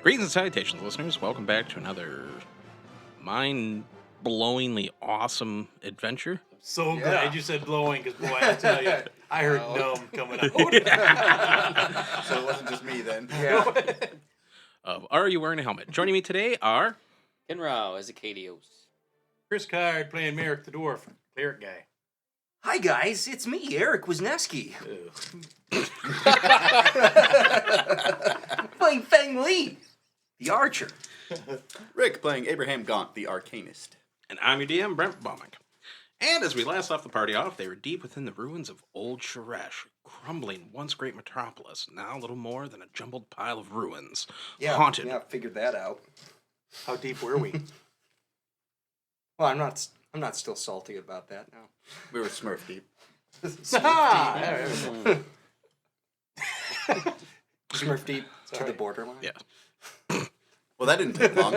Greetings and salutations, listeners. Welcome back to another mind-blowingly awesome adventure. So glad you said blowing, because boy, I tell you, I heard gnome coming out. So it wasn't just me then. Yeah. Are you wearing a helmet? Joining me today are... Kenrao as Acadios. Chris Card playing Merrick the Dwarf, cleric guy. Hi guys, it's me, Eric Wisniewski. Playing Feng Li, the archer. Rick playing Abraham Gaunt, the Arcanist. And I'm your DM, Brent Baumick. And as we last left the party off, they were deep within the ruins of Old Sheresh, crumbling once great metropolis, now little more than a jumbled pile of ruins. Haunted. Yeah, figured that out. How deep were we? Well, I'm not still salty about that now. We were Smurf deep. Smurf deep to the borderline. Yeah. Well, that didn't take long.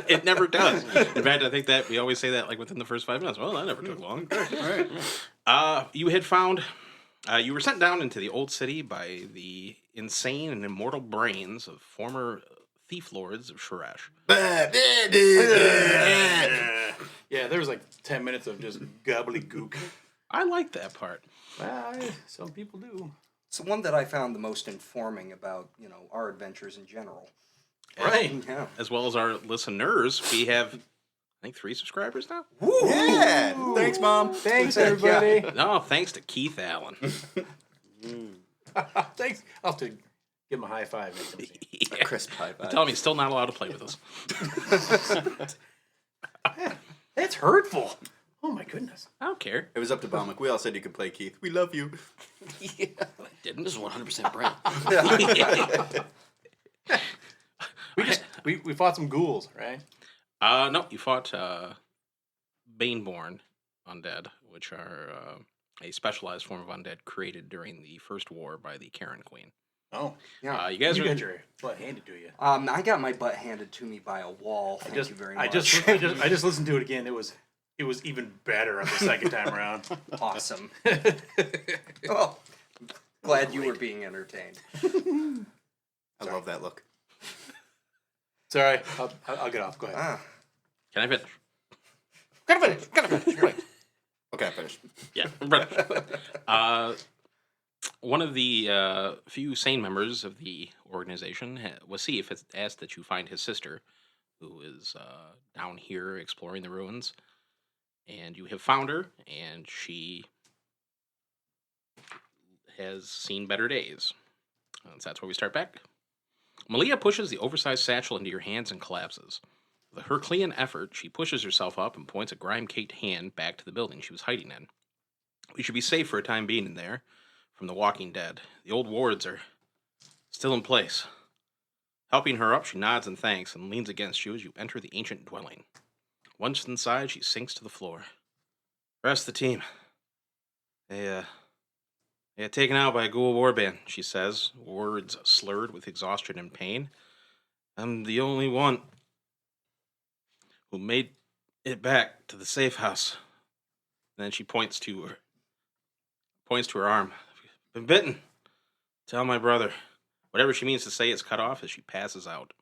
It never does. In fact, I think that we always say that like within the first 5 minutes. Well, that never took long. All right. You had found... you were sent down into the old city by the insane and immortal brains of former thief lords of Sheresh. Yeah, there was like 10 minutes of just gobbledygook. I like that part. Well, some people do. It's the one that I found the most informing about, our adventures in general. Right. Yeah. As well as our listeners, we have, I think, 3 subscribers now. Woo! Yeah. Thanks, Mom. Thanks, Yeah. everybody. No, thanks to Keith Allen. Thanks. I'll have to give him a high five. Next time I see him. Yeah. Crisp high five. Tell him he's still not allowed to play with us. That's hurtful. Oh, my goodness. I don't care. It was up to Baumick. We all said you could play Keith. We love you. Yeah. Didn't. This is 100% Brent. We fought some ghouls, right? No, you fought Baneborn undead, which are a specialized form of undead created during the First War by the Karen Queen. Oh. Yeah. You guys You are... got your butt handed to you. I got my butt handed to me by a wall. Thank you very much. I just listened to it again. It was even better on the second time around. Awesome. Oh, glad you were being entertained. I love that look. Sorry, I'll get off. Go ahead. Ah. Can I finish? Gotta finish. Right. Okay, I finished. Yeah. Right. One of the few sane members of the organization, Wasif, has asked that you find his sister, who is down here exploring the ruins. And you have found her, and she has seen better days. So that's where we start back. Malia pushes the oversized satchel into your hands and collapses. With a Herculean effort, she pushes herself up and points a grime-caked hand back to the building she was hiding in. We should be safe for a time being in there from the walking dead. The old wards are still in place. Helping her up, she nods in thanks and leans against you as you enter the ancient dwelling. Once inside, she sinks to the floor. The rest of the team. They got taken out by a ghoul warband, she says, words slurred with exhaustion and pain. I'm the only one who made it back to the safe house. And then she points to her arm. Been bitten. Tell my brother. Whatever she means to say is cut off as she passes out.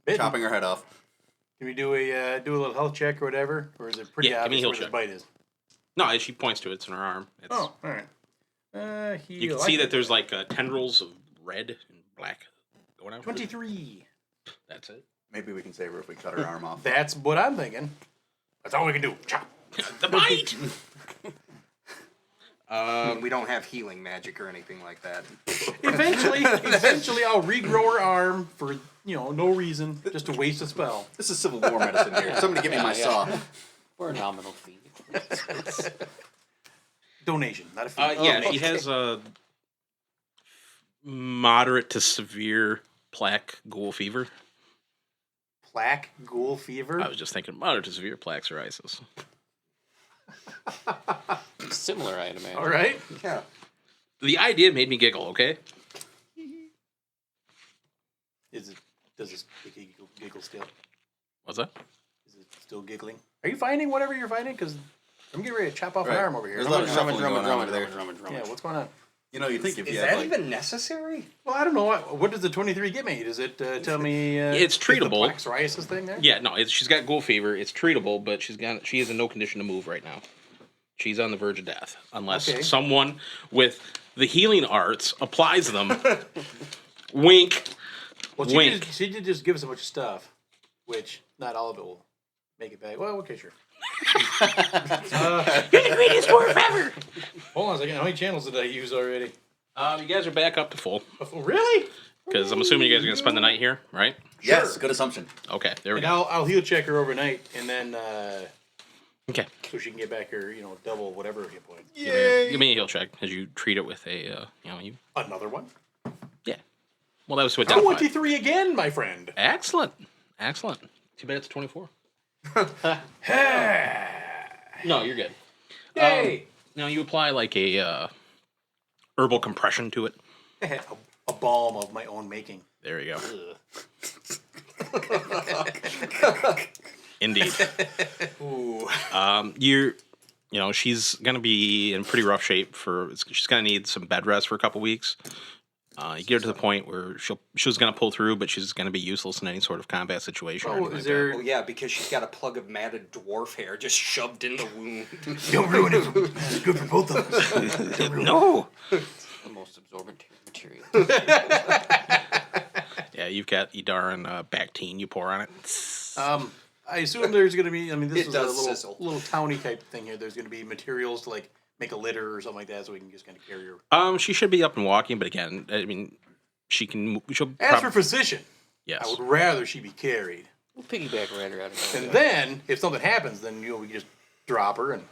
Bitten. Chopping her head off. Can we do a little health check or whatever, or is it pretty Yeah, give me a obvious heal where the check. bite is? No, as she points to it, it's in her arm. It's, Oh, all right. you can see that there's like tendrils of red and black going out. 23. That's it. Maybe we can save her if we cut her arm off. That's what I'm thinking. That's all we can do. Chop. The bite! We don't have healing magic or anything like that. Eventually, I'll regrow her arm for no reason, just to waste a spell. This is Civil War medicine here. Somebody give me my saw. For a nominal fee. Donation, not a fee. Yeah, she has a moderate to severe plaque ghoul fever. Plaque ghoul fever. I was just thinking moderate to severe plaque psoriasis. Similar, I'd imagine. All right. Yeah. The idea made me giggle, okay? Does this giggle still? What's that? Is it still giggling? Are you finding whatever you're finding? Because I'm getting ready to chop off an Right. arm over here. There's a lot of shuffling going on over there. Yeah, what's going on? You know, you think if Is you that have like even necessary? Well, I don't know. What does the 23 get me? Does it tell me It's treatable. The black psoriasis thing there? Yeah, no, she's got ghoul fever. It's treatable, but she is in no condition to move right now. She's on the verge of death unless someone with the healing arts applies them. Wink. Well, Wink. She did just give us a bunch of stuff, which not all of it will make it back. Well, okay, sure. You're the greatest dwarf ever. Hold on a second. How many channels did I use already? You guys are back up to full Oh, really? because I'm assuming you guys are gonna spend the night here, right? yes, good assumption. Okay, there we And go. I'll heal check her overnight, and then Okay, so she can get back her double whatever hit point. give me a heal check as you treat it with a Another one. yeah. Well, that was to identify. 23 again, my friend. Excellent. Too bad it's 24. No, you're good. Yay! Now you apply like a herbal compression to it. a balm of my own making. There you go. Ugh. Indeed. Ooh. She's gonna be in pretty rough shape she's gonna need some bed rest for a couple weeks. You get her to the point where she's gonna pull through, but she's gonna be useless in any sort of combat situation. or Oh, anything is like that. there? Oh yeah, because she's got a plug of matted dwarf hair just shoved in the wound. Don't ruin it. It's good for both of us. No. The most absorbent material. Yeah, you've got Idar and Bactine you pour on it. I assume there's going to be. I mean, this It is a does sizzle. little towny type thing here. There's going to be materials to like make a litter or something like that, so we can just kind of carry her. She should be up and walking, but again, I mean, she'll. As for physician, yes. I would rather she be carried. We'll piggyback right out of And that. then, if something happens, then we can just drop her, and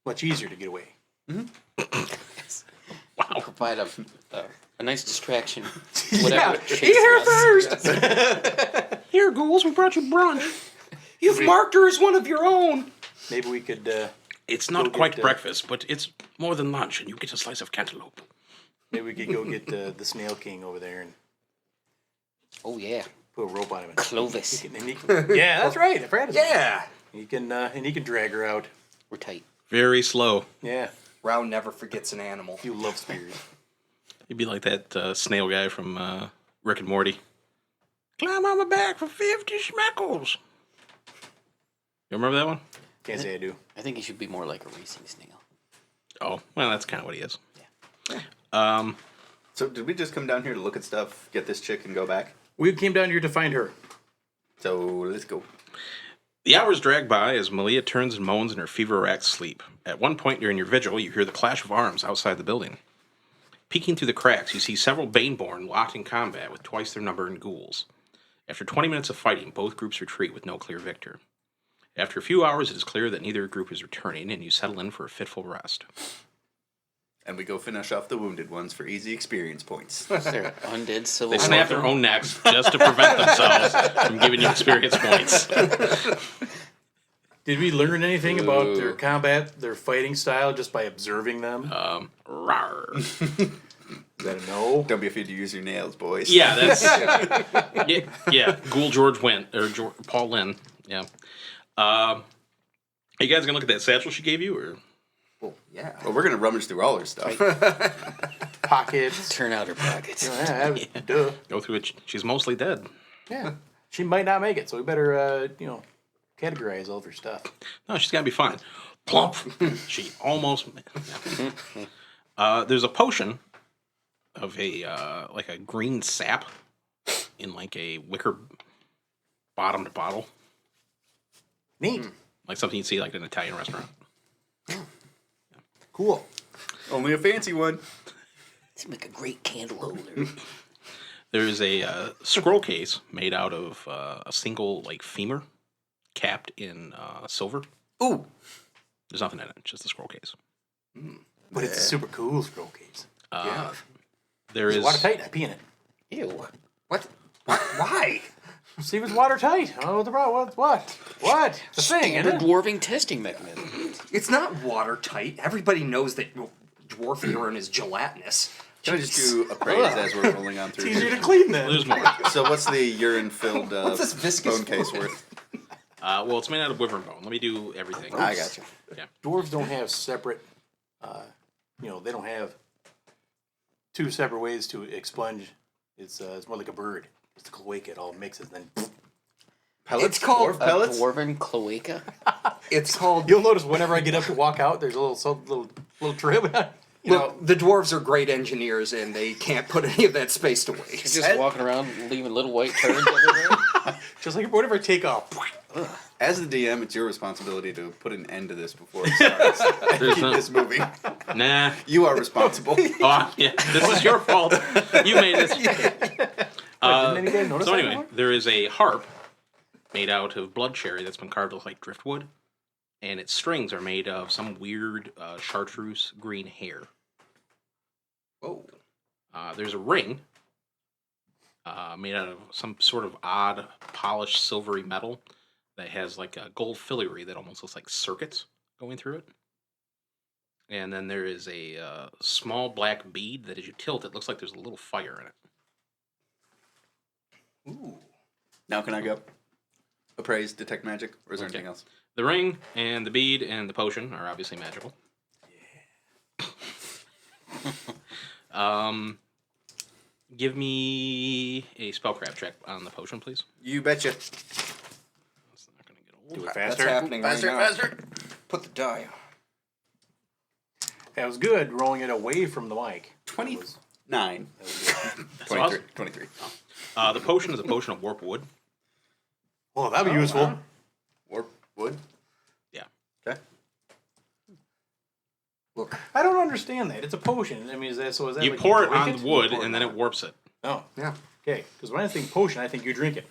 much easier to get away. Provide a nice distraction. Yeah, Whatever. eat her first. Here, ghouls, we brought you brunch. You've marked her as one of your own. Maybe we could. It's Go not quite get, breakfast, but it's more than lunch, and you get a slice of cantaloupe. Maybe we could go get the Snail King over there and Oh yeah, put a rope on him. Clovis. Yeah, that's right. I forgot about Yeah. that. He can drag her out. We're tight. Very slow. Yeah, Rao never forgets an animal. you love spears. You'd be like that snail guy from Rick and Morty. Climb on my back for 50 schmeckles. You remember that one? Can't say I do. I think he should be more like a racing snail. Oh, well, that's kind of what he is. So did we just come down here to look at stuff, get this chick, and go back? We came down here to find her. So let's go. The hours drag by as Malia turns and moans in her fever-racked sleep. At one point during your vigil, you hear the clash of arms outside the building. Peeking through the cracks, you see several Baneborn locked in combat with twice their number in ghouls. After 20 minutes of fighting, both groups retreat with no clear victor. After a few hours, it is clear that neither group is returning, and you settle in for a fitful rest. And we go finish off the wounded ones for easy experience points. They're undead civil They war. snap their own necks just to prevent themselves from giving you experience points. Did we learn anything about their Ooh. combat, their fighting style, just by observing them? Rawr. Is that a no? Don't be afraid to use your nails, boys. Yeah, that's yeah. Ghoul George went or Paul Lynn. Yeah. Are you guys gonna look at that satchel she gave you, or Well, yeah. Well, we're gonna rummage through all her stuff. Pockets. Turn out her pockets. Yeah, duh. go through it? She's mostly dead. Yeah. She might not make it, so we better, categorize all of her stuff. No, she's gotta be fine. Plump. She almost. There's a potion of a like a green sap in like a wicker bottomed bottle, Neat. like something you'd see like in an Italian restaurant. Cool. Only a fancy one. This would make a great candle holder. There's a scroll case made out of a single like femur, capped in silver. Ooh. There's nothing in it, just a scroll case. But it's a super cool scroll case. Yeah. There It's is watertight. I pee in it. Ew. What? Why? See if it's watertight. Oh, what the problem? What? The thing, isn't Standard it? dwarving testing mechanism. It's not watertight. Everybody knows that dwarf urine is gelatinous. Can I just do a praise as we're rolling on It's through easier here? to clean then. there's more. So what's the urine-filled What's this viscous bone case fluid? worth? Well, it's made out of wyvern bone. Let me do everything. I got you. Dwarves don't have separate, they don't have two separate ways to expunge. It's more like a bird. It's the cloaca. It all mixes and then. Pellets? It's called Dwarf A pellets? dwarven cloaca? It's called. You'll notice whenever I get up to walk out, there's a little trip. You know, Look, the dwarves are great engineers, and they can't put any of that space to waste. Just walking around leaving little white turds everywhere? just like whenever I take off. As the DM, it's your responsibility to put an end to this before it starts. There's Keep no, this moving. nah. You are responsible. Oh, yeah. This is your fault. You made this. Didn't any guys notice So that anyway, before? there is a harp made out of blood cherry that's been carved with like driftwood, and its strings are made of some weird chartreuse green hair. Oh. There's a ring made out of some sort of odd polished silvery metal that has like a gold filigree that almost looks like circuits going through it. And then there is a small black bead that as you tilt it looks like there's a little fire in it. Ooh. Now can I go? Appraise, detect magic, or is there Okay. anything else? The ring and the bead and the potion are obviously magical. Give me a spellcraft check on the potion, please. You betcha. That's not going to get old. Do it That's faster. happening Faster, right now. faster. Put the die. That was good, rolling it away from the mic. 29. That's 23. awesome. 23. The potion is a potion of warp wood. Well, that'd be useful. Wow. Warp wood? Yeah. Okay. Look. I don't understand that. It's a potion. I mean, is that You like pour it drink on the You wood pour and then it warps it. Oh, Yeah. okay. Because when I think potion, I think you drink it.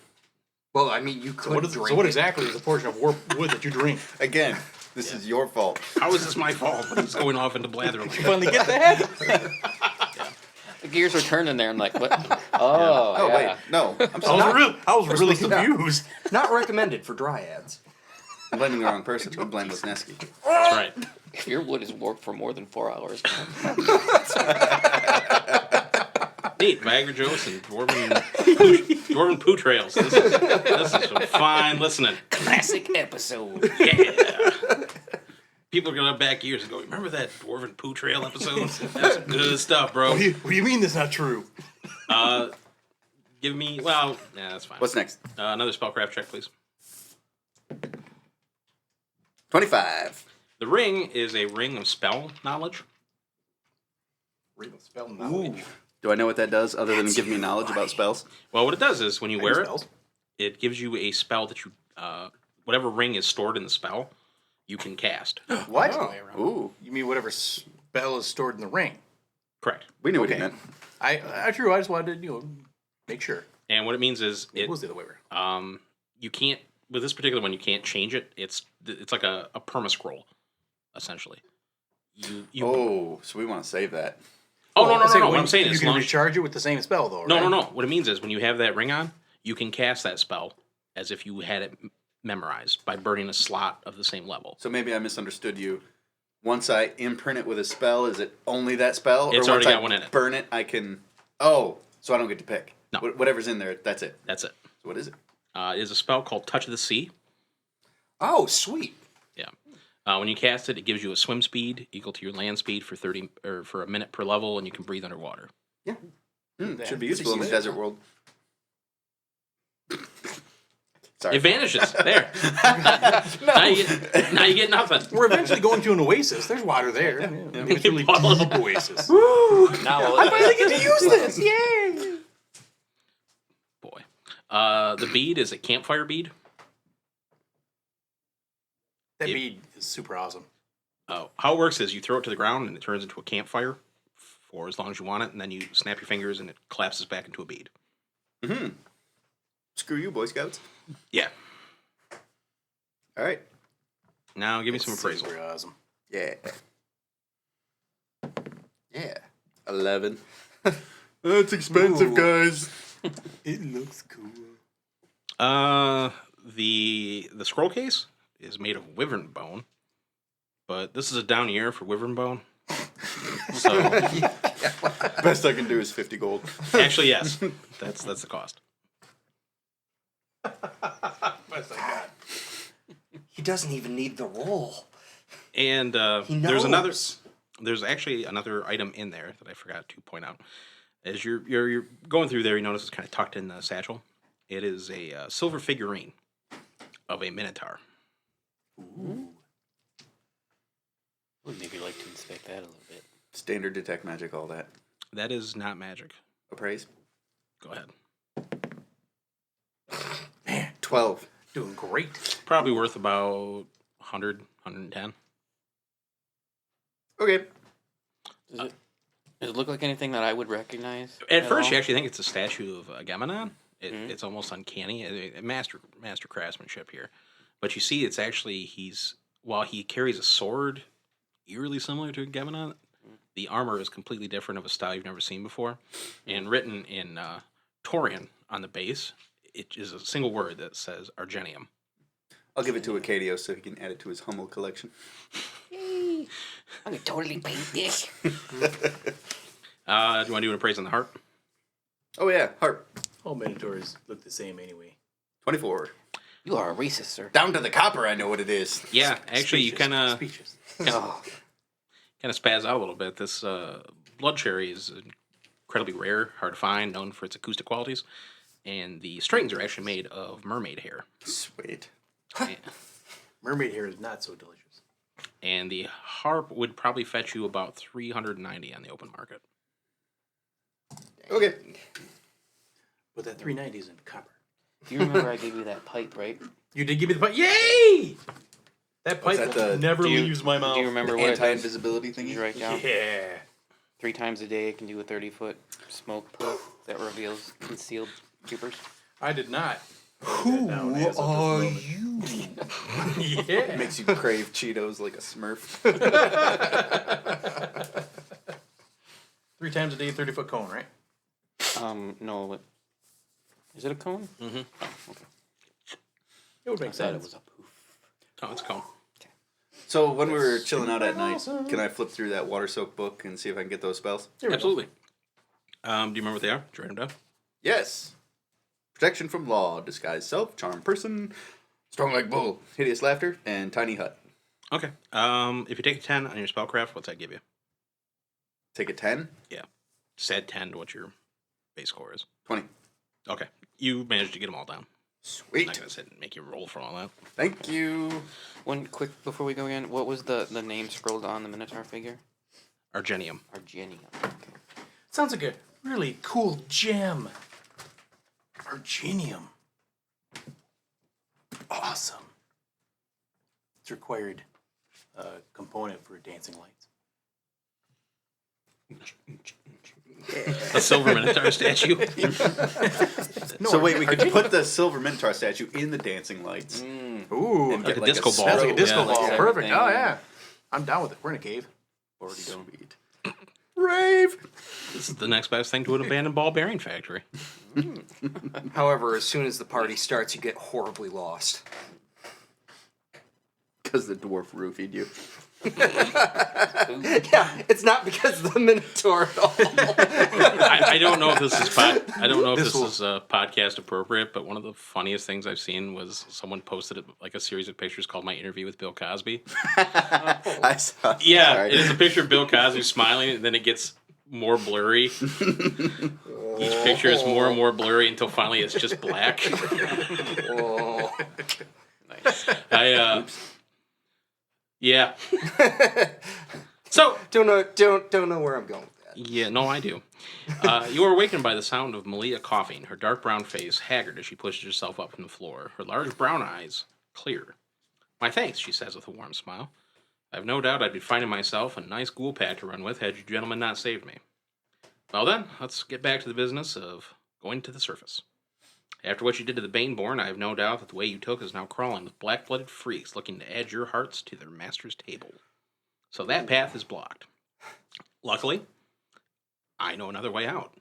Well, I mean, you could So drink what it. exactly is a portion of warp wood that you drink? Again, this is your fault. How is this my fault? But he's going off into blather. You finally get that? The gears are turning there. I'm like, what? Oh, Oh, yeah. wait. No. I'm I sorry. was really supposed to- confused. Not recommended for dryads. I'm blaming the wrong person. I'm blaming Wisniewski. That's right. If your wood is warped for more than 4 hours, Neat. Viagra jokes and dwarven poo trails. This is some fine listening. classic episode. Yeah. People are going to back years and go, remember that dwarven poo trail episode? That's some good stuff, bro. What do you mean that's not true? Give me, well, yeah, that's fine. What's next? Another spellcraft check, please. 25. The ring is a ring of spell knowledge. Real spell knowledge. Ooh. Do I know what that does other than give me knowledge about spells? Well, what it does is when you wear Spells. it gives you a spell that you, whatever ring is stored in the spell, you can cast. What? Oh. Ooh. You mean whatever spell is stored in the ring? Correct. We knew what he Okay. meant. I true. I just wanted to make sure. And what it means is It was the other way around. you can't, with this particular one, you can't change it. It's like a perma-scroll, essentially. You Oh, so we want to save that. Oh, no. Say, What I'm saying you is, can long as- recharge it with the same spell, though. no. right? What it means is when you have that ring on, you can cast that spell as if you had it memorized by burning a slot of the same level. So maybe I misunderstood you. Once I imprint it with a spell, is it only that spell? It's or already once got I one in it. burn it, I can... Oh, so I don't get to pick. No. Whatever's in there, that's it. That's it. So what is it? It is a spell called Touch of the Sea. Oh, sweet. Yeah. When you cast it, it gives you a swim speed equal to your land speed for 30 or for a minute per level, and you can breathe underwater. Yeah. Should be That's useful in the easy. desert world. Sorry. It vanishes. There. Now you get nothing. We're eventually going to an oasis. There's water there. Yeah. Maybe it's really Puddle. deep oasis. Now, I finally get to use this. Yay! Boy. The bead is a campfire bead. That Yep. bead is super awesome. How it works is you throw it to the ground and it turns into a campfire for as long as you want it, and then you snap your fingers and it collapses back into a bead. Mm-hmm. Screw you, Boy Scouts. Yeah. All right. Now give me some appraisal. Super awesome. Yeah. Yeah. 11. That's expensive, Ooh. guys. It looks cool. The scroll case is made of wyvern bone, but this is a down year for wyvern bone. So Best I can do is 50 gold. actually, yes, that's the cost. Best I got. He doesn't even need the roll. And He there's another. knows. There's actually another item in there that I forgot to point out. As you're going through there, you notice it's kind of tucked in the satchel. It is a silver figurine of a minotaur. Would maybe like to inspect that a little bit. Standard detect magic, all that. That is not magic. Appraise. Go ahead. 12. Doing great. Probably worth about 100, 110. Okay. Does it look like anything that I would recognize? At first, all? you actually think it's a statue of Agamemnon. It's almost uncanny. Master craftsmanship here. But you see, it's actually, while he carries a sword eerily similar to Agamemnon, the armor is completely different, of a style you've never seen before. And written in Taurian on the base, it is a single word that says Argenium. I'll give it to Acadio so he can add it to his Hummel collection. I'm gonna totally paint this. Do you want to do an appraise on the harp? Oh, yeah. Harp. All Minotaurs look the same anyway. 24. You are a racist, sir. Down to the copper, I know what it is. Yeah, actually, you kind of Speeches. Oh, spaz out a little bit. This blood cherry is incredibly rare, hard to find, known for its acoustic qualities. And the strings are actually made of mermaid hair. Sweet. And, Mermaid hair is not so delicious. and the harp would probably fetch you about 390 on the open market. Okay. But that 390 is in copper. do you remember I gave you that pipe, right? You did give me the pipe. Yay! That pipe that the- never Do you- leaves my mouth. Do you remember what it does? Anti-invisibility Did you thingy? write down? Yeah. 3 times a day, it can do a 30-foot smoke puff that reveals concealed creepers. I did not. Who are you? Yeah. Makes you crave Cheetos like a Smurf. 3 times a day, 30-foot cone, right? No, but is it a cone? Mm-hmm. Oh, okay. It would I make thought it sense. was a poof. Oh, it's cool. So when we were chilling out at night, awesome. can I flip through that water soak book and see if I can get those spells? Here we go. Absolutely. Do you remember what they are? Did you write them down? Yes. Protection from law, disguised self, charm person, strong like bull, hideous laughter, and tiny hut. Okay. If you take a 10 on your spellcraft, what's that give you? Take a 10, Yeah. Just add 10 to what your base score is. 20. Okay. You managed to get them all down. I'm Sweet. not going to sit and make you roll for all that. Thank you. One quick before we go in, what was the name scrolled on the Minotaur figure? Argenium. Argenium. Okay. Sounds like a really cool gem. Argenium. Awesome. It's required component for dancing lights. A silver minotaur statue. So wait, we could put the silver Minotaur statue in the dancing lights. Ooh, And Like get a disco ball. that's like a disco Yeah. ball. Like Perfect. everything. Oh yeah, I'm down with it. We're in a cave. Already done. Rave! This is the next best thing to an abandoned ball bearing factory. However, as soon as the party starts, you get horribly lost. Because the dwarf roofied you. Yeah, it's not because of the Minotaur at all. I don't know if this is I don't know if This this is podcast appropriate, but one of the funniest things I've seen was someone posted like a series of pictures called "My Interview with Bill Cosby." I saw. Yeah, Sorry. it is a picture of Bill Cosby smiling, and then it gets more blurry. Each picture is more and more blurry until finally it's just black. Oh. Nice. Yeah. So Don't know where I'm going with that. yeah, no, I do. You are awakened by the sound of Malia coughing, her dark brown face haggard as she pushes herself up from the floor, her large brown eyes clear. "My thanks," she says with a warm smile. "I've no doubt I'd be finding myself a nice ghoul pack to run with had you gentlemen not saved me. Well then, let's get back to the business of going to the surface. After what you did to the Baneborn, I have no doubt that the way you took is now crawling with black-blooded freaks looking to add your hearts to their master's table. So that path is blocked. Luckily, I know another way out.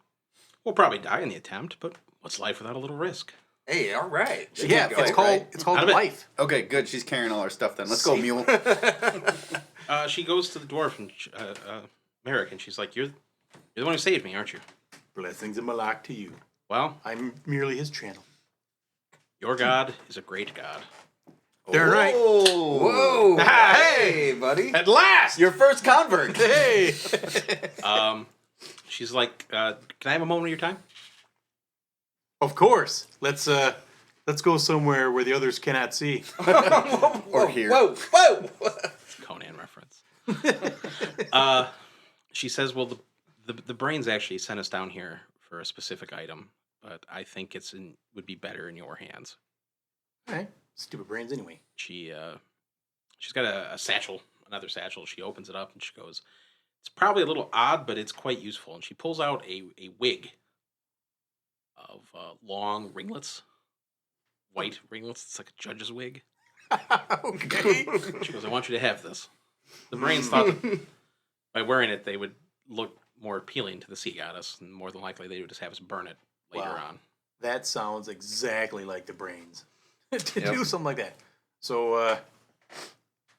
We'll probably die in the attempt, but what's life without a little risk?" Hey, all right. She Yeah, can go, it's called right? it's called Out of it. life. Okay, good. She's carrying all our stuff then. Let's go, See? mule. She goes to the dwarf and Merrick, and she's like, "You're the one who saved me, aren't you?" Blessings and malak to you. "Well, I'm merely his channel. your god is a great god. Darn right. Whoa! Hey, buddy. At last! Your first convert. Hey! She's like, can I have a moment of your time? Of course. Let's go somewhere where the others cannot see. Or here. Whoa! Conan reference. She says, well, the brains actually sent us down here for a specific item, but I think would be better in your hands. Alright. Stupid brains anyway. She's got a satchel, another satchel. She opens it up and she goes, it's probably a little odd, but it's quite useful. And she pulls out a wig of long ringlets, white ringlets. It's like a judge's wig. Okay. She goes, I want you to have this. The brains thought that by wearing it, they would look more appealing to the sea goddess, and more than likely they would just have us burn it later on. That sounds exactly like the brains. to Yep. do something like that. So,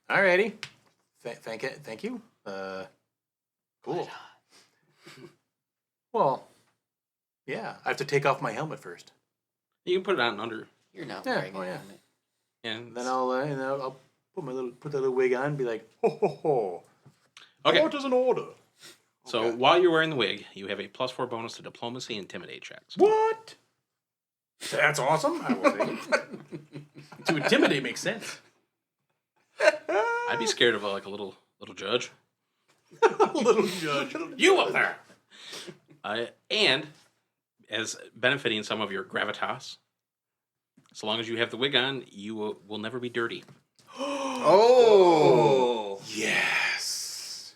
alrighty. Thank you. Cool. Well, yeah, I have to take off my helmet first. You can put it on under, You're not Yeah, wearing oh, a yeah. helmet. and Then I'll put that little wig on and be like, ho ho ho. okay. What is an order? So while you're wearing the wig, you have a +4 bonus to diplomacy and intimidate checks. What? That's awesome. I will take it. To intimidate makes sense. I'd be scared of a little judge. Little judge. You up there! And as benefiting some of your gravitas, so long as you have the wig on, you will never be dirty. Oh. Yes.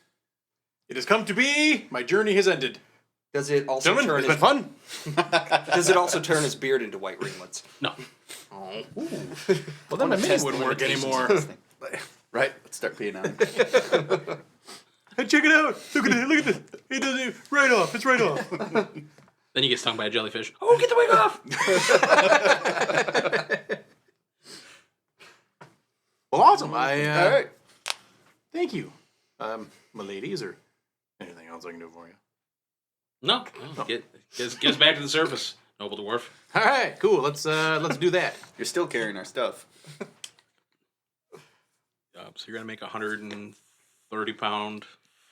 It has come to be. My journey has ended. Does it also Gentlemen, turn it's been his, fun. Does it also turn his beard into white ringlets? No. Oh. Well, then my mini Test wouldn't the work limitations anymore. of this thing. Right. Let's start peeing on it. Hey, check it out. Look at it. Look at this. It does it right off. It's right off. Then you get stung by a jellyfish. Oh, get the wig off! Well, awesome. All right. Thank you, my ladies, or anything else I can do for you. No. Get us back to the surface, noble dwarf. All right, cool. Let's do that. You're still carrying our stuff. So you're gonna make a 130-pound,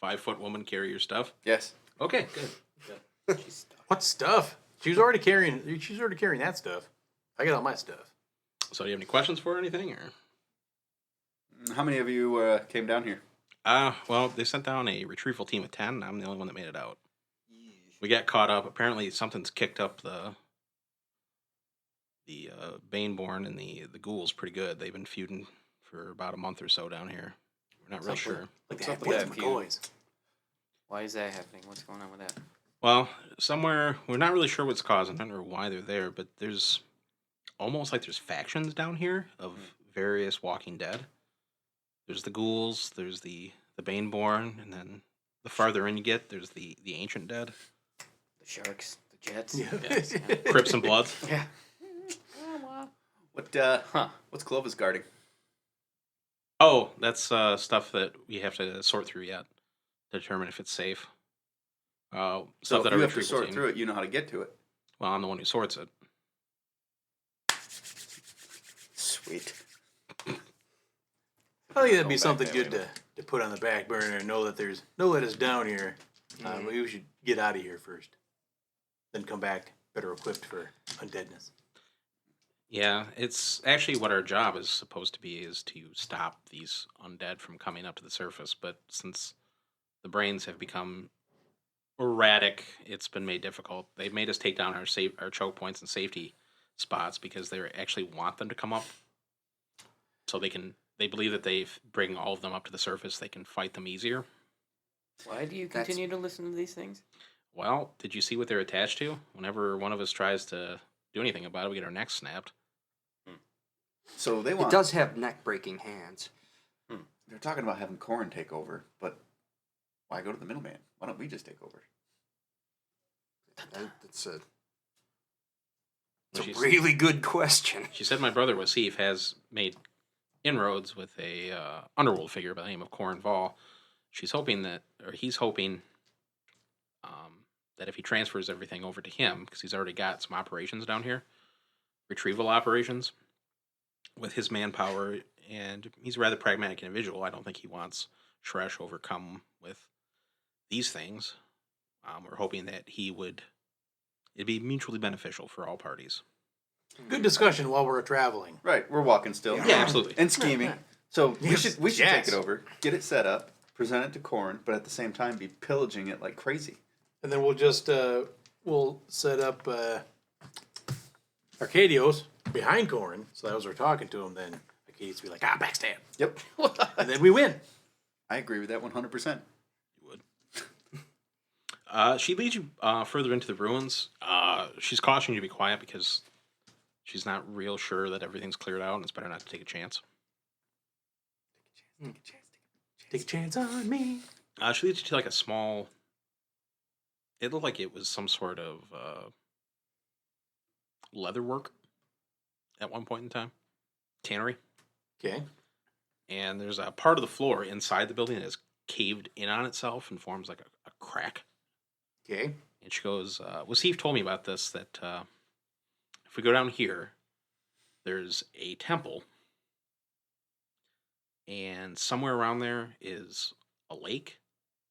5-foot woman carry your stuff. Yes. Okay, good. What stuff? She's already carrying that stuff. I got all my stuff. So do you have any questions for her or anything, or? How many of you came down here? Well, they sent down a retrieval team of 10. I'm the only one that made it out. We got caught up. Apparently, something's kicked up the Baneborn and the ghouls pretty good. They've been feuding for about a month or so down here. We're not really sure. Like What's the up with What's that McCoys. Why is that happening? What's going on with that? Well, somewhere we're not really sure what's causing it or why they're there, but there's almost like there's factions down here of various Walking Dead. There's the ghouls, there's the Baneborn, and then the farther in you get, there's the ancient dead, The sharks, the jets. Yeah. Crips and Bloods. Yeah. What's Clovis guarding? Oh, that's stuff that we have to sort through yet to determine if it's safe. So Stuff if that you our have to retrieval sort team. through it, you know how to get to it. Well, I'm the one who sorts it. Sweet. I think that'd be Going back something that good way. to put on the back burner and know that it's down here. Maybe we should get out of here first. Then come back better equipped for undeadness. Yeah, it's actually what our job is supposed to be, is to stop these undead from coming up to the surface. But since the brains have become erratic, it's been made difficult. They've made us take down our choke points and safety spots because they actually want them to come up, so they believe that they bring all of them up to the surface, they can fight them easier. Why do you continue to listen to these things? Well, did you see what they're attached to? Whenever one of us tries to do anything about it, we get our necks snapped. So they It want. does have neck-breaking hands. They're talking about having Corrin take over, but why go to the middleman? Why don't we just take over? It's a Well, she's- really good question. She said my brother Wasif has made inroads with a underworld figure by the name of Corrin Vol. He's hoping that that if he transfers everything over to him, because he's already got some operations down here, retrieval operations, with his manpower, and he's a rather pragmatic individual. I don't think he wants Sheresh overcome with these things. We're hoping that it'd be mutually beneficial for all parties. Good discussion while we're traveling. Right, we're walking still. Yeah, absolutely. And scheming. So we Yes, should take yes. it over, get it set up, present it to Corn, but at the same time be pillaging it like crazy. And then we'll just we'll set up Arcadios behind Corin. So that was we're talking to him. Then Arcadios will be like, backstab, Yep. and then we win. I agree with that 100%. You would. She leads you further into the ruins. She's cautioning you to be quiet because she's not real sure that everything's cleared out, and it's better not to take a chance. Take a chance on me. She leads you to like a small. It looked like it was some sort of leather work at one point in time, tannery. Okay. And there's a part of the floor inside the building that is caved in on itself and forms like a crack. Okay. And she goes, Wasif told me about this, that if we go down here, there's a temple. And somewhere around there is a lake,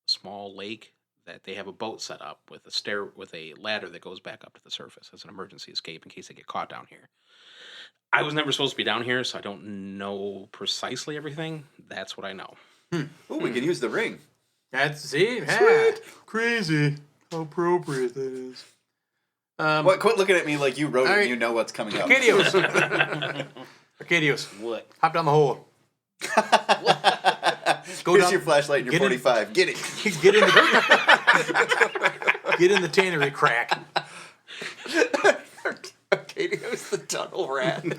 a small lake, that they have a boat set up with a ladder that goes back up to the surface as an emergency escape in case they get caught down here. I was never supposed to be down here, so I don't know precisely everything. That's what I know. Oh, we can use the ring. Sweet. Crazy. How appropriate that is. What? Quit looking at me like you wrote it and you know what's coming up. Arcadios. Arcadios. What? Hop down the hole. Go Here's down. your flashlight and your Get in. 45. Get it. Get in the get in the tannery crack. Arcadios the tunnel rat. You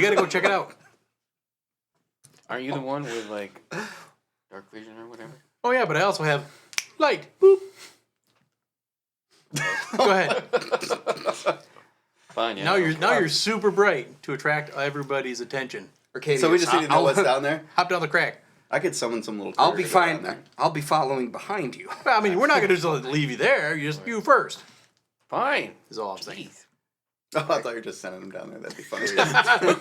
gotta go check it out. Aren't you the one with like dark vision or whatever? Oh yeah, but I also have light. Boop. Go ahead. Fine. Yeah. Now you're super bright to attract everybody's attention. Arcadios, So we just need to know what's down there? Hop down the crack. I could summon some little I'll critter be to go down fine. there. I'll be following behind you. Well, I mean, we're not gonna just leave you there. You first. Fine. Is all I'm saying. Jeez. Oh, I thought you were just sending them down there. That'd be funny.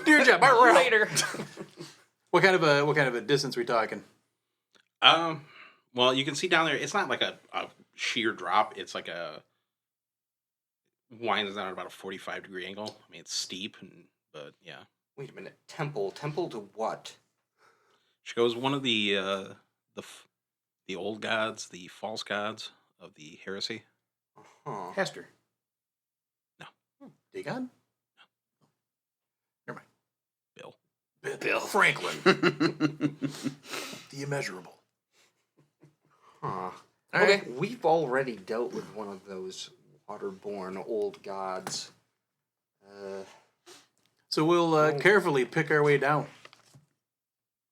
Do your job. Later. What kind of a distance we talking? Well, you can see down there, it's not like a sheer drop. It's like winds down at about a 45-degree angle. I mean, it's steep, but yeah. Wait a minute. Temple to what? She goes, one of the old gods, the false gods of the heresy. Huh. Hester. No. Dagon? No. Never mind. Bill. Franklin. The immeasurable. Huh. All Okay. right. We've already dealt with one of those waterborne old gods. So we'll carefully pick our way down.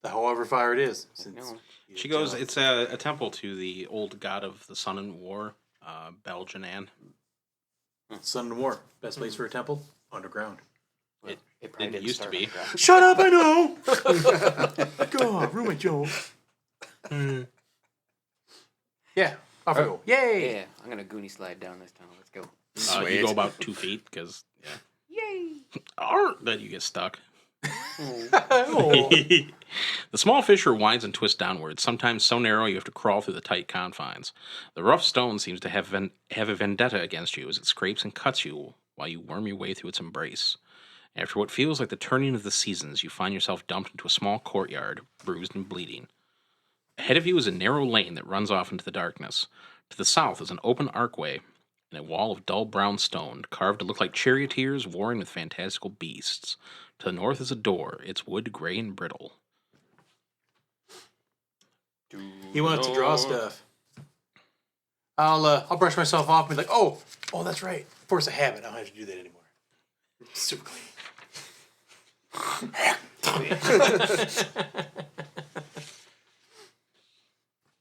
However far it is. Since No. She goes, it's a temple to the old god of the sun and war, Beljanan. Sun and War. Best place for a temple? Underground. It probably didn't used to start be. like that. Shut up, I know! God, ruin my joke. Yeah, off we go. Yay! Yeah, I'm gonna Goonie slide down this tunnel. Let's go. You go about 2 feet, because, yeah. Yay! Then you get stuck. Oh. The small fissure winds and twists downwards, sometimes so narrow you have to crawl through the tight confines. The rough stone seems to have a vendetta against you as it scrapes and cuts you while you worm your way through its embrace. After what feels like the turning of the seasons, you find yourself dumped into a small courtyard, bruised and bleeding. Ahead of you is a narrow lane that runs off into the darkness. To the south is an open archway and a wall of dull brown stone, carved to look like charioteers warring with fantastical beasts. To the north is a door, its wood gray and brittle. He wants to draw stuff. I'll brush myself off and be like, oh, that's right. Force a habit. I don't have to do that anymore. Super clean.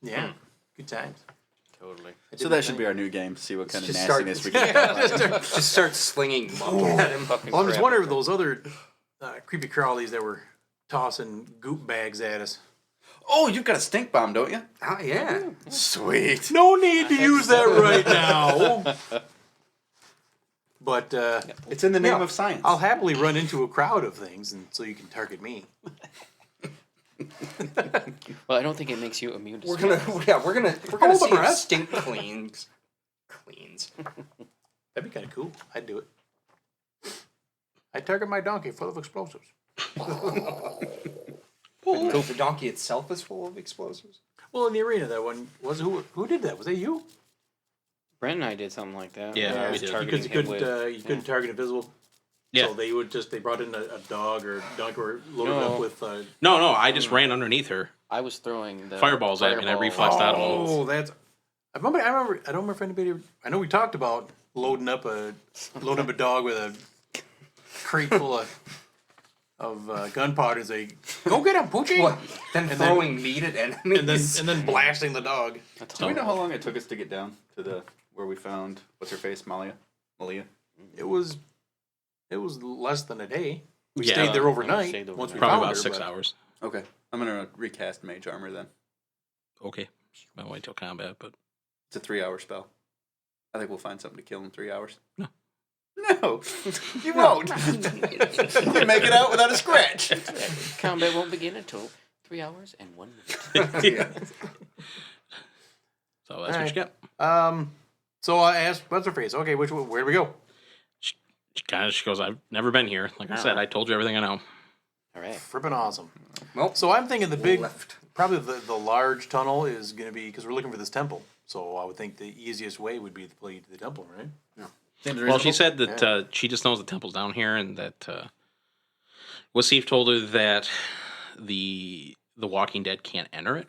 Yeah, good times. Totally. So that should be our new game. See what kind of Just start- nastiness we can get. Just start slinging mud at him. Fucking Well, I'm just crap. wondering if those other creepy crawlies that were tossing goop bags at us. Oh, you've got a stink bomb, don't you? Oh, yeah. Sweet. No need to use that right now. But It's in the name Yeah. of science. I'll happily run into a crowd of things, and so you can target me. Well, I don't think it makes you immune to We're spells. gonna Hold the see if breath. stink cleans. That'd be kind of cool. I'd do it. I'd target my donkey full of explosives. The donkey itself is full of explosives. Well, in the arena, that one was who did that? Was that you? Brent and I did something like that. Yeah, where I we was did. targeting Because him you couldn't target invisible. Yeah. So they brought in a dog or donkey or loaded No. up with. No, I just ran underneath her. I was throwing the Fireballs at me, and I fireballs. reflexed out of them. Oh, that's. I remember. I don't remember if anybody. I know we talked about loading up a dog with a crate full of gunpowder. And say, "Go get him, Poochie!" What? Then And throwing meat at enemies. and then blasting the dog. That's Do we all. know how long it took us to get down to where we found what's her face, Malia? It was less than a day. We Yeah. stayed there We overnight. stayed Once we Probably found about her, 6 but- hours. Okay, I'm gonna recast mage armor then. Okay. I'll wait till combat, but It's a 3-hour spell. I think we'll find something to kill in 3 hours. No. No, you won't. You make it out without a scratch. Combat won't begin until 3 hours and 1 minute. so that's what you got. So I asked, what's her face? Okay, where do we go? She goes, I've never been here. Like I said, I told you everything I know. All right. Frippin' awesome. Well, So I'm thinking the big, left. probably the large tunnel is going to be, because we're looking for this temple. So I would think the easiest way would be to lead to the temple, right? Seems Well, she reasonable. said that she just knows the temple's down here, and that Wasif told her that the Walking Dead can't enter it.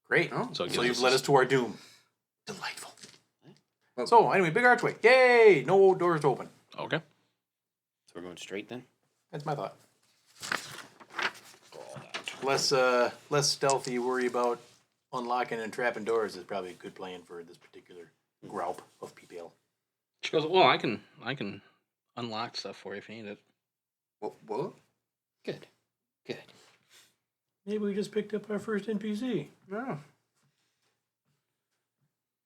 Great. Oh. So, it So gives you've us led this- us to our doom. Delightful. Well- So anyway, big archway. Yay! No doors to open. Okay. So we're going straight then? That's my thought. Less stealthy. Worry about unlocking and trapping doors is probably a good plan for this particular group of people. She goes, well, I can unlock stuff for you if you need it. What? Good. Good. Maybe we just picked up our first NPC. No.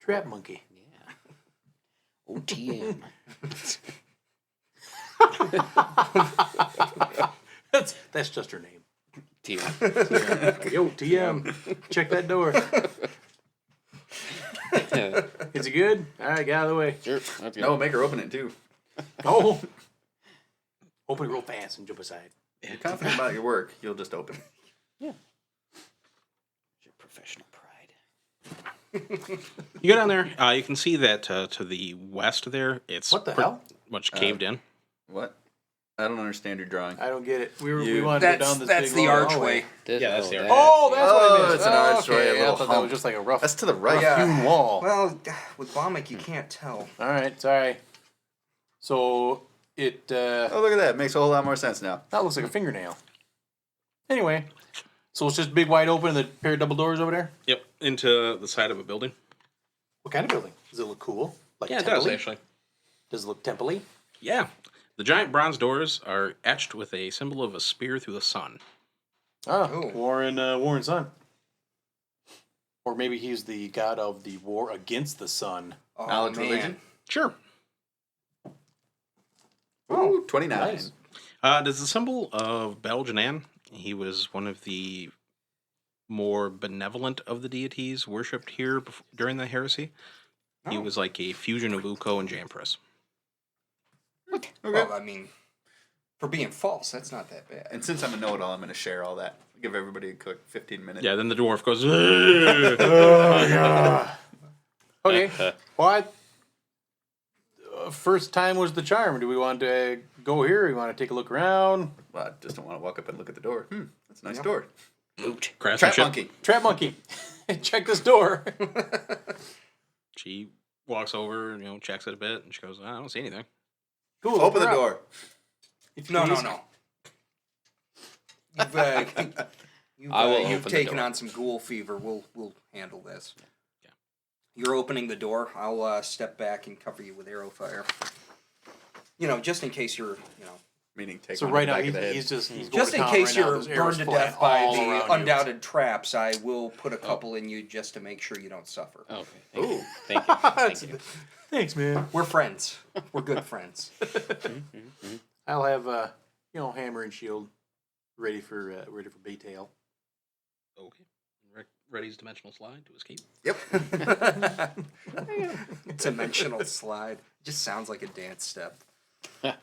Trap monkey. Yeah. OTM. That's just her name. TM. Yo, TM, check that door. Is it good? All right, get out of the way. Sure. That's No, make her open it too. Oh, open it real fast and jump aside. If you're confident about your work, you'll just open. Yeah. Your professional pride. You go down there. You can see that to the west there, it's What the hell? much caved in. What? I don't understand your drawing. I don't get it. We You- wanted to go down this That's big the long archway. hallway. Yeah, that's the archway. Oh, that's what Oh, it is. it's an archway, Okay, a I little thought that was hump. just like a rough, That's to the right. Yeah. hewn wall. Well, with Bomic, you can't tell. All right, sorry. So it Oh, look at that. Makes a whole lot more sense now. that looks like a fingernail. Anyway, so it's just big wide open and the pair of double doors over there. Yep, into the side of a building. What kind of building? Does it look cool? Like Yeah, it does temple-y? actually. Does it look temple-y? Yeah. The giant bronze doors are etched with a symbol of a spear through the sun. Oh, Ooh. Warren's son. Or maybe he's the god of the war against the sun. Oh, Knowledge man. religion. Sure. Ooh, 29. Nice. Does the symbol of Beljanan? He was one of the more benevolent of the deities worshipped here during the heresy. He Oh. was like a fusion of Ukko and Jampras. Okay. Well, I mean, for being false, that's not that bad. And since I'm a know-it-all, I'm going to share all that. Give everybody a quick 15 minutes. Yeah, then the dwarf goes, Okay. Well, first time was the charm. Do we want to go here? We want to take a look around? Well, I just don't want to walk up and look at the door. That's a nice Yep. door. Loot. Trap craftsmanship. monkey. Trap monkey. Check this door. She walks over, checks it a bit, and she goes, I don't see anything. Cool. Open the we're up. door. If No, please. no. You've, I will you've open the taken door. on some ghoul fever. We'll handle this. Yeah. You're opening the door. I'll step back and cover you with arrow fire. Just in case you're, Meaning take So one right in the now back of the head. he's just going just to in town case right now. you're Those arrows burned to flying death by all the around you. undoubted traps, I will put a couple in you just to make sure you don't suffer. Okay. Thank you. Ooh. Thank you. Thank you. Thanks, man. We're friends. We're good friends. I'll have hammer and shield ready for Baytail. Okay. Ready's dimensional slide to escape. Yep. Dimensional slide. Just sounds like a dance step. All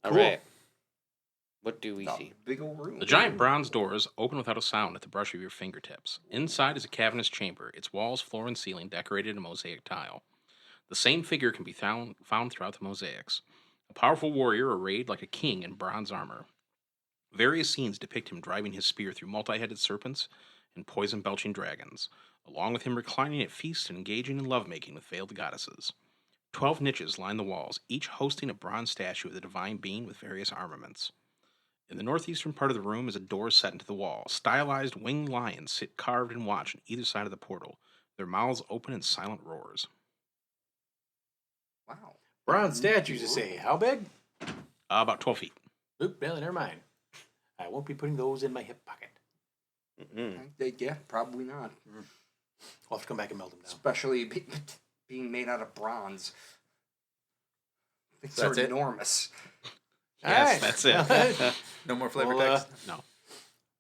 Cool. right. What do we Oh, see? big old room. The giant bronze doors open without a sound at the brush of your fingertips. Inside is a cavernous chamber, its walls, floor, and ceiling decorated in mosaic tile. The same figure can be found throughout the mosaics. A powerful warrior arrayed like a king in bronze armor. Various scenes depict him driving his spear through multi-headed serpents and poison-belching dragons, along with him reclining at feasts and engaging in lovemaking with veiled goddesses. 12 niches line the walls, each hosting a bronze statue of the divine being with various armaments. In the northeastern part of the room is a door set into the wall. Stylized winged lions sit carved and watch on either side of the portal, their mouths open in silent roars. Wow. Bronze statues, you say? How big? About 12 feet. Oop, well, never mind. I won't be putting those in my hip pocket. Yeah, probably not. I'll have to come back and melt them down. Especially being made out of bronze. Things So that's are it? enormous. Yes, that's it. No more flavor Well, text. No.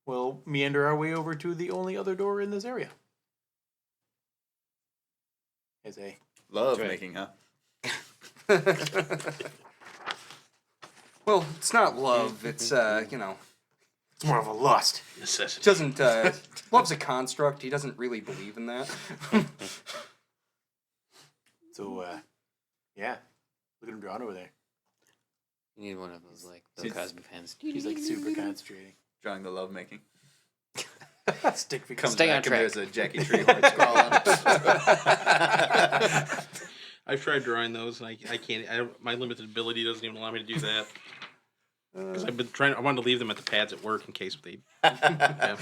We'll meander our way over to the only other door in this area. As a Love right. making, huh? Well, it's not love. It's it's more of a lust. Necessity. doesn't love's a construct. He doesn't really believe in that. So yeah. Look at him drawing over there. You need one of those, like, Bill She's- Cosby pens. She's like super concentrating. Drawing the love making. Stick figure. Comes Stay on back and track. there's a Jackie Treehorn scroll on it. I've tried drawing those, and I can't. My limited ability doesn't even allow me to do that. Because I've been trying. I wanted to leave them at the pads at work in case they. Yeah.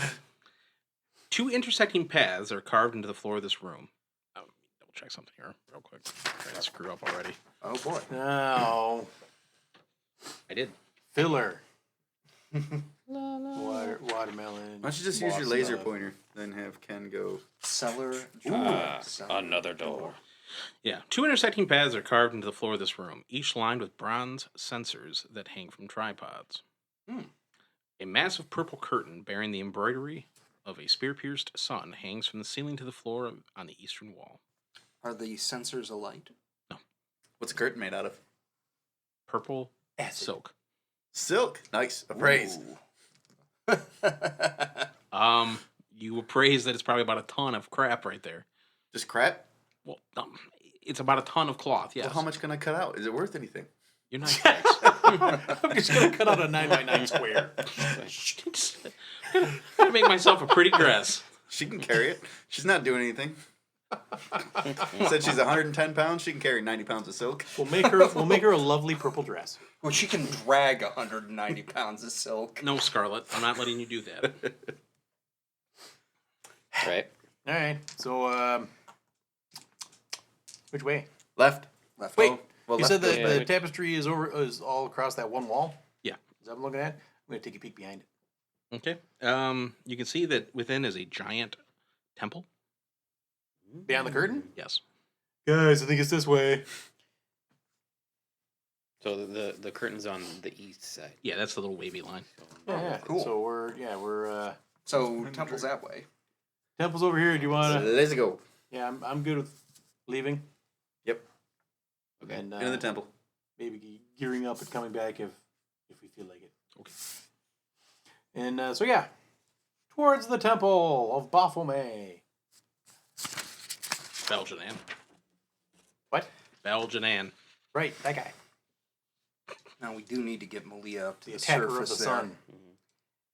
Two intersecting paths are carved into the floor of this room. Double check something here, real quick. I screwed up already. Oh boy. No. I did. Filler. Watermelon. Why don't you just use your laser watermelon. pointer, then have Ken go. Cellar. Cellar. Another door. Yeah. Two intersecting paths are carved into the floor of this room, each lined with bronze censers that hang from tripods. A massive purple curtain bearing the embroidery of a spear-pierced sun hangs from the ceiling to the floor on the eastern wall. Are the sensors alight? What's a curtain made out of? Purple Acid. silk. Silk. Nice. Appraise. You appraise that it's probably about a ton of crap right there. Just crap? Well, it's about a ton of cloth, yes. Well, how much can I cut out? Is it worth anything? You're not I'm just gonna cut out a 9x9 square. gonna make myself a pretty dress. She can carry it. She's not doing anything. Said she's 110 pounds. She can carry 90 pounds of silk. We'll make her a lovely purple dress. Well, she can drag 190 pounds of silk. No, Scarlet, I'm not letting you do that. Right? All right. So which way? Left. Left. Wait. Well, You left said goes the back. tapestry is all across that one wall. Yeah. Is that what I'm looking at? I'm gonna take a peek behind it. Okay. You can see that within is a giant temple. Beyond the curtain? Yes. Guys, I think it's this way. So the curtain's on the east side. Yeah, that's the little wavy line. Yeah. cool. So we're So temple's that way. temple's over here. Do you wanna? Let's go. Yeah, I'm good with leaving. Yep. Okay. And Into the temple. maybe gearing up and coming back if we feel like it. Okay. And so yeah, towards the temple of Baphomet. Belgian-Ann. What? Belgian-Ann. Right, that guy, Now we do need to get Malia up to the the attacker surface of the there. sun.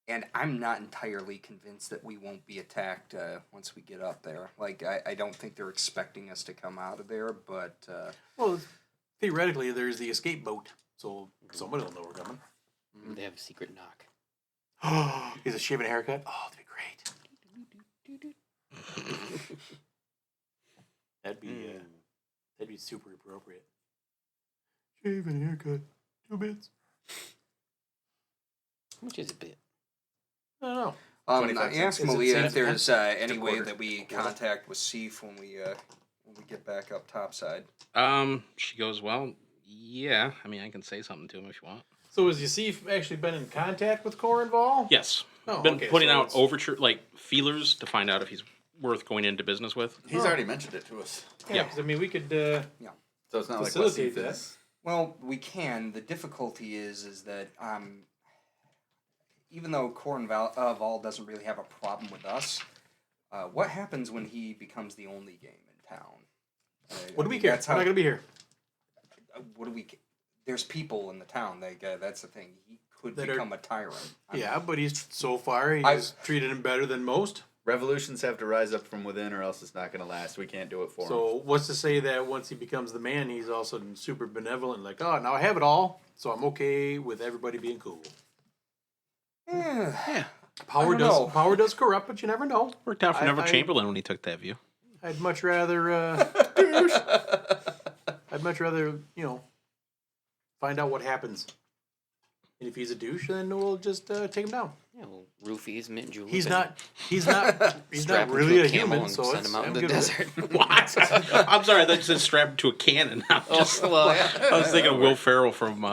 And I'm not entirely convinced that we won't be attacked once we get up there. Like, I don't think they're expecting us to come out of there, but Well, theoretically, there's the escape boat, so somebody will know we're coming. They have a secret knock. Is it shaving a haircut? Oh, that'd be great. That'd be super appropriate. Shave and haircut, 2 bits. How much is a bit? I don't know. 25 I asked cents. Is it Malia if cents? there's any way quarter. that we contact with Seif when we when we get back up topside? She goes, well, yeah. I mean, I can say something to him if you want. So has Yasif actually been in contact with Corinval? Yes. Oh, Been okay, putting so out it's- overture, like feelers to find out if he's worth going into business with. He's already mentioned it to us. Yeah, 'cause, I mean, we could. So it's not Facilitate like that. Wasif is. Well, we can. The difficulty is that even though Cornval doesn't really have a problem with us, what happens when he becomes the only game in town? What do we care? We're not gonna be here. What do we? There's people in the town. That's the thing. He could That are- become a tyrant. I mean, Yeah, but he's so far he's treated him better than most. Revolutions have to rise up from within, or else it's not going to last. We can't do it for him. So what's to say that once he becomes the man, he's also super benevolent, like, oh, now I have it all, so I'm okay with everybody being cool. yeah. Power I don't know. does corrupt, but you never know. Worked out for I- Neville I- Chamberlain when he took that view. I'd much rather, find out what happens. And if he's a douche, then we'll just take him down. Yeah, well, roofies, mint julep. He's and not strap him really to a camel human, and so send it's, him out in I'm the good with it. desert. What? I'm sorry, I thought you said strapped to a cannon. I was thinking of Will Ferrell from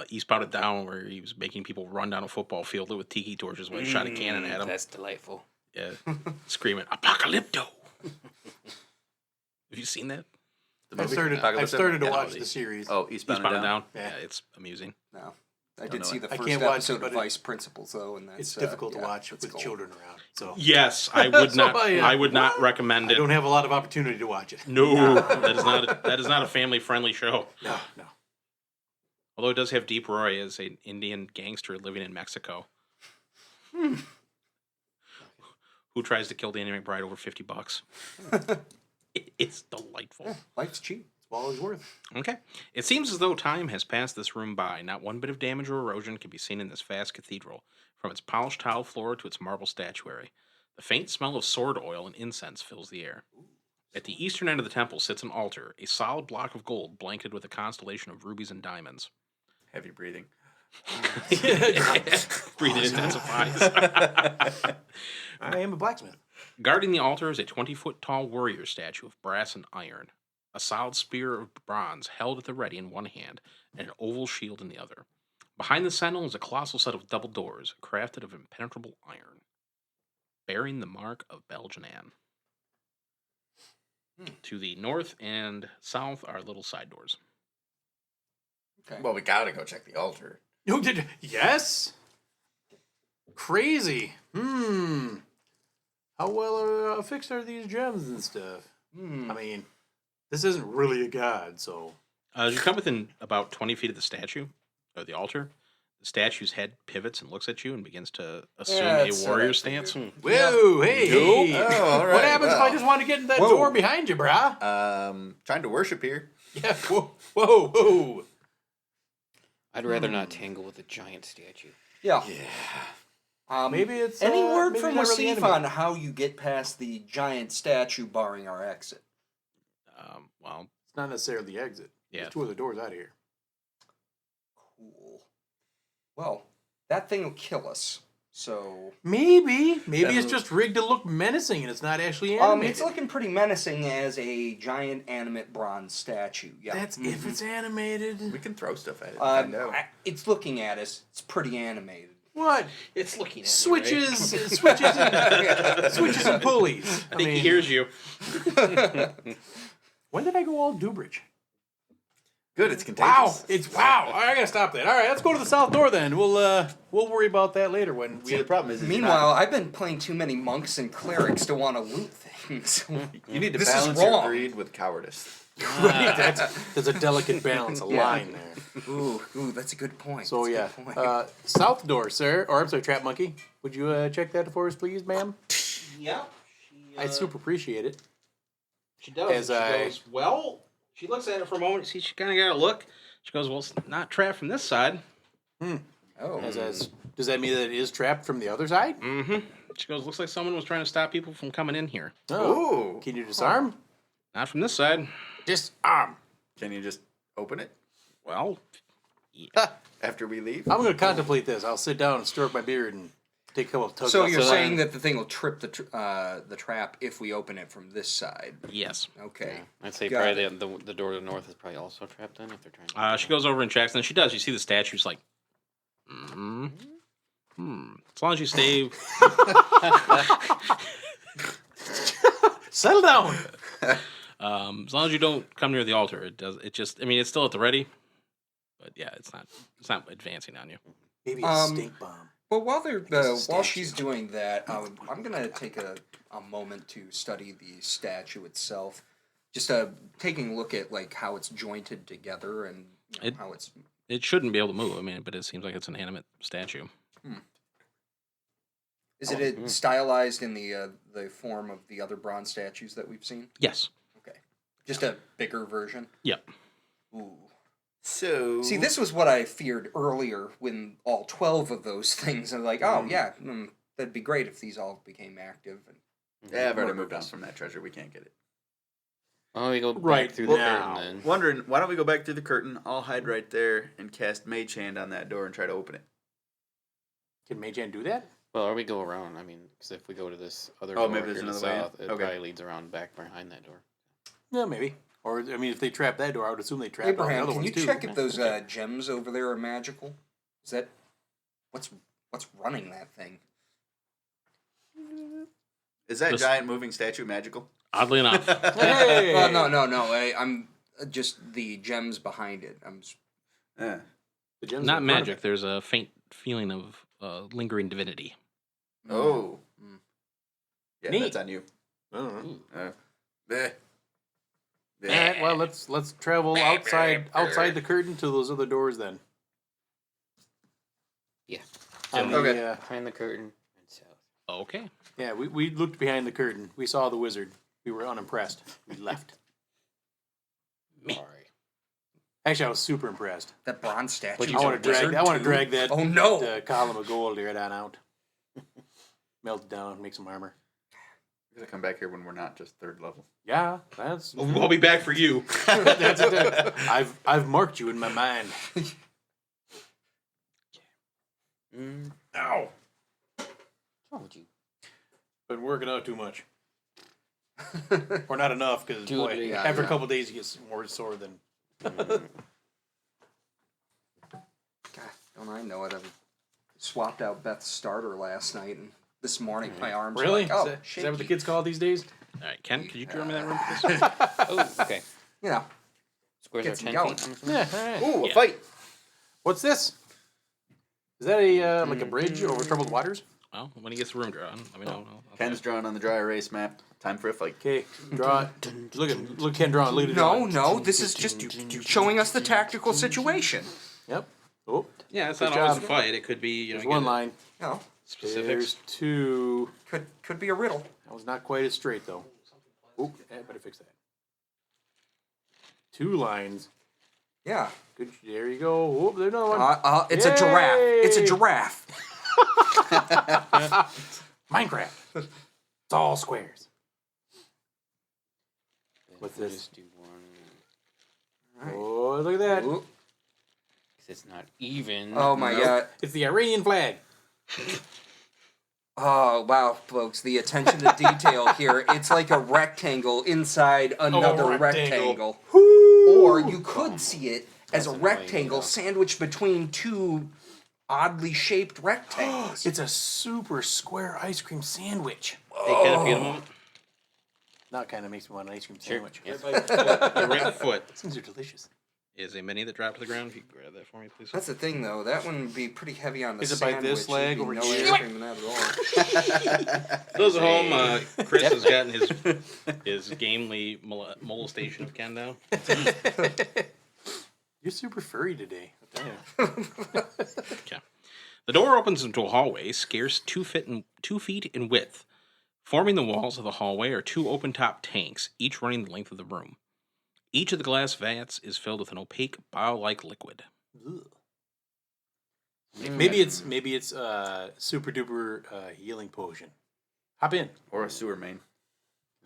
Eastbound and Down, where he was making people run down a football field with tiki torches while he shot a cannon at him. That's delightful. Yeah, screaming "Apocalypto!" Have you seen that? The I've movie? started to Yeah, watch the- the series. Oh, Eastbound, Eastbound and Down. Yeah. Yeah, it's amusing. No. I Don't did know see it. the I first can't watch it, episode but of it- Vice Principal, though, and that's It's difficult to yeah, watch it's with cool. children around. So Yes, I would So not. I, I would not recommend I it. don't have a lot of opportunity to watch it. No, that is not a family friendly show. No. Although it does have Deep Roy as an Indian gangster living in Mexico. Who tries to kill Danny McBride over $50. It's delightful. Life's cheap. It's all he's worth. Okay. It seems as though time has passed this room by. Not one bit of damage or erosion can be seen in this vast cathedral, from its polished tile floor to its marble statuary. The faint smell of sword oil and incense fills the air. At the eastern end of the temple sits an altar, a solid block of gold blanketed with a constellation of rubies and diamonds. Heavy breathing. Breathing intensifies. I am a blacksmith. Guarding the altar is a 20-foot tall warrior statue of brass and iron, a solid spear of bronze held at the ready in one hand, and an oval shield in the other. Behind the sentinel is a colossal set of double doors, crafted of impenetrable iron, bearing the mark of Belgian-Anne. To the north and south are little side doors. Okay. Well, we gotta go check the altar. You did? Yes. Crazy. How well fixed are these gems and stuff? I mean, this isn't really a god, so. As you come within about 20 feet of the statue, or the altar, the statue's head pivots and looks at you and begins to assume Yeah, a that's warrior what I stance. Whoa, hey. Oh, all right. What happens if I well. just want to get in that Whoa. door behind you, brah? Trying to worship here. Yeah, whoa. I'd rather not tangle with a giant statue. Yeah. Yeah. Maybe it's Any word maybe from not really Wasif animated. on how you get past the giant statue barring our exit? Well, It's not necessarily the exit. yeah. There's two other doors out of here. Cool. Well, that thing will kill us. So Maybe it's That'll- just rigged to look menacing and it's not actually animated. it's looking pretty menacing as a giant animate bronze statue. Yeah. That's if it's animated. We can throw stuff at it. And find out. It's looking at us. It's pretty animated. What? It's looking at Switches and pulleys. I think he hears you. When did I go all Dubridge? Good, it's Wow, contagious. wow. I gotta stop that. All right, let's go to the south door then. We'll worry about that later when we. See, the problem is you're Meanwhile, I've been playing too many monks and clerics to want to loot things. you need to this is balance your wrong. greed with cowardice. Right, there's a delicate balance, a Yeah. line there. Ooh, that's a good point. So That's a yeah, good point. south door, sir. Or I'm sorry, Trap Monkey. Would you check that for us, please, ma'am? Yeah. I'd super appreciate it. She does. As She I- goes, well, she looks at it for a moment. See, she kind of got a look. She goes, well, it's not trapped from this side. Oh, Does that mean that it is trapped from the other side? Mm-hmm. She goes, looks like someone was trying to stop people from coming in here. Ooh. Can you disarm? Not from this side. Disarm. Can you just open it Well, after we leave? I'm going to contemplate this. I'll sit down and stroke my beard and take a couple of tugs. So off you're the saying line. that the thing will trip the trap if we open it from this side? Yes. Okay. I'd say Got probably it. the door to the north is probably also trapped then if they're trying to. She goes over and checks, and she does. You see the statue's like, As long as you stay. Settle down. As long as you don't come near the altar, it does. It just. I mean, it's still at the ready, but yeah, it's not. It's not advancing on you. Maybe a stink bomb. Well, while she's doing that, I'm gonna take a moment to study the statue itself. Just taking a look at like how it's jointed together and how it's. It shouldn't be able to move. I mean, but it seems like it's an animate statue. Is it stylized in the form of the other bronze statues that we've seen? Yes. Okay, just a bigger version. Yep. Ooh. So See, this was what I feared earlier when all 12 of those things are like, oh yeah, that'd be great if these all became active. And yeah, I've already moved on from that treasure. We can't get it. Oh, we go Right back through the now. curtain then. Wondering, why don't we go back through the curtain? I'll hide right there and cast Mage Hand on that door and try to open it. Can Mage Hand do that? Well, or we go around. I mean, because if we go to this other Oh, door maybe here there's to the another way in? south, it Okay. probably leads around back behind that door. Yeah, maybe. Or I mean, if they trap that door, I would assume they trap all the Abraham, other can ones you too. check if those gems over there are magical? Is that what's running that thing? Is that Just- giant moving statue magical? Oddly enough. Hey! Well, no. I'm just the gems behind it. Yeah. The gems are Not in front of magic. it. There's a faint feeling of lingering divinity. Oh. Mm. Yeah, Neat. that's on you. I don't know. Bleh. All right, well, let's travel outside the curtain to those other doors then. Yeah. On Okay. the, Behind the curtain and south. Okay. yeah, we looked behind the curtain. We saw the wizard. We were unimpressed. We left. Me. Sorry. Actually, I was super impressed. That bronze statue. What'd I you want to drag. I want to drag that. Oh no! that, column of gold right on out. Melt it down, make some armor. We're gonna come back here when we're not just third level. Yeah, that's. We'll be back for you. That's it. I've marked you in my mind. Ow. Told you. Been working out too much, or not enough, because Dude, boy, yeah, after yeah. a couple days, you get more sore than. God, don't I know it? I swapped out Beth's starter last night, and this morning my arms Really? are like, oh, Is that what the kids call it these days? All right, Ken, could you draw me that room, please? Oh, okay. You know, Squares are Gets 10 you feet. going. I'm assuming? Yeah. All right. Ooh, a Yeah. fight! What's this? Is that a like a bridge over troubled waters? Well, when he gets the room drawn, let me know. I'll Ken's drawn on the dry erase map. Time for a fight. Okay, draw it. Look, Ken drawing. Look at it. no, this is just showing us the tactical situation. Yep. Oh, Yeah, it's Good not always a job. fight. It could be there's you one get line. You know, specifics. There's two. could be a riddle. That was not quite as straight though. Oh, I better fix that. Two lines. Yeah. Good. There you go. Oh, there's another one. It's a giraffe. It's a Yay! giraffe. Minecraft. It's all squares. What's We'll this? just do one. Oh, look at that. Ooh. 'Cause it's not even. Oh my god. It's the Iranian flag. Oh wow, folks! The attention to detail here. It's like a rectangle inside another rectangle. rectangle. Or you could see it as a That's annoying, rectangle yeah. sandwiched between two oddly shaped rectangles. It's a super square ice cream sandwich. Hey, Ken, if you get a moment. Now it kind of makes me want an ice cream Sure. sandwich. Yes. Your right foot Things are delicious. is a mini that dropped to the ground. If you could grab that for me, please. That's the thing, though. That one would be pretty heavy on the Is it by sandwich. this leg There'd be over no here? ice cream in that at all. Those at home, Chris has gotten his gamely molestation of Ken now. You're super furry today. Okay. The door opens into a hallway, scarce 2 feet in width. Forming the walls of the hallway are 2 open-top tanks, each running the length of the room. Each of the glass vats is filled with an opaque, bile-like liquid. Maybe it's super duper healing potion. Hop in. Or a sewer main.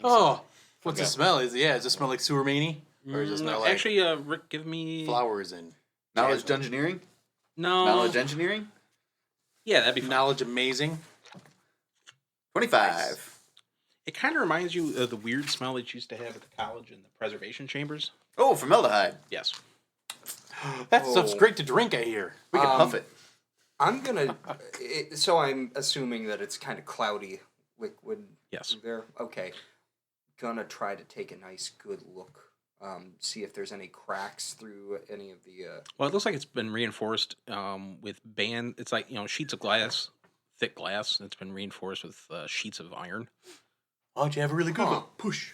Oh, what's Okay. the smell? Does it smell like sewer mani? Or does it smell like Actually, Rick, give me... flowers and Knowledge engineering? No. Knowledge engineering? Yeah, that'd be fun. knowledge amazing? 25. It kind of reminds you of the weird smell that you used to have at the college in the preservation chambers. Oh, formaldehyde. Yes. That stuff's great to drink, I hear. We can huff it. I'm gonna. So I'm assuming that it's kind of cloudy liquid. Yes. There. Okay. Gonna try to take a nice, good look. See if there's any cracks through any of the. Well, it looks like it's been reinforced with It's like, sheets of glass, thick glass that's been reinforced with sheets of iron. Why don't you have a really good look? Push.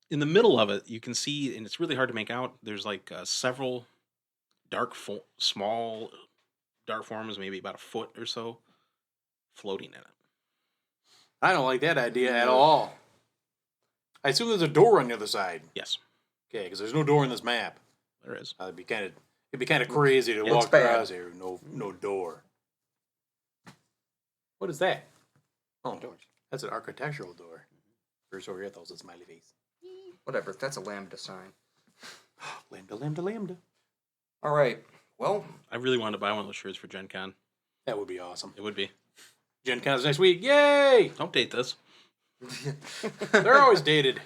In the middle of it, you can see, and it's really hard to make out, there's like several small dark forms, maybe about a foot or so, floating in it. I don't like that idea at all. I assume there's a door on the other side. Yes, Okay, because there's no door in this map. there is. It'd be kind of crazy to walk bad. across here. No door. What is that? Oh, that's an architectural door. First over here, that was a smiley face. Whatever. That's a lambda sign. Lambda, lambda, lambda. All right. Well, I really wanted to buy one of those shirts for Gen Con. That would be awesome. It would be. Gen Con's next week. Yay! Don't date this. They're always dated.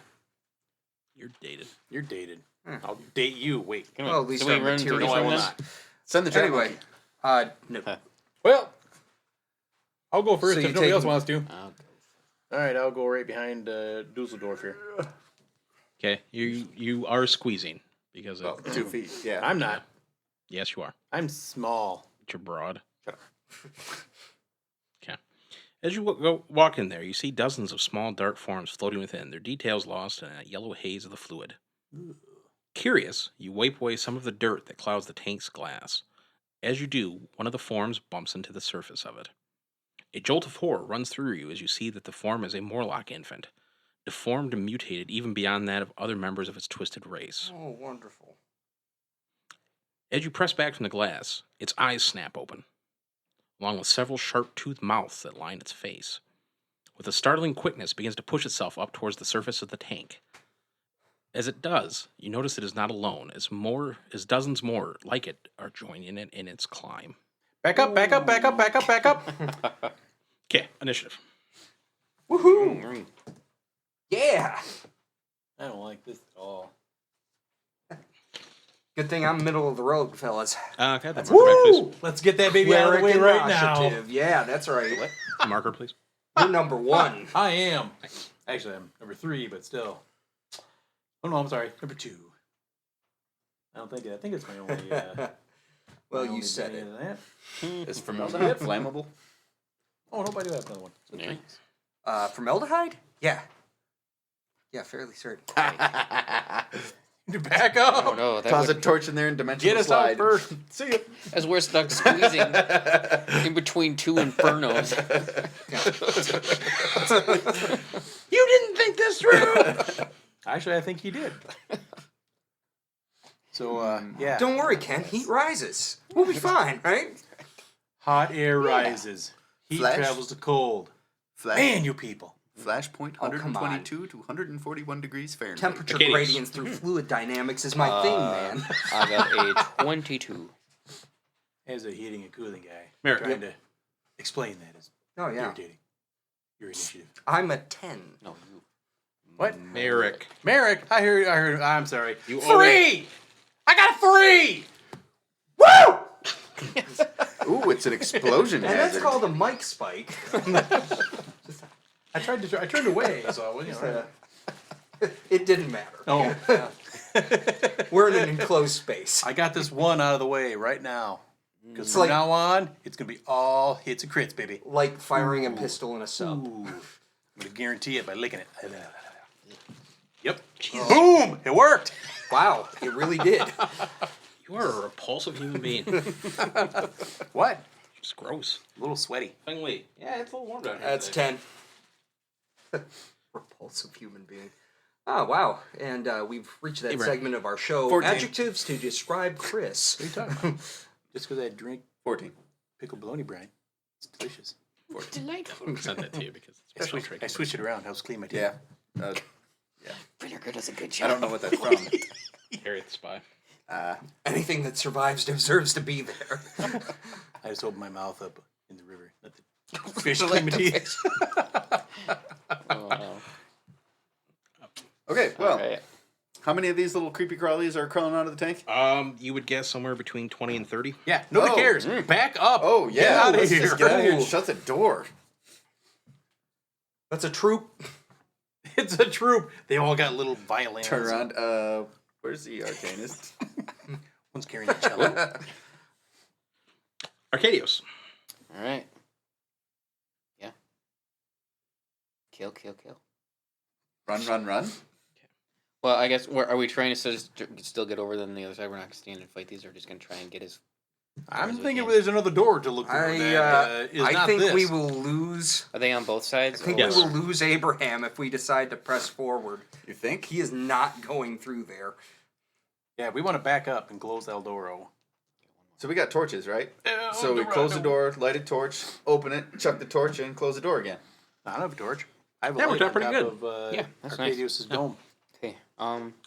You're dated. You're dated. I'll date you. Wait. well, at least Can we our run through material. No, I from will this? not. Send the chat. Anyway, no. Well, I'll go first So if you nobody take- else wants to. All right, I'll go right behind Dusseldorf here. Okay, you are squeezing because Oh, 2 feet. Yeah. I'm not. yes, you are. I'm small. But you're broad. Shut up. Okay. As you walk in there, you see dozens of small dark forms floating within, their details lost in a yellow haze of the fluid. Curious, you wipe away some of the dirt that clouds the tank's glass. As you do, one of the forms bumps into the surface of it. A jolt of horror runs through you as you see that the form is a Morlock infant, deformed and mutated even beyond that of other members of its twisted race. Oh, wonderful. As you press back from the glass, its eyes snap open, along with several sharp-toothed mouths that line its face. With a startling quickness, it begins to push itself up towards the surface of the tank. As it does, you notice it is not alone, as dozens more like it are joining it in its climb. Back up, back up, back up, back up, back up. Okay, initiative. Woohoo! Yeah. I don't like this at all. Good thing I'm middle of the road, fellas. Okay, that's marker back, please. Let's get that baby out of the way right now. Initiative. Yeah, that's right. Marker, please. You're number one. I am. Actually, I'm number 3, but still. Oh no, I'm sorry. Number 2. I think it's my only. Well, my you only said bit it. of that. Is formaldehyde flammable? Oh nope, I do have another one. Yeah. Formaldehyde? Yeah. Yeah, fairly certain. Back up. Oh no, that Toss a would, torch in there and dimensional Get us slide. out first. See ya. as we're stuck squeezing in between two infernos. You didn't think this through! Actually, I think he did. So, yeah. Don't worry, Ken. Heat rises. We'll be fine, right? Hot air rises. Heat Flash? travels to cold. Flash, Man, you people. Flashpoint Oh, come on. 122 to 141 degrees Fahrenheit. Temperature Achilles. gradients through fluid dynamics is my thing, man. I got a 22. As a heating and cooling guy. Merrick. Trying to explain that is Oh, yeah. irritating. Your initiative. I'm a 10. No, you. What? Merrick. Merrick, I heard, I'm sorry. You 3! I got a 3! Woo! Ooh, it's an explosion And that's hazard. called a mic spike. I turned away, so I wasn't. It didn't matter. Oh. We're in an enclosed space. I got this 1 out of the way right now. Because It's from like- now on, it's going to be all hits and crits, baby. Like firing a pistol in a sub. Ooh. I'm going to guarantee it by licking it. Yep. Boom! It worked! Wow, it really did. You are a repulsive human being. What? Just gross. A little sweaty. Finally. Yeah, it's a little warm down here. That's today. 10. Repulsive human being. Oh, wow. And we've reached that Hey, Brent. segment of our show. 14. Adjectives to describe Chris. What are you talking about? Just because I drink 14. pickled bologna brine, it's delicious. Delightful. I sent that to you because it's special trick. I switched it around. Helps clean my teeth. Yeah. Vinegar does a good I job. don't know what that's from. Harriet the Spy. Anything that survives deserves to be there. I just opened my mouth up in the river. Let the Fish Select between my a teeth. Oh, Okay, well, alright. how many of these little creepy crawlies are crawling out of the tank? You would guess somewhere between 20 and 30. Yeah, nobody Oh, cares. Back up. Oh, Get yeah. out of Let's here. just get out of here and shut the door. That's a troop. It's a troop. They all got little violins. Turn around. Where's the arcanist? One's carrying a cello. Arcadios. Alright. Yeah. Kill. Run, run, run. Well, I guess, are we trying to still get over them on the other side? We're not going to stand and fight these, or just going to try and get his... I'm as we thinking can. there's another door to look for. I think this. we will lose. Are they on both I sides? think Yes. we will lose Abraham if we decide to press forward. You think? He is not going through there. Yeah, we want to back up and close Eldoro. So we got torches, right? El So we close the Dorado. door, light a torch, open it, chuck the torch in, close the door again. I don't have a torch. I have a That light worked out on pretty top good. of Yeah, that's nice. Arcadius' dome. Okay.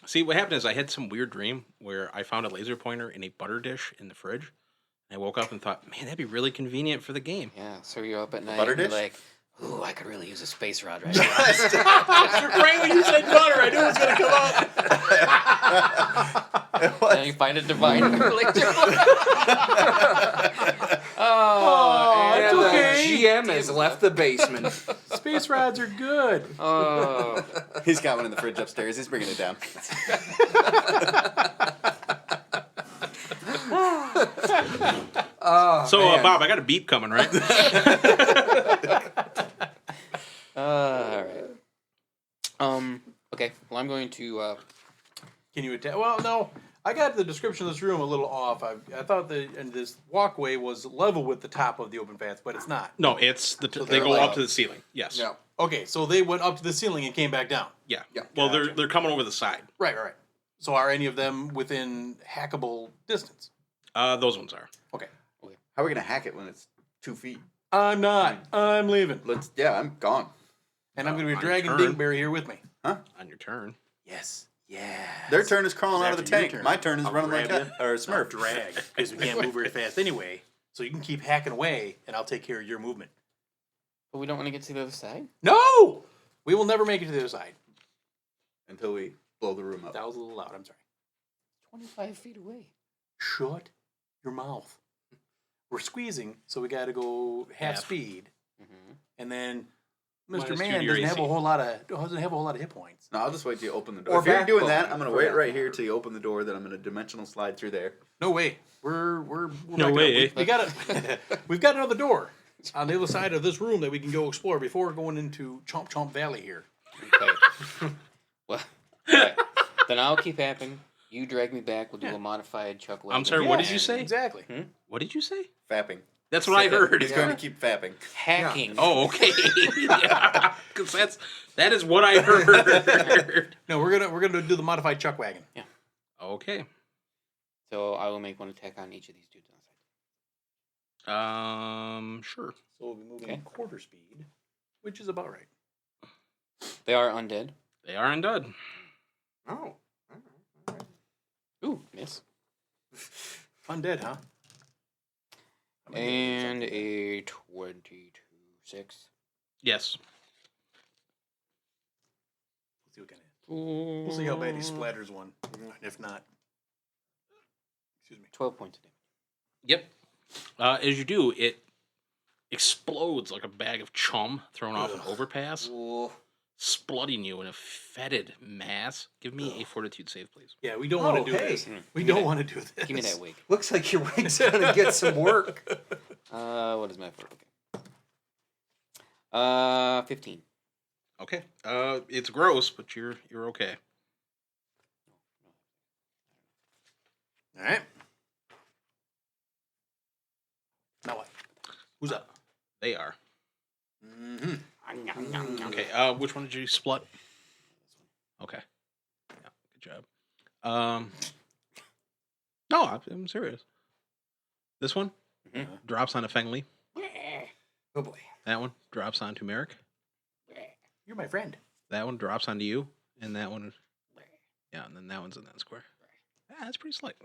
See, what happened is I had some weird dream where I found a laser pointer in a butter dish in the fridge. I woke up and thought, man, that'd be really convenient for the game. Yeah, so you're up at night Butter and you're dish? like, ooh, I could really use a space rod right now. Right when you said butter, I knew it was going to come up. And you find a divine relationship. And it's okay. the GM has left the basement. Space rods are good. Oh. He's got one in the fridge upstairs. He's bringing it down. Oh, So, man. Bob, I got a beep coming, right? All right. Okay. Well, I'm going to. Can you attack? Well, no. I got the description of this room a little off. I thought this walkway was level with the top of the open path, but it's not. No, it's they they're go like- up to the ceiling. Yes. Yeah. Okay, so they went up to the ceiling and came back down. Yeah. Yeah. Well, they're coming over the side. Right. So are any of them within hackable distance? Those ones are. Okay. How are we going to hack it when it's 2 feet? I'm not. I'm leaving. I'm gone. And I'm going to be On dragging your turn. Dingberry here with me. On your turn. Yes. Yeah. Their turn is crawling out of the After your tank. turn. My turn is I'll running like grab a or a Smurf. Drag. Because we can't move very fast anyway. So you can keep hacking away, and I'll take care of your movement. But we don't want to get to the other side. No! We will never make it to the other side. Until we blow the room up. That was a little loud. I'm sorry. 25 feet away. Shut your mouth. We're squeezing, so we got to go half Half. speed, Mm-hmm. and then Minus Mr. 2 Man to your doesn't have a AC. whole lot of hit points. No, I'll just wait till you open the door. Or If you're doing backbone, that, I'm going to for wait that right matter. here till you open the door. Then I'm going to dimensional slide through there. No way. We're No backing way. up. We got we've got another door on the other side of this room that we can go explore before going into Chomp Chomp Valley here. Okay. Well, alright. Then I'll keep hacking. You drag me back. We'll do Yeah. a modified chuck. I'm sorry, what did you say? Exactly. What did you say? Fapping. That's what I heard. He's going to keep fapping. Hacking. Oh, okay. Yeah, because that is what I heard. No, we're gonna do the modified chuck wagon. Okay. So I will make one attack on each of these dudes on the side. Sure. So we'll be moving Okay. quarter speed, which is about right. They are undead. They are undead. Oh. Ooh, miss. Undead, huh? And a 22-6. Yes. Let's see what kind of. We'll see how bad he splatters one. And if not, excuse me. 12 points of damage. Yep. As you do, it explodes like a bag of chum thrown off an overpass, splutting you in a fetid mass. Give me a fortitude save, please. Yeah, we don't want to do hey. this. We don't want to do this. Give me that wig. Looks like your wig's gonna get some work. What is my fort? Okay. 15. Okay. It's gross, but you're okay. All right. Now what? Who's up? They are. Mm-hmm. Okay. Which one did you splut? Okay. Yeah, good job. No, I'm serious. This one drops on a Fengli. Oh boy. That one drops onto Merrick. You're my friend. That one drops onto you, and that one, yeah, and then that one's in that square. Yeah, that's pretty slight.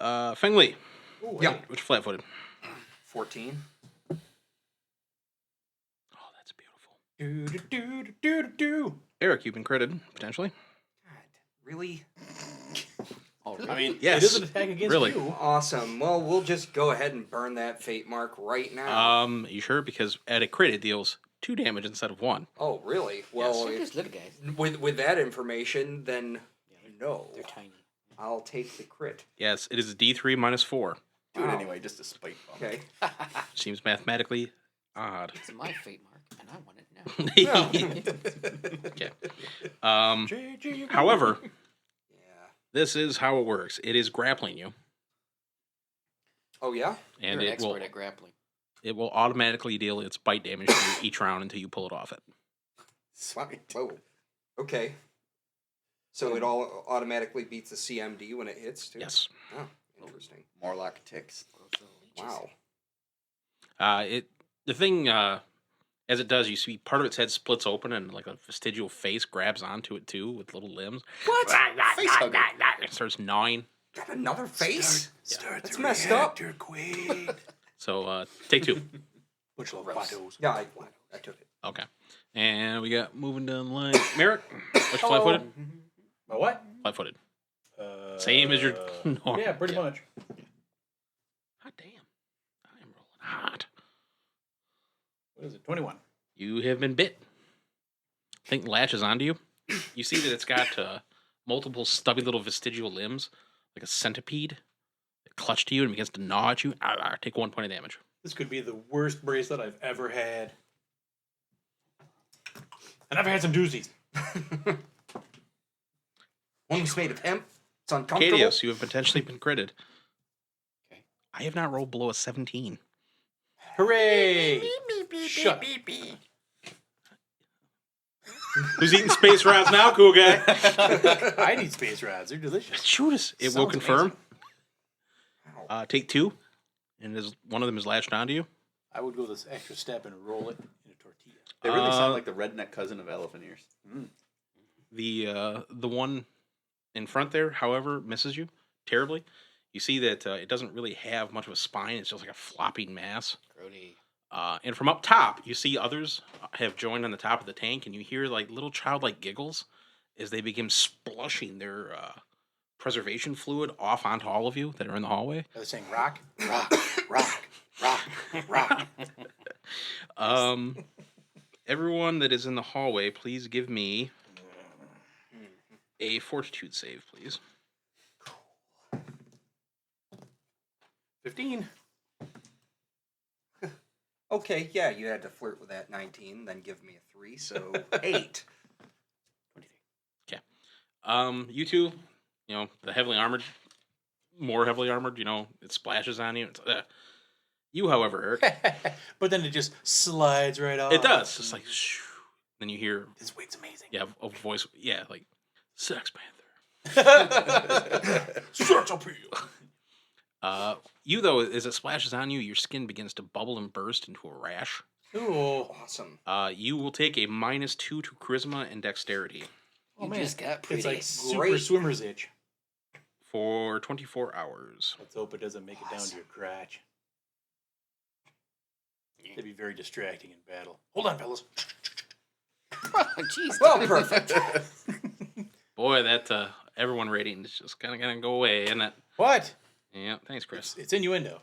Fengli. Ooh, Yeah. hey. Which flat-footed? 14. Do do do do do do. Eric, you've been critted, potentially. God, really? I mean, Yes, it is an attack against really. you. Awesome. Well, we'll just go ahead and burn that fate mark right now. You sure? Because at a crit, it deals 2 damage instead of 1. Oh, really? Well, They're if, just little guys. with that information, then no. They're tiny. I'll take the crit. Yes, it is a D3 minus 4. Do it Wow. anyway, just to spite bump. Okay. Seems mathematically odd. It's my fate mark, and I want it now. Okay. JJ, However, Yeah. this is how it works. It is grappling you, Oh, yeah? and You're an it will expert at grappling. automatically deal its bite damage to you each round until you pull it off it. Sweet. Whoa. Okay. So it all automatically beats the CMD when it hits, too? Yes. Oh, interesting. Morlock ticks. Wow. The thing as it does, you see part of its head splits open and like a vestigial face grabs onto it too with little limbs. What? Face hugger. It starts gnawing. Got another face? Start That's the messed up. reactor, Quaid. So take 2. Bunch of potatoes. Yeah, I took it. Okay. And we got moving down the line. Merrick, what's flat footed? My what? Flat footed. Same as your normal. Yeah, pretty much. Hot damn. I am rolling hot. What is it? 21. You have been bit. Thing latches onto you. You see that it's got multiple stubby little vestigial limbs, like a centipede. It clutch to you and begins to gnaw at you. Take 1 point of damage. This could be the worst bracelet I've ever had. And I've had some doozies. One was made of hemp. It's uncomfortable. Cadius, you have potentially been critted. Okay. I have not rolled below a 17. Hooray! Shut. Who's eating space rods now, cool guy? I need space rods. They're delicious. Shoot us. It will Sounds confirm. Ow. Take 2. And one of them is latched onto you. I would go this extra step and roll it in a tortilla. They really sound like the redneck cousin of elephant ears. The one in front there, however, misses you terribly. You see that it doesn't really have much of a spine. It's just like a flopping mass. Grody. And from up top, you see others have joined on the top of the tank, and you hear like little childlike giggles as they begin splushing their preservation fluid off onto all of you that are in the hallway. Are they saying rock? Rock, rock, rock, rock. Everyone that is in the hallway, please give me a fortitude save, please. 15. Okay, yeah, you had to flirt with that 19, then give me a 3, so 8. 23. You two, the heavily armored, more heavily armored, it splashes on you. It's, you, however, Eric, But then it just slides right off. it does. It's like, shoo. Then you hear, This weight's amazing. yeah, a voice, yeah, like, Sex Panther. Sex appeal. You, though, as it splashes on you, your skin begins to bubble and burst into a rash. Ooh. Awesome. You will take a -2 to charisma and dexterity Oh, You man. just got pretty. It's like super Great. swimmer's itch. for 24 hours. Let's hope it doesn't make it down to your crotch. It'd be very distracting in battle. Hold on, fellas. Oh, jeez. Well, perfect. Boy, that everyone rating is just kind of going to go away, isn't it? What? Yeah, thanks, Chris. It's innuendo.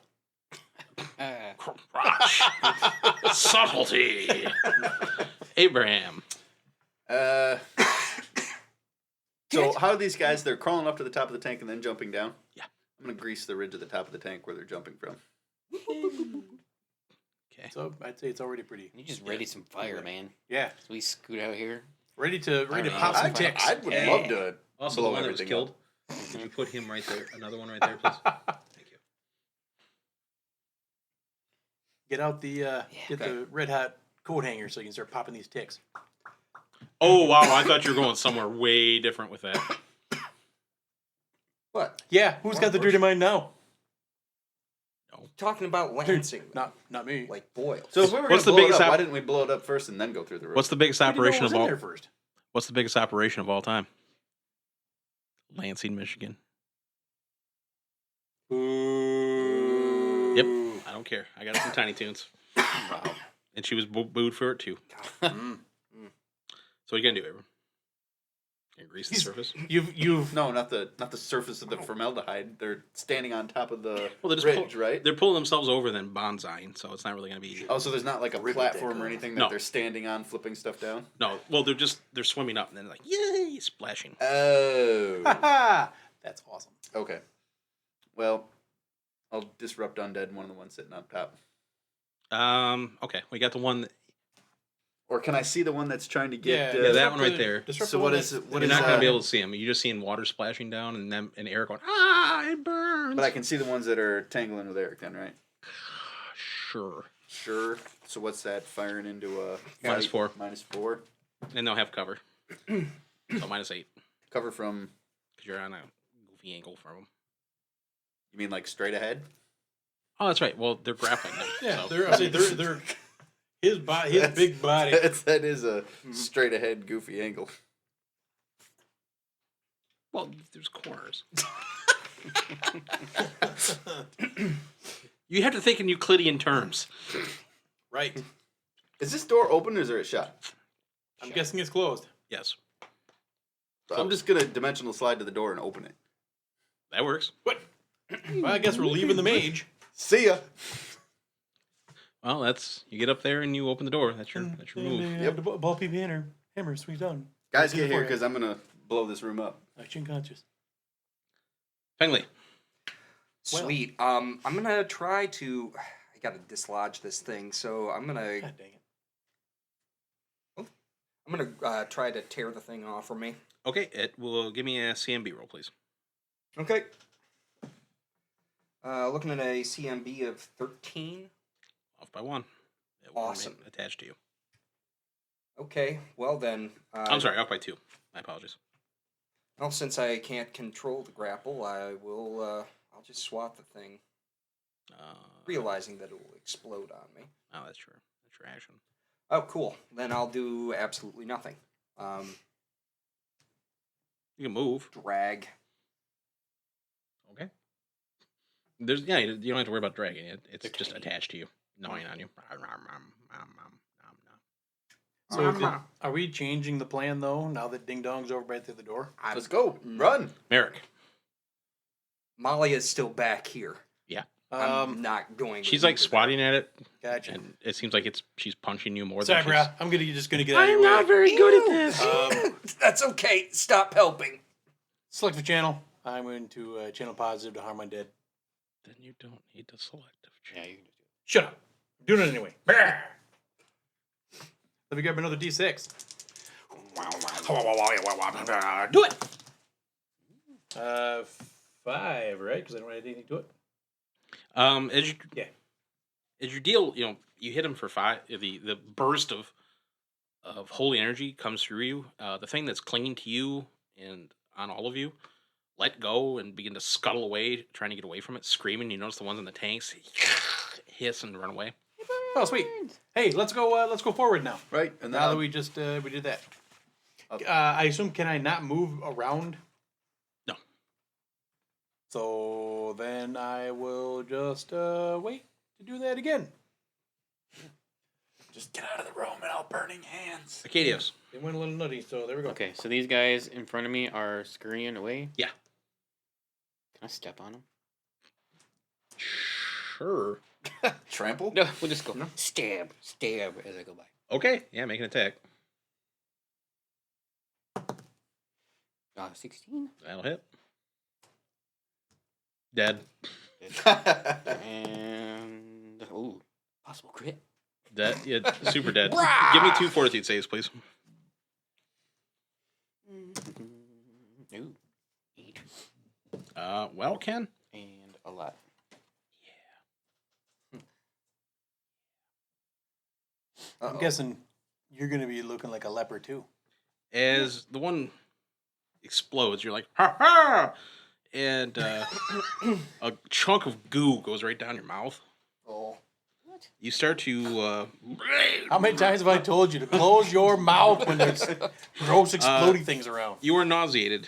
Crotch. Subtlety. Abraham. So how are these guys? They're crawling up to the top of the tank and then jumping down? Yeah. I'm going to grease the ridge of the top of the tank where they're jumping from. Okay. So I'd say it's already pretty. You just ready some fire, man. Yeah. So we scoot out here. Ready to Alright. pop some I ticks. would love to Also, blow the one that was everything killed. up. Could you put him right there? Another one right there, please. Thank you. Get out the the red hot coat hanger so you can start popping these ticks. Oh, wow. I thought you were going somewhere way different with that. What? Yeah, who's got the dirty mind now? Talking about lancing. Not me. Like boils. So if we were What's going the to blow it biggest up, op- why didn't we blow it up first and then go through the roof? What's the biggest We didn't know operation what was of in all? there first. What's the biggest operation of all time? Lansing, Michigan. Ooh. Yep. I don't care. I got it from Tiny Toons. Wow. And she was booed for it too. So what are you gonna do, Abram? You gonna grease the surface? You've No, not the surface of the formaldehyde. They're standing on top of the Well, ridge, right? They're pulling themselves over then bonsaiing, so it's not really gonna be. Oh, so there's not like a Ribbon platform deco. or anything that No. they're standing on, flipping stuff down. No, well they're swimming up and then like yay, splashing. Oh, that's awesome. okay. Well, I'll disrupt undead. One of the ones sitting up top. Okay, we got the one. Or can I see the one that's trying to get? Yeah, that one right there. So what is it? What You're is not gonna that? be able to see them. You're just seeing water splashing down and them and Eric going, ah, it burns. But I can see the ones that are tangling with Eric, then, right? Sure. Sure. So what's that? Firing into a -4. -4. And they'll have cover. So -8 Cover from? because you're on a goofy angle from them. You mean like straight ahead? Oh, that's right. Well, they're grappling them. Yeah, so. they're his body, his big body. That is a straight ahead goofy angle. Well, there's corners. You have to think in Euclidean terms. Right. Is this door open or is there a shut? I'm guessing it's closed. Yes, So I'm just gonna dimensional slide to the door and open it. that works. What? Well, I guess we're leaving the mage. See ya. Well, you get up there and you open the door. That's your move. Yep. The ball peep hammer, sweet down. Guys, get here because I'm gonna blow this room up. Action conscious. Finally, Sweet. I'm gonna try to. I gotta dislodge this thing, so I'm gonna. God dang it. I'm gonna try to tear the thing off from me. okay. It will give me a CMB roll, please. Okay. Looking at a CMB of 13. Off by 1. It will Awesome. remain attached to you. Okay. Well then. I'm sorry, off by 2. My apologies. Well, since I can't control the grapple, I will. I'll just swat the thing, realizing that it will explode on me. Oh, that's your action. Oh, cool. Then I'll do absolutely nothing. You can move. Drag. Okay. You don't have to worry about dragging it. It's just attached to you, gnawing on you. So, are we changing the plan though? Now that Ding Dong's over right through the door. Let's go. Run. Merrick. Molly is still back here. Yeah. I'm not going. to She's like do that. swatting at it, Gotcha. and it seems like she's punching you more Sorry, than bro. she's... I'm just gonna get out of your way. I'm not very good at this. That's okay. Stop helping. Select the channel. I'm going to channel positive to harm undead. Then you don't need to select. Yeah, you can just do Shut up. I'm doing it anyway. Brr. Let me grab another D6. Do it. 5, right? Because I don't add anything to it. As you deal, you hit him for 5. The burst of holy energy comes through you. The thing that's clinging to you and on all of you, let go and begin to scuttle away, trying to get away from it, screaming. You notice the ones in the tanks hiss and run away. Oh, sweet. Hey, let's go forward now. Right. And then Now that I'll- we just we did that. I assume can I not move around? No. So then I will just wait to do that again. just get out of the room and I'll burning hands. Acadios. They went a little nutty, so there we go. Okay, so these guys in front of me are scurrying away. Yeah. Can I step on them? Sure. Trample? No, we'll just go stab as I go by. Okay. Yeah, make an attack. 16. That'll hit. Dead. And possible crit. Dead. Yeah, super dead. Give me 2 fortitude saves, please. Ooh, 8 Well, Ken. and a lot. I'm guessing you're going to be looking like a leper too. As the one explodes, you're like, ha ha! And a chunk of goo goes right down your mouth. Oh. You start to. How many times have I told you to close your mouth when there's gross exploding things around? You are nauseated.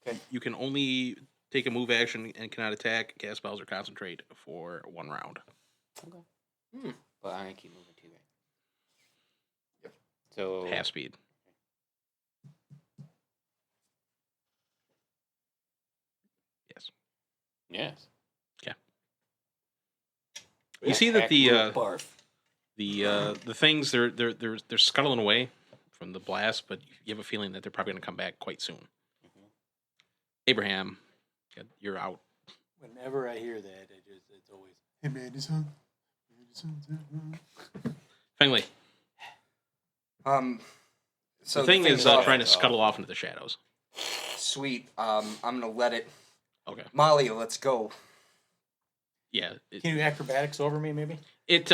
Okay. You can only take a move action and cannot attack, cast spells, or concentrate for 1 round. Okay. But I'm gonna keep moving too, right? Yep. So Half speed. Yes. You see that Barf. the things they're scuttling away from the blast, but you have a feeling that they're probably going to come back quite soon. Abraham, you're out. Whenever I hear that, it's always, hey man, this one. Finally, So the thing is off. trying to scuttle off into the shadows. Sweet. I'm gonna let it. Okay. Molly, let's go. Yeah. Can you acrobatics over me, maybe? It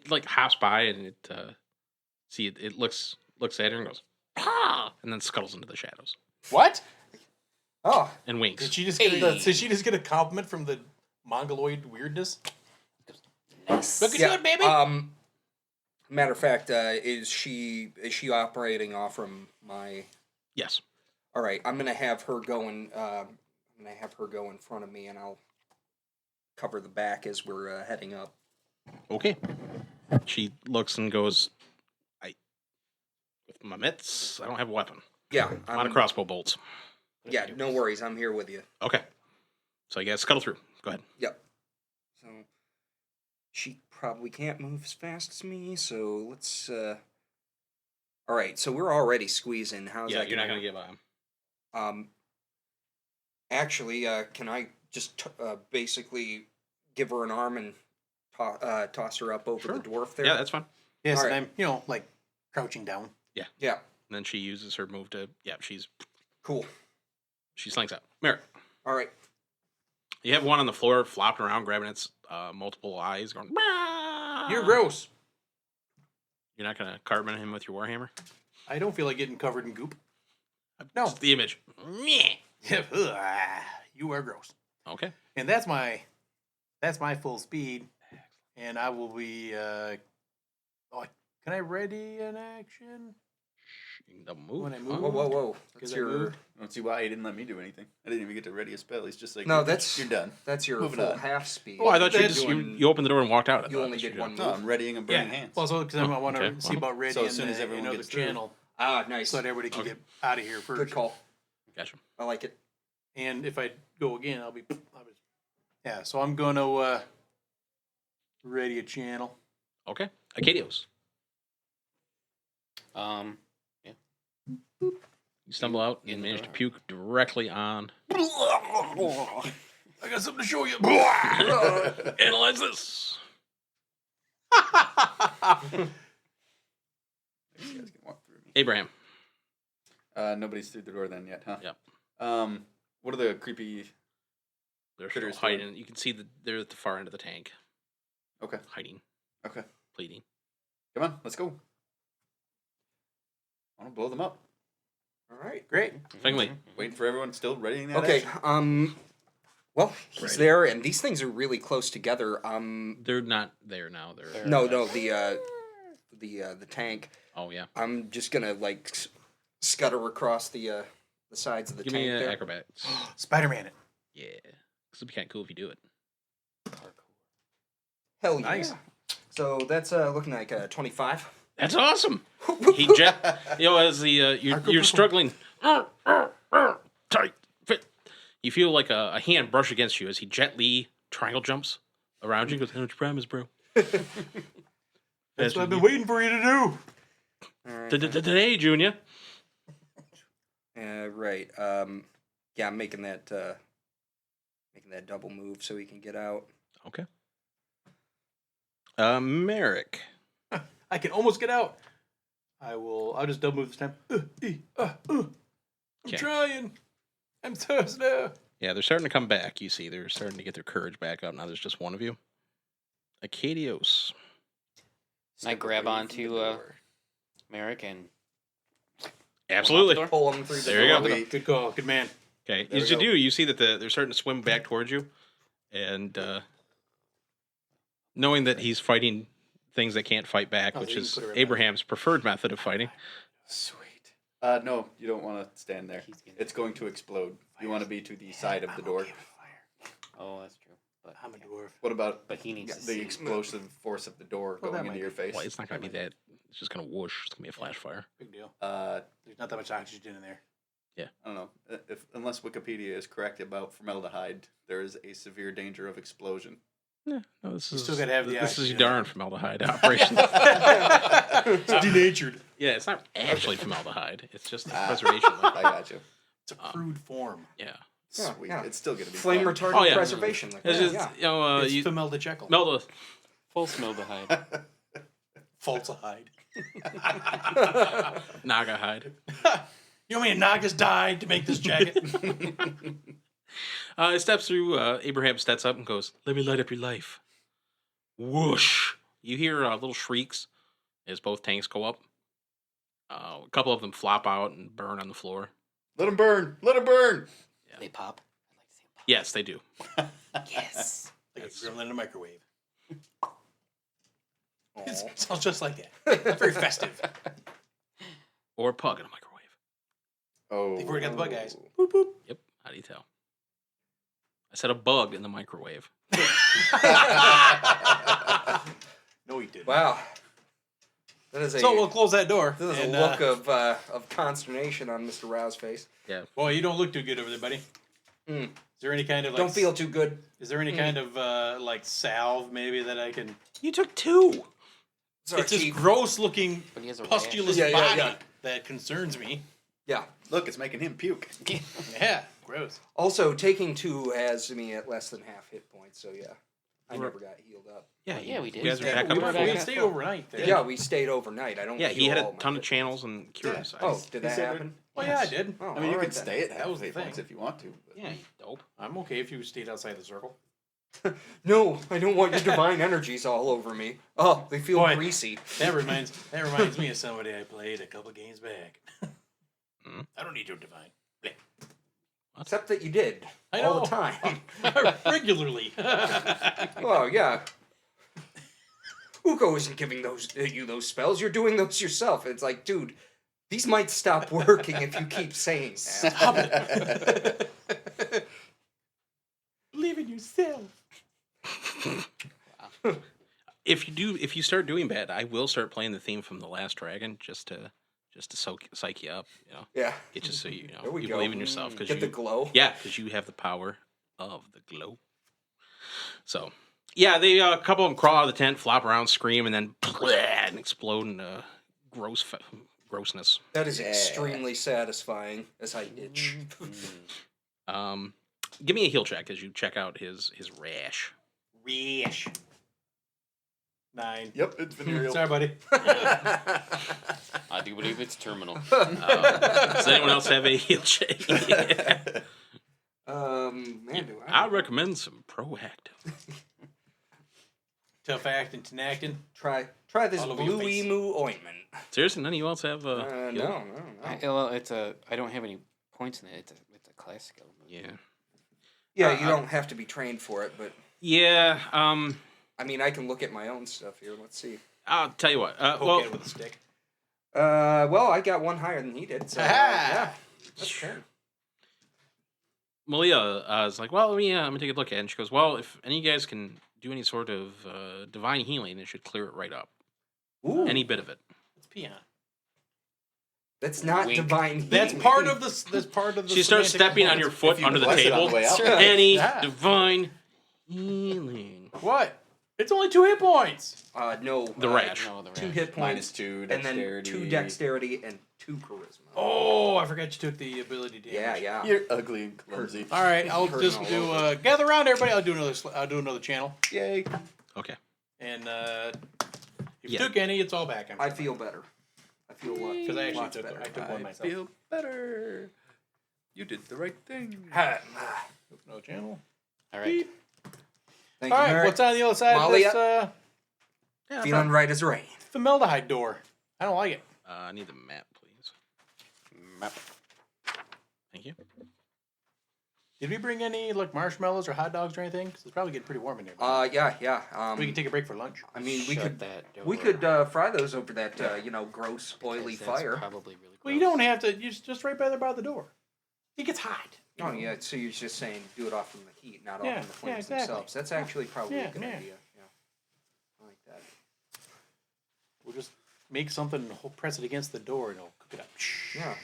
like hops by and it looks at her and goes, ah, and then scuttles into the shadows What? Oh, and winks. Did she just get a compliment from the mongoloid weirdness? Nice. Look at you, baby. matter of fact, is she operating off from my? Yes. All right, I'm gonna have her go in. I'm gonna have her go in front of me, and I'll cover the back as we're heading up. Okay. She looks and goes, with my mitts, I don't have a weapon. Yeah, I'm on a crossbow bolts. Yeah, no worries. I'm here with you. Okay. So you guys scuttle through. Go ahead. Yep. So she probably can't move as fast as me. So let's. All right. So we're already squeezing. How's that? You're not going to give a... Actually, can I just basically give her an arm and toss her up over the dwarf there? Yeah, that's fine. Yes, All and right. I'm, like, crouching down. Yeah. And then she uses her move to... Yeah, Cool. she slinks out. Merrick. All right. You have one on the floor flopping around, grabbing its multiple eyes, going... "Bah!" You're gross. You're not going to carbon him with your warhammer? I don't feel like getting covered in goop. No. Just the image. Meh. You are gross. Okay. And that's my full speed. And I will be can I ready an action? You can double move. When I move? Whoa. Because That's I your. moved. I don't see why he didn't let me do anything. I didn't even get to ready a spell. He's just like, No, that's you're done. That's your Moving full on. half speed. Oh, I thought Doing- you opened the door and walked out. I You thought only that's did what one you move. No, I'm readying and burning hands. Well, so because I want to okay. see about ready So as soon as everyone another gets through. channel, Ah, nice. so that everybody can Okay. get out of here first. Good call. Gotcha. I like it. And if I go again, I'll be yeah. So I'm gonna ready a channel. Okay. Acadios. Yeah. You stumble out and manage to puke directly on... I got something to show you. Analyze this. You guys can walk through me. Abraham. Nobody's through the door then yet, huh? Yep. What are the creepy... They're still Critters hiding. You can see that they're at the far end of the tank. Okay. Hiding. Okay. Bleeding. Come on, let's go. I want to blow them up. All right. Great. Finally. Waiting for everyone still readying that Okay. action. Well, he's there, and these things are really close together. They're not there now. They're... No, the tank. Oh, yeah. I'm just gonna like scutter across the sides of the Give tank me an there. acrobatics. Spider-Man it. Yeah. This would be kind of cool if you do it. Hell yeah. Nice. So that's looking like 25. That's awesome. He jet... as the... you're struggling... Tight fit. You feel like a hand brush against you as he gently triangle jumps around you and goes, "How much promise, bro?" That's what I've been waiting for you to do. All right. Today, Junior. Right. Yeah, I'm making that double move so he can get out. Okay. Merrick. I can almost get out. I'll just double move this time. I'm Okay. trying. I'm so slow. Yeah, they're starting to come back. You see, they're starting to get their courage back up. Now there's just one of you. Acadios. I grab onto Merrick and Absolutely. Pull him through the There you door. go. Good call. Good man. Okay, There as we you go. do, you see that they're starting to swim back towards you, and knowing that he's fighting things that can't fight back, Oh, which so you is can put it right Abraham's preferred method of fighting. Sweet. No, you don't want to stand there. It's going to explode. You want to be to the side of the door. Okay with fire. oh, that's true. But I'm a dwarf. What about But he needs to the see. explosive force of the door Well, that going might into your be- face? Well, it's not going to be that. It's just going to whoosh. It's going to be a flash fire. Big deal. Uh, There's not that much oxygen in there. Yeah. I don't know. Unless Wikipedia is correct about formaldehyde, there is a severe danger of explosion. Yeah, no, this is still gotta have the this is oxygen. darn formaldehyde operation. It's denatured. Yeah, it's not actually formaldehyde. It's just a preservation. I got you. It's a crude form. Yeah. Yeah, Sweet. yeah. It's still gonna be Flame fun. retardant Oh, yeah. preservation. Like It's that, just yeah. It's you formaldehyde. melt a Full smeldehyde. Falsehide. naga hide. You know how many Nagas died to make this jacket? It steps through. Abraham steps up and goes, "Let me light up your life." Whoosh! You hear little shrieks as both tanks go up. A couple of them flop out and burn on the floor. Let him burn. Let him burn. They pop. I'd like to see them Yes, they do. pop. Yes. Like a gremlin in a microwave. It Aw. sounds just like that. Very festive. Or a pug in a microwave. Oh. They've already got the bug guys. Boop, boop. Yep. How do you tell? I said a bug in the microwave. No, he didn't. Wow. That is a So we'll close that door. this is and, a look of consternation on Mr. Rao's face. Yeah. Boy, you don't look too good over there, buddy. Mm. Is there any kind of like? Don't feel too good. Is there any kind of like salve maybe that I can? You took 2. Sorry, It's this Chief. gross-looking But he has a pustulous Yeah, yeah, body yeah. that concerns me. Yeah. Look, it's making him puke. rash. Yeah, gross. Also, taking 2 has me at less than half hit points, so yeah. I We're- never got healed up. Yeah, Yeah, we did. You guys are Yeah, back we up. were at back full. We up. stayed overnight there. Yeah, we stayed overnight. I don't Yeah, he heal had all a my ton of hit channels and cures. Yeah. points. Oh, did that He said happen? Well, yeah, I did. Oh, I mean, you alright could then. stay at That half was the hit points thing. if you want to. but- Yeah, you dope. I'm okay if you stayed outside the circle. No, I don't want your divine energies all over me. Oh, they feel Boy. greasy. That reminds me of somebody I played a couple games back. Hmm? I don't need your divine. Bleh. Except that you did. I All know. the time. Regularly. Well, yeah. Uko isn't giving you those spells. You're doing those yourself. It's like, dude, these might stop working if you keep saying that. Stop it. Believe in yourself. If you start doing bad, I will start playing the theme from The Last Dragon just to psych you up, Yeah. get you so you There we you go. believe in yourself because Get the glow. yeah, because you have the power of the glow. So yeah, they a couple of them crawl out of the tent, flop around, scream, and then and explode in grossness. That is Yeah. extremely satisfying as I itch. Give me a heal check as you check out his rash. Resh. 9. Yep, it's venereal. Sorry, buddy. I do believe it's terminal. Does anyone else have a heal check? Man, do I recommend some proactive. Tough acting, acting. try this All over your blue face. emu ointment. Seriously, none of you else have No, heal? no. Well, I don't have any points in it. It's a class skill. Yeah. Yeah, you don't have to be trained for it, but Yeah. I mean, I can look at my own stuff here. Let's see. I'll tell you what. Poke Well, it with a stick. Well, I got one higher than he did, so yeah, that's fair. Malia is like, well, I'm gonna take a look at it. And she goes, well, if any of you guys can do any sort of divine healing, it should clear it right up. Ooh, Any bit of it. It's peon. that's not Wink. divine. That's healing. part of the. That's part of the. She starts semantic stepping on your components. foot If you under the bless it on table. the way out. Any Yeah. divine healing. What? It's only 2 hit points. No. The rash. No, the 2 rash. hit points, -2 and then dexterity. 2 dexterity and 2 charisma. Oh, I forgot you took the ability damage. Yeah, yeah. You're ugly and clumsy. All right, I'll Hurting just all do. over. Gather around, everybody. I'll do another channel. Yay. Okay. And if you Yeah. took any, it's all back. I feel better. I feel because I actually lots took. better. I took one I myself. feel better. You did the right thing. No channel. All right. Thank All you, right, Merrick. what's on the other side Molly, of this Yeah, Feeling right as rain. formaldehyde door? I don't like it. I need the map, please. Map. Thank you. Did we bring any like marshmallows or hot dogs or anything? 'Cause it's probably getting pretty warm in here. Yeah. We can take a break for lunch. I mean, Shut that door. we could fry those over that gross oily Because that's fire. Probably really gross. Well, you don't have to. You just right by the door. It gets hot. Oh yeah, so you're just saying do it off from the heat, not Yeah, off from the flames exactly. themselves. That's actually probably Yeah, a good yeah. idea. Yeah, I like that. We'll just make something and press it against the door and it'll cook it up. Yeah.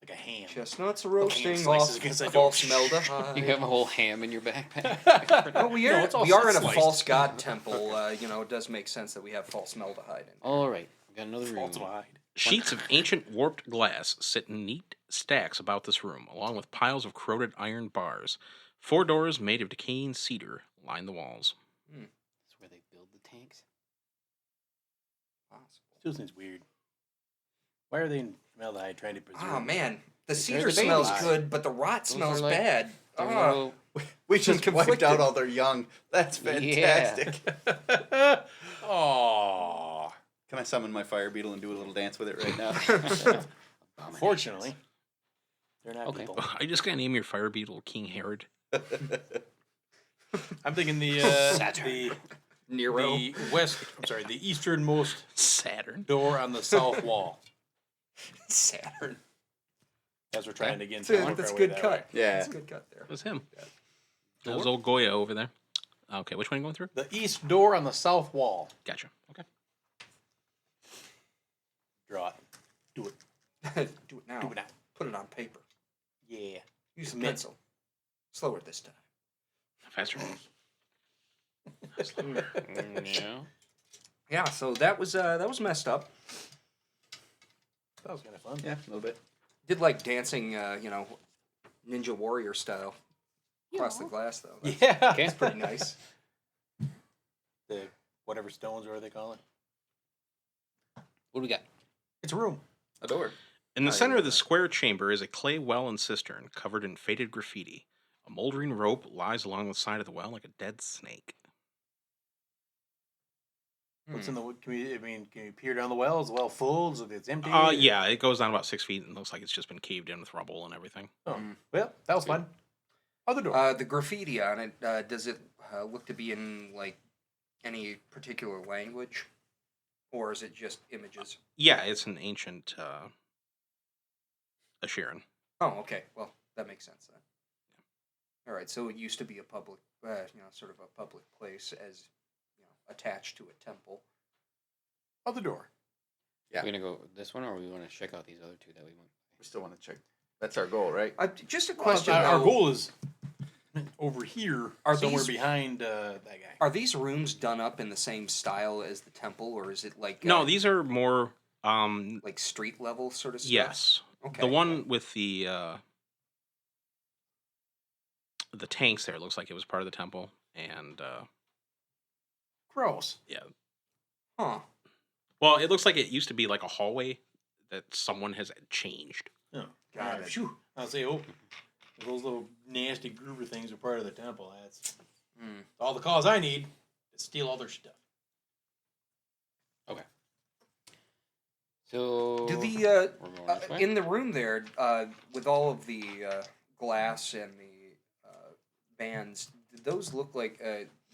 Like a ham. Chestnuts roasting slices off against that false door. melda. You have a whole ham in your backpack. Well, we No, are it's all we are in a sliced. false god temple. It does make sense that we have false meldahide in. All right, we got another room. Formaldehyde. Sheets of ancient warped glass sit in neat stacks about this room, along with piles of corroded iron bars. 4 doors made of decaying cedar line the walls. That's where they build the tanks. Still seems weird. Why are they in formaldehyde trying to preserve? Oh man, the cedar the smells babies. good, but the rot Those smells are like- bad. They're Ah. little- We just wiped conflicted. out all their young. That's fantastic. Oh. Can I summon my fire beetle and do a little dance with it right now? Unfortunately, they're not Okay. people. I just gotta name your fire beetle King Herod. I'm thinking the Nero. the west. I'm sorry, the easternmost Saturn. door on the south wall. Saturn. As we're trying to get That's into a good cut. Yeah. That's a good cut there. That was him. That was old Goya over there. Okay, which one are you going through? The east door on the south wall. Gotcha. Okay. Draw it. Do it. Do it now. Do it now. Put it on paper. Yeah. Use a Commit. pencil. Slower this time. Faster. Yeah. Yeah, so that was messed up. That was kind of fun. Yeah, a little bit. Did like dancing, Ninja Warrior style. Across the glass though. That's, Yeah. Okay. that's pretty nice. The whatever stones are they call it. What do we got? It's a room. A door. In the Oh, center yeah. of the square chamber is a clay well and cistern covered in faded graffiti. A moldering rope lies along the side of the well like a dead snake. What's in the? Can you peer down the well? Is the well full? Is it empty? Yeah, it goes down about 6 feet and looks like it's just been caved in with rubble and everything. Oh, well, that was fun. Other door. The graffiti on it, does it look to be in like any particular language? Or is it just images? Yeah, it's an ancient Asheran. Oh, okay. Well, that makes sense then. All right. So it used to be a public, sort of a public place as, attached to a temple. Other door. Yeah. We're gonna go this one, or we want to check out these other two that we went. We still want to check. That's our goal, right? Just a Well, question. our though. goal is over here, Are somewhere these- behind that guy. Are these rooms done up in the same style as the temple, or is it like No, these are more. like street level sort of stuff? Yes, Okay. the one with the tanks there looks like it was part of the temple, and Gross. yeah. Huh. Well, it looks like it used to be like a hallway that someone has changed. Oh, Got it. Phew. I'll say, those little nasty groover things are part of the temple. That's all the cause I need is steal all their stuff. Okay. So Do the we're going this way? in the room there with all of the glass and the bands, did those look like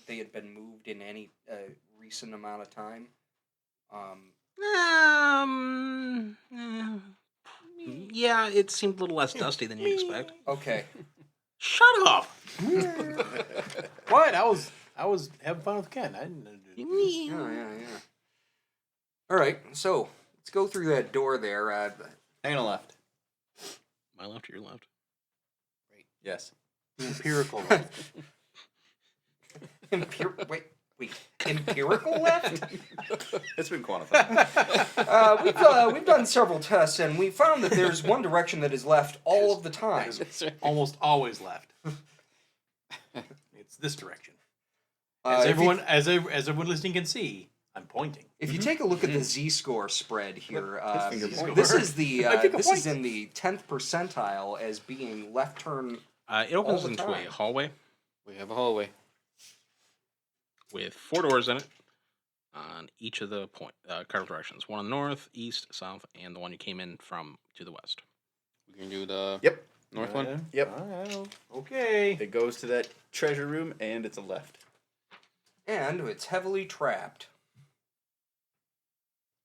they had been moved in any recent amount of time? Yeah, it seemed a little less dusty than you'd expect. Okay. Shut up! What? I was having fun with Ken. I didn't. Yeah. All right, so let's go through that door there. Hang on left. My left or your left? Yes. Empirical. Wait, empirical left? It's been quantified. We've done several tests, and we found that there's one direction that is left all of the time. That's right. Almost always left. It's this direction. Uh, As if you- everyone listening can see, I'm pointing. If you take a look at the Z-score spread here, finger point. this is the My finger this point. is in the 10th percentile as being left turn. It opens the into time. a hallway We have a hallway. with 4 doors in it on each of the cardinal directions. One on the north, east, south, and the one you came in from to the west. We can do the Yep. north one. Yep. Okay. It goes to that treasure room, and it's a left. And it's heavily trapped.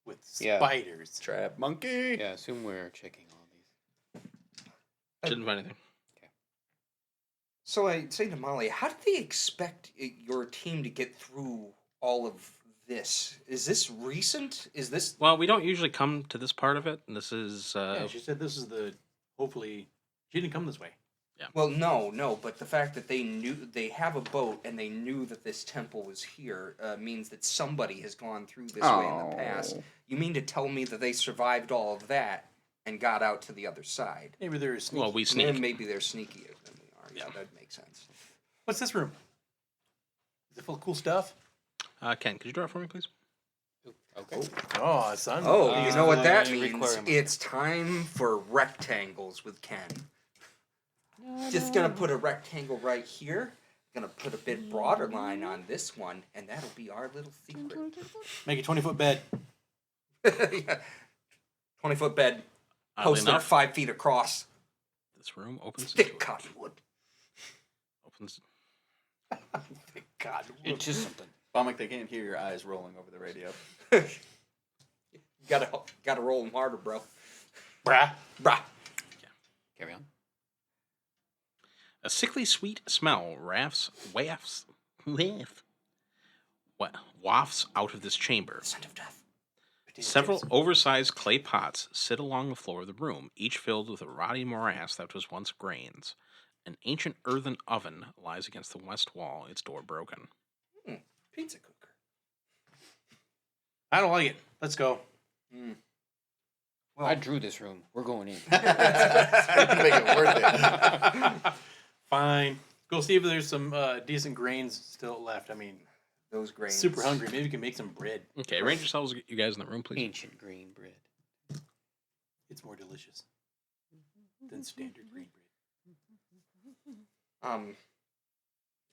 With Yeah. spiders. Trap monkey. Yeah, assume we're checking all these. Didn't find anything. So I say to Molly, how did they expect your team to get through all of this? Is this recent? Is this Well, we don't usually come to this part of it, and this is Yeah, she said this is the hopefully she didn't come this way. Well, no, but the fact that they have a boat and they knew that this temple was here means that somebody has gone through this way in the past. You mean to tell me that they survived all of that and got out to the other side? Maybe they're sneaky. Well, we And sneak. then maybe they're sneakier than we are. Yeah, that makes sense. What's this room? Is it full of cool stuff? Ken, could you draw it for me, please? Okay. Oh, son. Oh, you know what that means? requirement. It's time for rectangles with Ken. Just gonna put a rectangle right here. Gonna put a bit broader line on this one, and that'll be our little secret. Make a 20-foot bed. Yeah. 20-foot bed, Oddly posted enough, 5 feet across, this room opens. thick into- cottonwood. Opens. God. It's just something. Bomik, they can't hear your eyes rolling over the radio. Gotta roll them harder, bro. Brah. Brah. Carry on. A sickly sweet smell wafts out of this chamber. Scent of death. Several oversized clay pots sit along the floor of the room, each filled with a rotting morass that was once grains. An ancient earthen oven lies against the west wall, its door broken. Pizza cooker. I don't like it. Let's go. Well, I drew this room. We're going in. Make it worth it. Fine. Go see if there's some decent grains still left. I mean, those grains. super hungry. Maybe we can make some bread. Okay, arrange yourselves, you guys, in the room, please. Ancient green bread. It's more delicious than standard grain bread.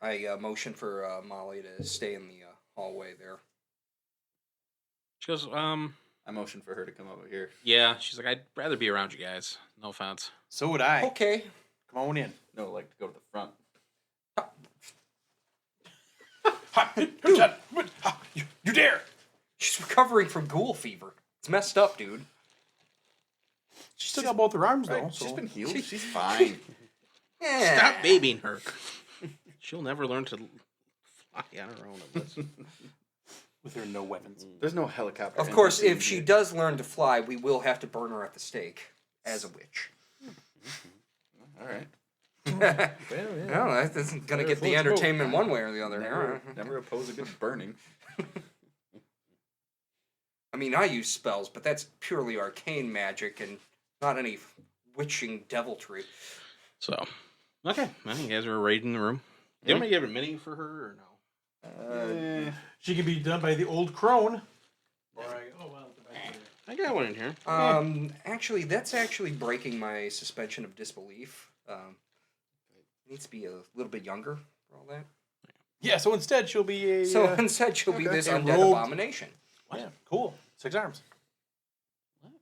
I motion for Molly to stay in the hallway there. She goes, I motioned for her to come over here. yeah. She's like, I'd rather be around you guys. No offense. So would I. Okay. Come on in. No, like to go to the front. You dare! She's recovering from ghoul fever. It's messed up, dude. She's still got both her arms, though. Right, she's so- been healed. She's fine. Yeah. Stop babying her. She'll never learn to fly on her own. Unless... with her no weapons. There's no helicopter. Of course, engine if she here. does learn to fly, we will have to burn her at the stake as a witch. All right. No, that isn't going to get the entertainment one way or the other. Never oppose a good burning. I mean, I use spells, but that's purely arcane magic and not any witching deviltry. So, okay. Well, you guys are raiding the room. You want me to give a mini for her or no? She can be done by the old crone. Or I got one in here. Actually, that's actually breaking my suspension of disbelief. Needs to be a little bit younger for all that. yeah, so instead she'll be a... So instead, she'll be this a undead rogue- abomination. Yeah, cool. 6 arms. What are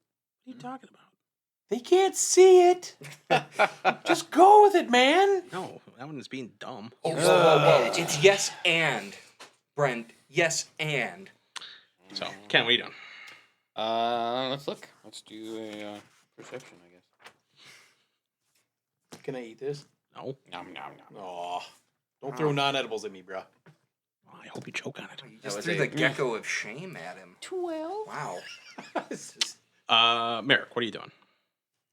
you talking about? They can't see it. Just go with it, man. No, that one is being dumb. Oh, whoa. It's yes and, Brent. Yes and. So, Ken, what are you doing? Let's look. Let's do a perception, I guess. Can I eat this? No. Nom, nom, nom. Oh, don't throw non-edibles at me, bro. Oh, I hope you choke on it. You just was threw a- the gecko of shame at him. 12. Wow. Merrick, what are you doing?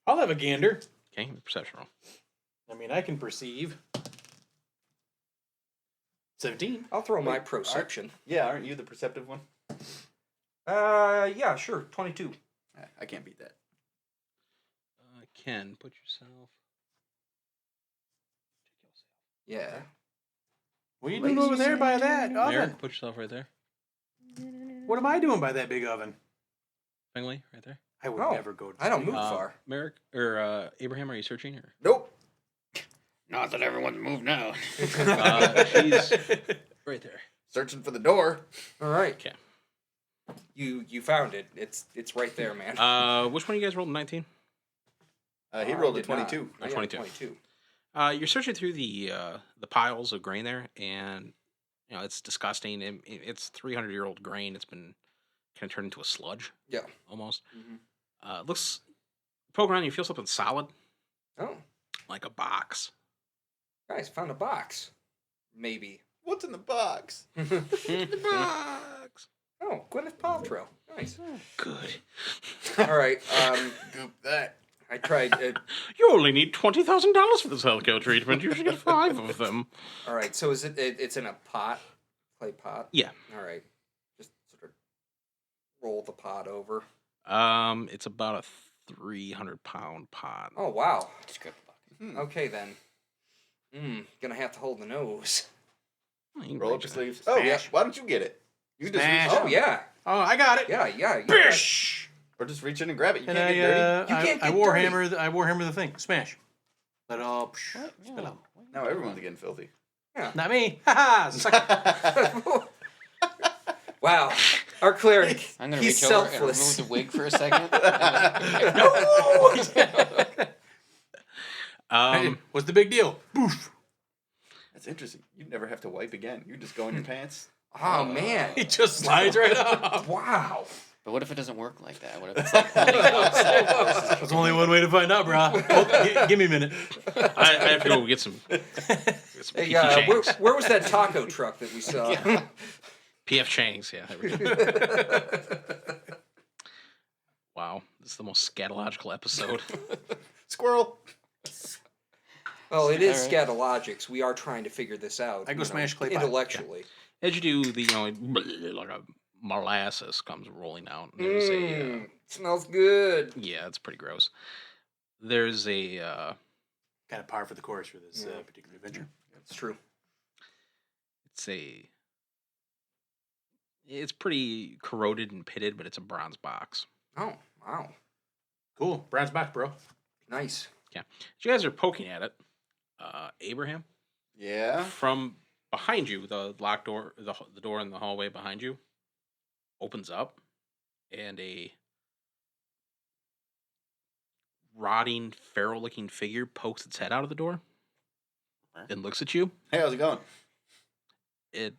I'll have a gander. Okay, perception roll. I mean, I can perceive. 17. I'll throw my perception. Yeah, aren't you the perceptive one? Yeah, sure. 22. I can't beat that. Ken, put yourself. Yeah. What are you doing over there by that oven? Merrick, put yourself right there. What am I doing by that big oven? Finley, right there. I would No, never go to I don't sleep. move far. Merrick or Abraham, are you searching? Or Nope. Not that everyone's moved now. she's right there. Searching for the door. All right. Okay. You found it. It's right there, man. Which one of you guys rolled 19? He rolled a Did not. 22. I got 22. 22. You're searching through the piles of grain there, and you know it's disgusting. It's 300-year-old grain. It's been kind of turned into a sludge. Yeah. Almost. Mhm. Looks. Poke around, you feel something solid, Oh, like a box. guys, found a box. Maybe. What's in the box? Box. Oh, Gwyneth Paltrow. Nice. Good. All right. Goop that. I tried. You only need $20,000 for this healthcare treatment. You should get 5 of them. All right. So is it? It's in a pot, clay pot. Yeah. All right. Just sort of roll the pot over. It's about a 300-pound pot. Oh wow. Just grab the bucket. Okay then. Gonna have to hold the nose. You can Roll up reach your it. sleeves. Oh, yeah. Smash. Why don't you get it? You just Smash. reach Oh in. yeah. Oh, I got it. Yeah. You got- Bish! Or just reach in and grab it. You And can't get dirty. You can't I get warhammer the thing. Smash. Let it all spill out. Now everyone's getting filthy. Not me. Ha ha. Suck it. Wow. Our cleric. I'm gonna He's reach over and remove selfless. the wig for a second. Hey, what's the big deal? Boof. That's interesting. You never have to wipe again. You just go in your pants. Oh man. He just slides right up. Wow. But what if it doesn't work like that? What if it's like holding it outside versus There's only one way to find out, bro. Give me a minute. I have to go get some Hey, PF Chang's. where was that taco truck that we saw? PF Chang's, yeah. There we go. Wow, this is the most scatological episode. Squirrel. Well, it is All right. scatologics. We are trying to figure this out. I go you know, smash clay pot. intellectually. As you do, the like a molasses comes rolling out. And there's a Smells good. yeah, it's pretty gross. There's a Kind of par for the course for this particular adventure. It's true. it's pretty corroded and pitted, but it's a bronze box. Oh, wow. Cool. Bronze box, bro. Nice. Yeah, as you guys are poking at it, Abraham, Yeah. from behind you, the locked door, the door in the hallway behind you, opens up, and a rotting, feral-looking figure pokes its head out of the door and looks at you. Hey, how's it going? It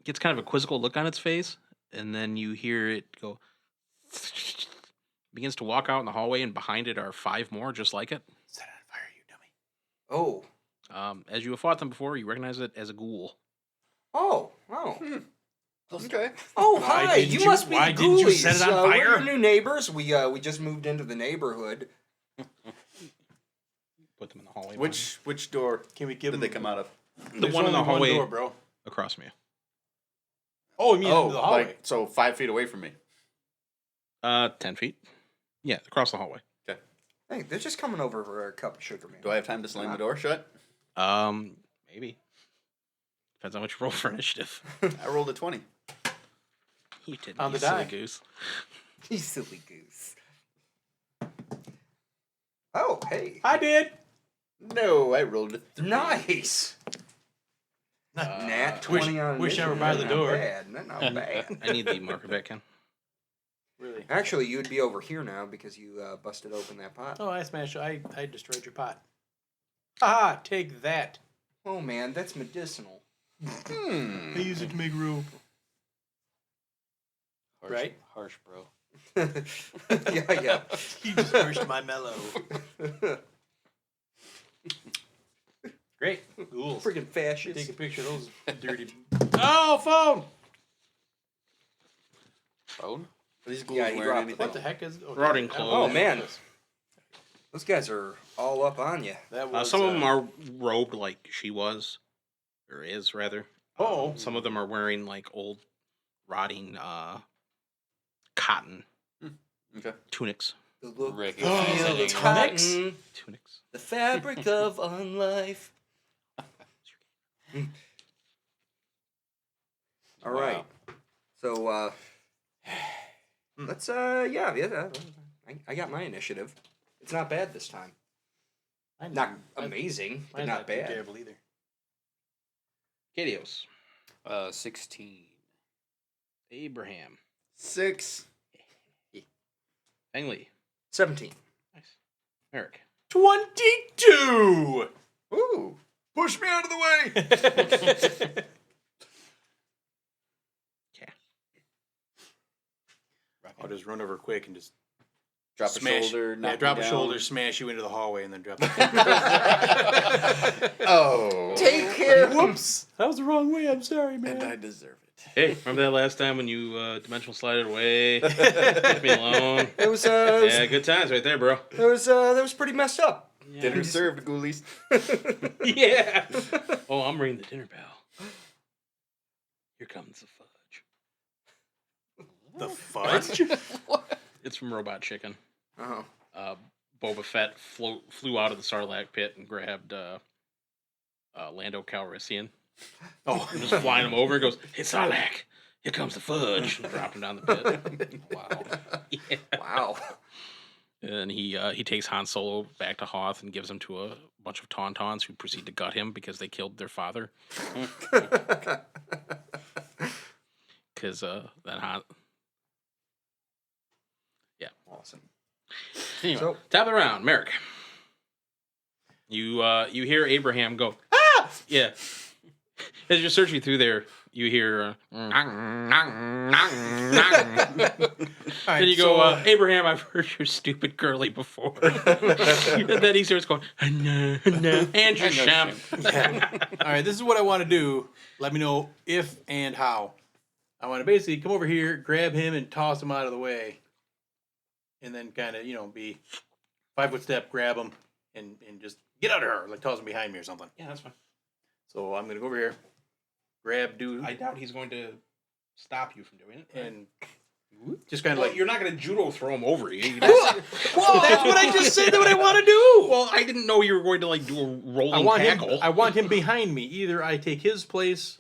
gets kind of a quizzical look on its face, and then you hear it go. Begins to walk out in the hallway, and behind it are 5 more just like it. Set it on fire, you dummy. Oh. As you have fought them before, you recognize it as a ghoul. Oh. Okay. Oh, Why hi. didn't You you- must be why the didn't you ghoulies. set it on We're fire? your new neighbors. We just moved into the neighborhood. Put them in the hallway. Which door Can we give did him they come out of? The one in the hallway door, bro. across from you. Oh, you mean into the hallway? like so 5 feet away from me. 10 feet. Yeah, across the hallway. Okay. Hey, they're just coming over for a cup of sugar, man. Do I have time to slam the door shut? Maybe. Depends how much you roll for initiative. I rolled a 20. You did, On you the silly die. goose. You silly goose. Oh, hey. I did. No, I rolled a 3. Nice. Nat 20 on wish I were initiative. by the door. Not bad. Not bad. I need the marker back, Ken. Really? Actually, you would be over here now because you busted open that pot. Oh, I smashed. I destroyed your pot. Ah, take that. Oh, man, that's medicinal. I use it to make rope. harsh, Right? Harsh, bro. yeah. You just burst my mellow. Great. Ghouls. Freaking Take fascist. a picture of those dirty. Oh, phone! Phone? Are these ghouls Yeah, he wearing dropped anything? What the heck is? Oh, Routing that- clothes. Oh, man. Those guys are all up on you. That was, Some of them are robed like she was, or is rather. Oh. Some of them are wearing like old, rotting cotton Okay. tunics. The look, Rick the is feel, the fascinating. cotton, Tunics. the fabric of unlife. All right. So, let's, I got my initiative. It's not bad this time. Mine's Not amazing, but mine's not too bad. terrible either. Kadios. 16. Abraham. 6. Lee. 17. Nice. Eric. 22. Ooh. Push me out of the way. Okay. I'll just run over quick and just Drop smash. a shoulder. knock Yeah, drop me a down. shoulder, smash you into the hallway, and then drop. Oh. Take care. Whoops! That was the wrong way. I'm sorry, man. And I deserve it. Hey, remember that last time when you dimensional slided away? Left me alone. It was Yeah, good times right there, bro. that was pretty messed up. Dinner served, ghoulies. Yeah. Oh, I'm ringing the dinner bell. Here comes the fudge. The fudge? It's from Robot Chicken. Oh. Boba Fett flew out of the Sarlacc pit and grabbed Lando Calrissian. Oh, And just flying him over and goes, "Hey, Sarlacc, here comes the fudge." And dropped him down the pit. Wow. Yeah. Wow. And he takes Han Solo back to Hoth and gives him to a bunch of Tauntauns who proceed to gut him because they killed their father. Because then Han... Yeah. Awesome. Anyway, So- top of the round, Merrick. You hear Abraham go, "Ah!" Yeah. As you're searching through there, you hear... Alright, Then you go, so, "Abraham, I've heard your stupid girly before." And then he starts going, "No, and your sham." all right, this is what I want to do. Let me know if and how. I want to basically come over here, grab him, and toss him out of the way. And then kind of, be 5-foot step, grab him, and just get out of her. Like toss him behind me or something. Yeah, that's fine. So I'm going to go over here, grab dude, I doubt he's going to stop you from doing it. and just kind of Well, like... you're not going to judo throw him over you. Whoa, that's what I just said. That's what I want to do. Well, I didn't know you were going to like do a rolling tackle. I want him behind me. Either I take his place,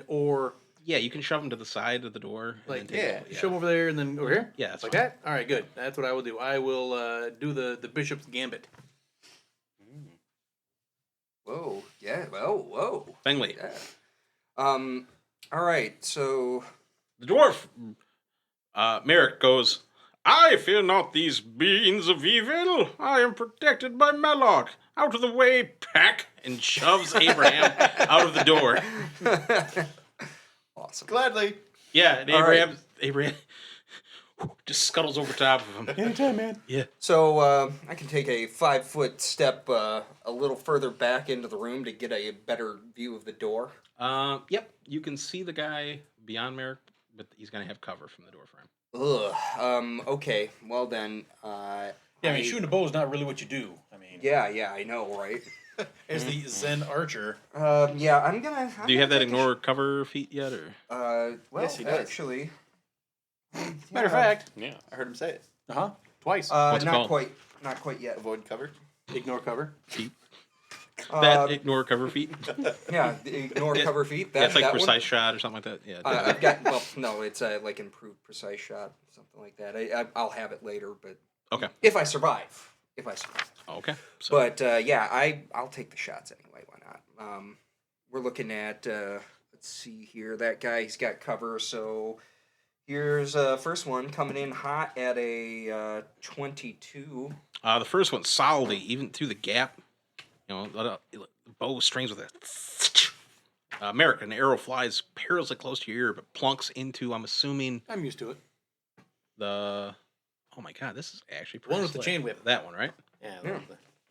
or Yeah, you can shove him to the side of the door. And like then take show him over there and then over here. Yeah, that's like fine. that. All right, good. That's what I will do. I will do the bishop's gambit. Whoa. Yeah. Whoa. Finley, Yeah. All right. So. the dwarf, Merrick goes, "I fear not these beings of evil. I am protected by Malok. Out of the way, pack!" And shoves Abraham out of the door. Awesome. Gladly. Yeah, and All right. Abraham just scuttles over top of him. Anytime, man. Yeah. So I can take a 5-foot step a little further back into the room to get a better view of the door. Yep, you can see the guy beyond Merrick, but he's going to have cover from the door frame. Ugh. Okay. Well then. Yeah, I mean, shooting a bow is not really what you do. I mean, Yeah. I know, right? as the Zen archer. Yeah. I'm gonna. Do you have that ignore cover feat yet, or? Well, Yes, he does. actually. Matter of fact, Yeah. I heard him say it. twice. What's it not called? quite. Not quite yet. Avoid cover. Ignore cover. That ignore cover feat. Yeah, the ignore cover feet. Yeah, it's like that precise shot or something like that. Yeah. One. I've got. Well, no, it's like improved precise shot, something like that. I'll have it later, but Okay. if I survive. Okay. So But yeah, I'll take the shots anyway. Why not? We're looking at. Let's see here. That guy, he's got cover. So here's first one coming in hot at a 22. the first one solidly, even through the gap. The bow strings with it. Merrick, an arrow flies perilously close to your ear, but plunks into, I'm assuming, I'm used to it. the... Oh my god, this is actually pretty One with the slick. chain whip. That one, right? Yeah. Yeah.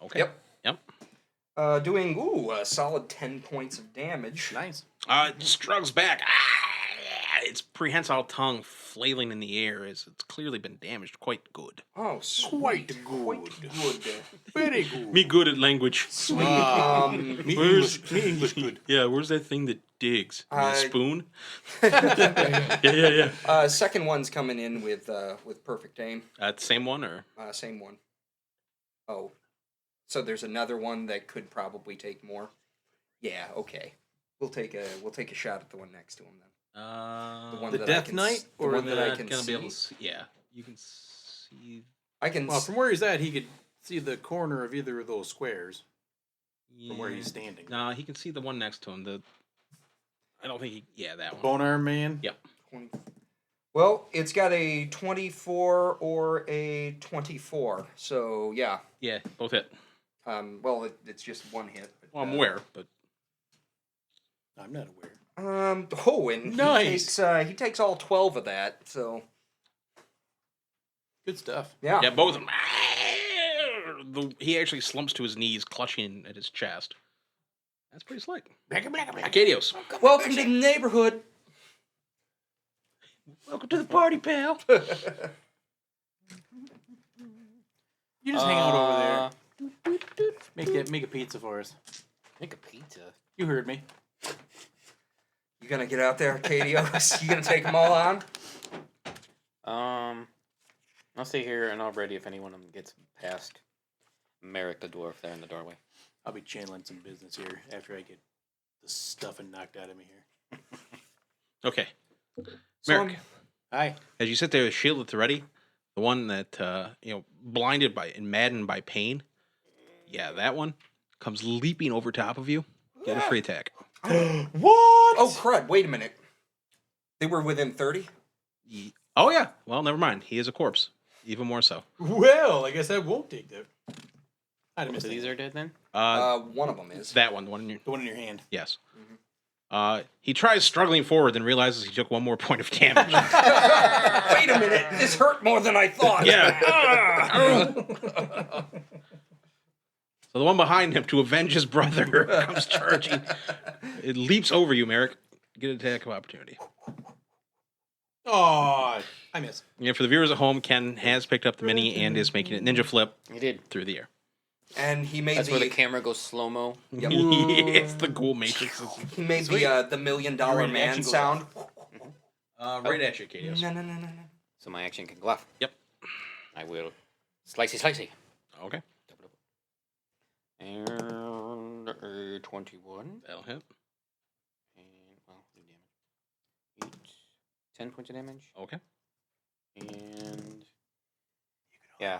Okay. Yep. Doing a solid 10 points of damage. Nice. It struggles back. Its prehensile tongue flailing in the air as it's clearly been damaged quite good. Oh, sweet. Quite good. Quite good. Very good. Me good at language. Me English good. Yeah, where's that thing that digs? A spoon? yeah. Yeah. Second one's coming in with perfect aim. The same one, or? Same one. Oh, so there's another one that could probably take more. Yeah. Okay. We'll take a shot at the one next to him then. The one The that Death I can, Knight, the or one that I Not can gonna see. be able to see. Yeah, you can see. I can. Well, from where he's at, he could see the corner of either of those squares from where he's standing. Nah, he can see the one next to him. I don't think he. Yeah, that one. Bone arm man. Yep. 20. Well, it's got a 24 or a 24. So yeah. Yeah, both hit. Well, it's just one hit. But, Well, I'm aware, but I'm not aware. And Nice. he takes all 12 of that. So Good stuff. yeah. yeah, both of them. He actually slumps to his knees, clutching at his chest. That's pretty slick. Arcadios. Welcome to the neighborhood. Welcome to the party, pal. You just hang out over there. Make a pizza for us. Make a pizza. You heard me. You gonna get out there, Arcadios? You gonna take them all on? I'll stay here and I'll ready if anyone gets past Merrick the dwarf there in the doorway. I'll be channeling some business here after I get the stuffing knocked out of me here. Okay. So Merrick, Hi. as you sit there with shield at the ready, the one that, blinded by and maddened by pain, yeah, that one comes leaping over top of you. Get a free attack. What? Oh crud! Wait a minute. They were within 30. Oh, yeah. Well, never mind. He is a corpse. Even more so. Well, I guess I won't take that. I'd have missed So these are dead then? One of them is. That one. The one in your... the one in your hand. Yes. He tries struggling forward, then realizes he took one more point of damage. Wait a minute! This hurt more than I thought. Yeah. So the one behind him, to avenge his brother, comes charging. It leaps over you, Merrick. Get an attack of opportunity. Oh, I missed. Yeah, for the viewers at home, Ken has picked up the mini and is making it ninja flip He did. through the air. And he made That's where the camera goes slow mo. Yep. It's the cool matrix. He made the $1 million You're ready to man action go sound. Right at you, Kadios. No. So my action can gluff. Yep. I will slicey. Okay. And 21. That'll hit. And, well, damage. 10 points of damage. Okay. And, yeah.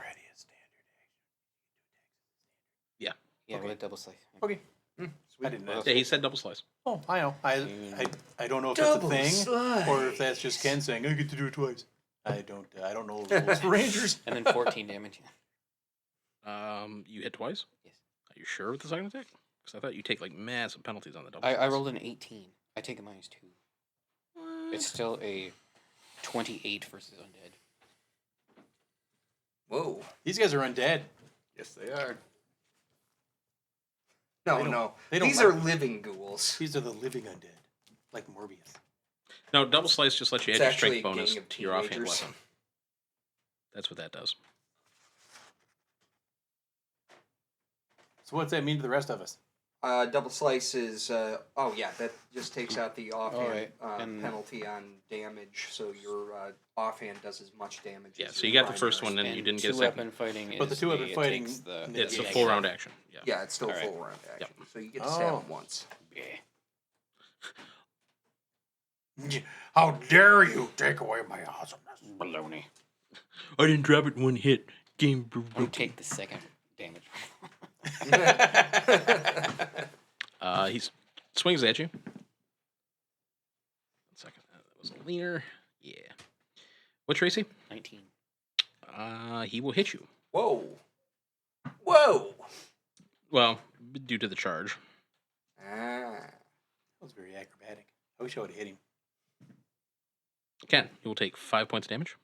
Yeah, with a double slice. Okay. I didn't know. Yeah, he said double slice. Oh, I know. I don't know if that's a thing or if that's just Ken saying I get to do it twice. I don't know the rules for Rangers. And then 14 damage. You hit twice? Yes. Are you sure with the second attack? Because I thought you take like massive penalties on the double. I rolled an 18. I take a -2. It's still a 28 versus undead. Whoa. These guys are undead. Yes, they are. No. they don't These like are me. living ghouls. These are the living undead, like Morbius. No, double slice just lets you It's add your actually strength a bonus gang of to your offhand teenagers. weapon. That's what that does. So what's that mean to the rest of us? Double slice is that just takes out the offhand Alright, and- penalty on damage, so your offhand does as much damage. Yeah, as so your you got the first primary. one, and you didn't get a two second. weapon fighting. But the is two-weapon it fighting takes the- negates It's a Yeah. full round action. Yeah. Yeah, it's still Alright. full round action, Yep. so you get to stab Oh. him once. Yeah. How dare you take away my awesomeness? Baloney. I didn't drop it one hit. Game. You take the second damage. He swings at you. 1 second. That was a leaner. Yeah. What, Tracy? 19. He will hit you. Whoa. Well, due to the charge. Ah. That was very acrobatic. I wish I would have hit him. Ken, he will take 5 points of damage.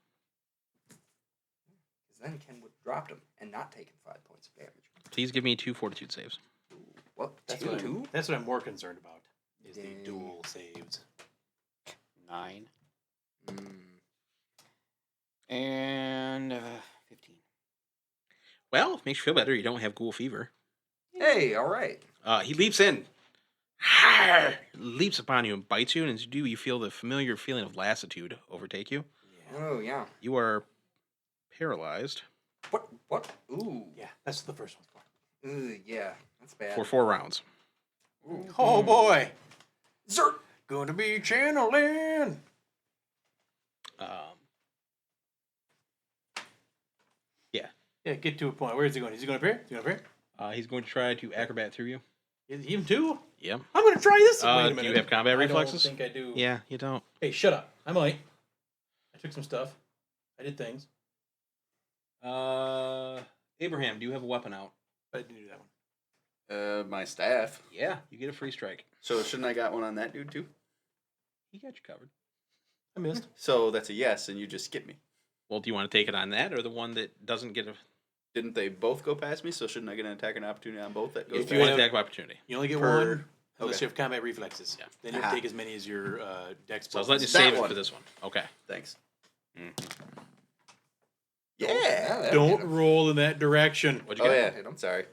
Because then Ken would have dropped him and not taken 5 points of damage. Please give me 2 fortitude saves. What? That's Two? what I'm more concerned about. Is the Dang. dual saves. 9. Mm. And 15. Well, makes you feel better. You don't have ghoul fever. Hey, all right. He leaps in. Leaps upon you and bites you, and as you do, you feel the familiar feeling of lassitude overtake you. Oh, yeah. You are paralyzed What? Ooh. Yeah, that's what the first one's for. Ooh, yeah. That's bad. for 4 rounds. Oh boy. Zert! Going to be channeling. Yeah, get to a point. Where is he going? Is he going up here? Is he going up here? He's going to try to acrobat through you. Is he him too? Yeah. I'm going to try this. Wait a Do minute. you have combat reflexes? I don't think I do. Yeah, you don't. Hey, shut up. I might. I took some stuff. I did things. Abraham, do you have a weapon out? But I didn't do that one. My staff. Yeah, you get a free strike. So shouldn't I got one on that dude too? He got you covered. I missed. So that's a yes, and you just skip me. Well, do you want to take it on that or the one that doesn't get a... Didn't they both go past me? So shouldn't I get an attack and opportunity on both that goes If past you me? want attack of opportunity. You only get Per- one. Unless Okay. you have combat reflexes. Yeah. Then you have to take as many as your dex. So I was letting you That save it one. for this one. Okay. Thanks. Mm-hmm. Yeah. Don't roll in that direction. What'd you Oh get? yeah. Hit 'em. Sorry.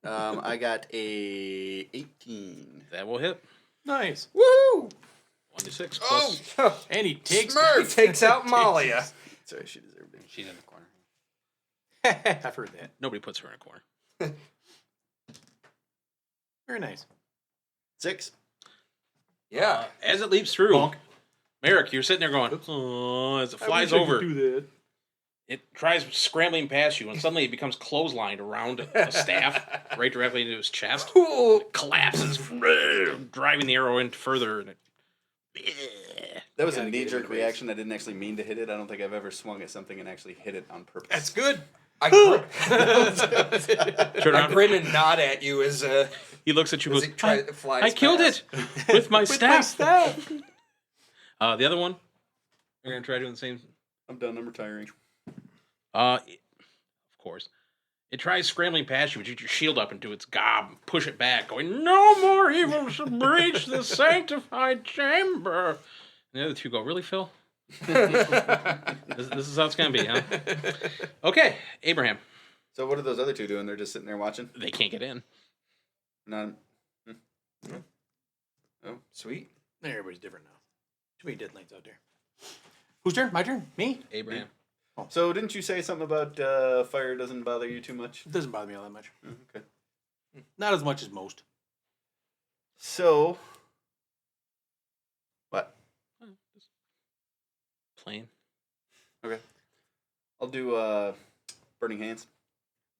I got a 18. That will hit. Nice. Woo! 1d6 Oh, plus. And he takes. He takes out Malia. Sorry, she deserved it. She's in the corner. I've heard that. Nobody puts her in a corner. Very nice. 6. Yeah. As it leaps through, Bonk. Merrick, you're sitting there going, oh, as it flies I wish I over. could do that. It tries scrambling past you, and suddenly it becomes clotheslined around a staff, right directly into his chest. Ooh. It collapses, driving the arrow in further. And it, That was a Gotta get it in knee-jerk the base. reaction. I didn't actually mean to hit it. I don't think I've ever swung at something and actually hit it on purpose. That's good. I turn around. grin and nod at you as He looks at you as and it goes, flies I killed past. it with my staff. Staff. The other one, we're going to try doing the same. I'm done. I'm retiring. Of course. It tries scrambling past you, but you get your shield up into its gob and push it back, going, no more evil shall breach the sanctified chamber. And the other two go, really, Phil? This is how it's going to be, huh? Okay, Abraham. So what are those other two doing? They're just sitting there watching? They can't get in. Not. Sweet. Everybody's different now. Too many dead lanes out there. Whose turn? My turn? Me? Abraham. So didn't you say something about fire doesn't bother you too much? It doesn't bother me all that much. Okay. Not as much as most. So. What? Plain. Okay. I'll do burning hands.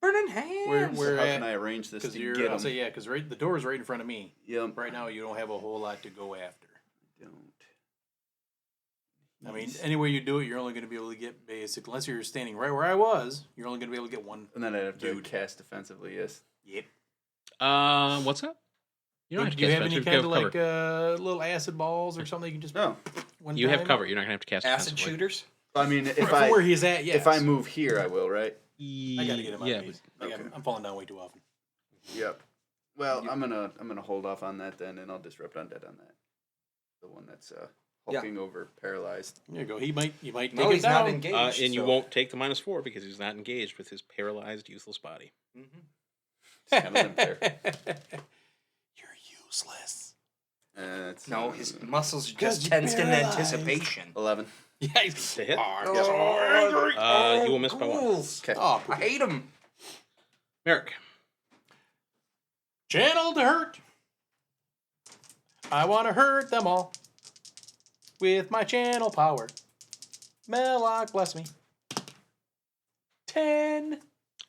Burning hands. Where So how at? can I arrange this Because to you're, get I'll them? say yeah, because the door is right in front of me. Yep. Right now, you don't have a whole lot to go after. Don't. I mean, anywhere you do it, you're only going to be able to get basic. Unless you're standing right where I was, you're only going to be able to get one. And then I'd have to Dude. cast defensively, yes. Yep. What's that? You don't have to Do you cast have any defensive, kind you of have like cover. little acid balls or something you can just No. one You have time? cover. You're not going to have to cast Acid defensively. shooters. I mean, if From I where he's at, yes. if I move here, I will, right? I gotta get him out Yeah, of these. Like, okay. I'm falling down way too often. Yep. Well, I'm gonna hold off on that then, and I'll disrupt undead on that. The one that's hulking over, paralyzed. There you go. You might take No, it he's down. not engaged. and you so- won't take the -4 because he's not engaged with his paralyzed, useless body. Mhm. It's kind of unfair. You're useless. It's, No, his muscles are 'Cause just you're tensed in paralyzed. anticipation. 11. Yeah, he's To hit? hard. Yes. You will miss by 1. ghouls. Okay. Oh, I hate him. Merrick. channel to hurt. I want to hurt them all with my channel power. Melloc, bless me. 10.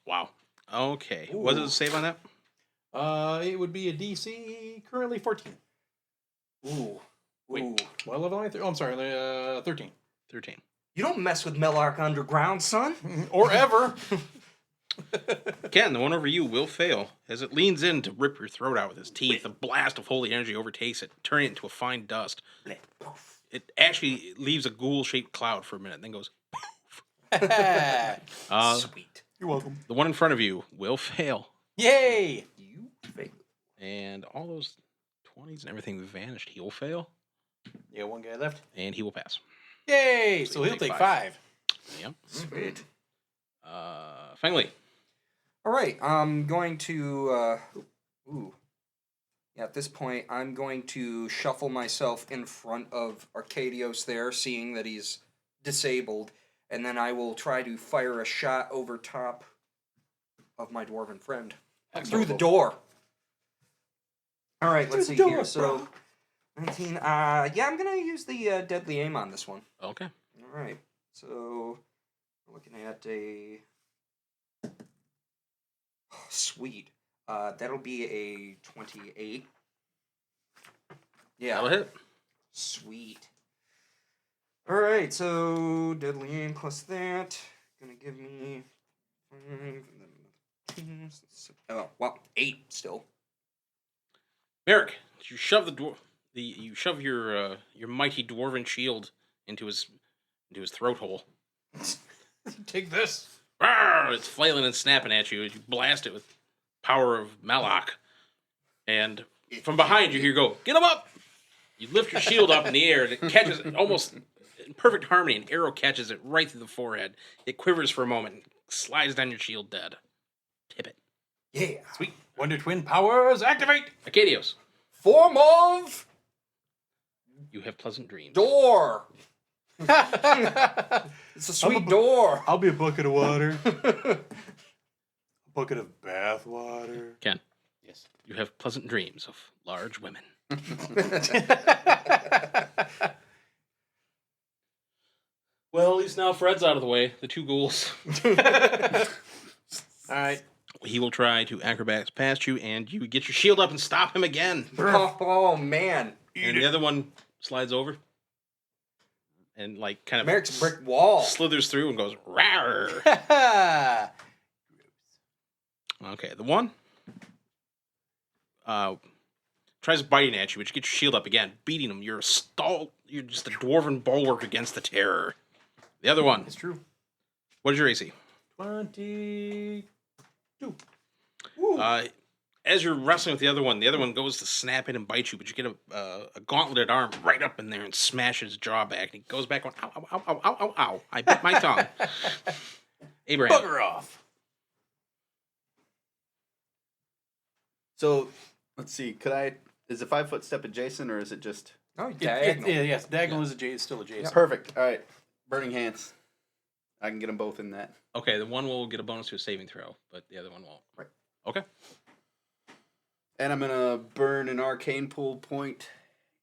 Wow. Okay. What does it save on that? It would be a DC currently 14. Ooh. Wait. Ooh. What level am I? Oh, I'm sorry, 13. 13. You don't mess with Mellark Underground, son. Or ever. Ken, the one over you will fail. As it leans in to rip your throat out with its teeth, a blast of holy energy overtakes it, turning it into a fine dust. It actually leaves a ghoul-shaped cloud for a minute, then goes. Sweet. You're welcome. The one in front of you will fail. Yay! You fail. And all those 20s and everything vanished. He will fail, Yeah, one guy left. and he will pass. Yay! So So you he'll take take 5. 5. Yep. Sweet. Finally. All right, I'm going to. Ooh. Yeah, at this point, I'm going to shuffle myself in front of Arcadios there, seeing that he's disabled, and then I will try to fire a shot over top of my dwarven friend through the door. All right, let's see here. So, 19. Yeah, I'm gonna use the deadly aim on this one. Okay. All right. So, we're looking at a. Oh, sweet. That'll be a 28. Yeah. That'll hit. Sweet. All right. So deadly aim plus that gonna give me 5. And then 8 still. Merrick, you shove you shove your mighty dwarven shield into his throat hole. Take this. Rawr! It's flailing and snapping at you as you blast it with power of Malak. And From behind you, go, get him up! You lift your shield up in the air, and it catches almost in perfect harmony. An arrow catches it right through the forehead. It quivers for a moment, and slides down your shield dead. Tip it. Yeah. Sweet. Wonder Twin powers activate. Acadios, Form of you have pleasant dreams. door. It's a sweet door. I'll be a bucket of water. A bucket of bath water. Ken, Yes. you have pleasant dreams of large women. Well, at least now Fred's out of the way. The two ghouls. All right. He will try to acrobatics past you, and you get your shield up and stop him again. Oh man. And the other one slides over and like kind of Merrick's brick wall. slithers through and goes rawr. Okay, the one tries biting at you, but you get your shield up again, beating him. You're You're just a dwarven bulwark against the terror. The other one. It's true. What is your AC? 22. As you're wrestling with the other one goes to snap it and bite you, but you get a gauntleted arm right up in there and smashes his jaw back. And he goes back going, ow, ow, ow, ow, ow, ow, ow. I bit my tongue. Abraham. Bugger off. So, let's see. Is the 5-foot step adjacent or is it just Oh, diagonal. Yes. Diagonal is still adjacent. perfect? All right. Burning hands. I can get them both in that. Okay, the one will get a bonus to a saving throw, but the other one won't. Right. Okay. And I'm gonna burn an arcane pool point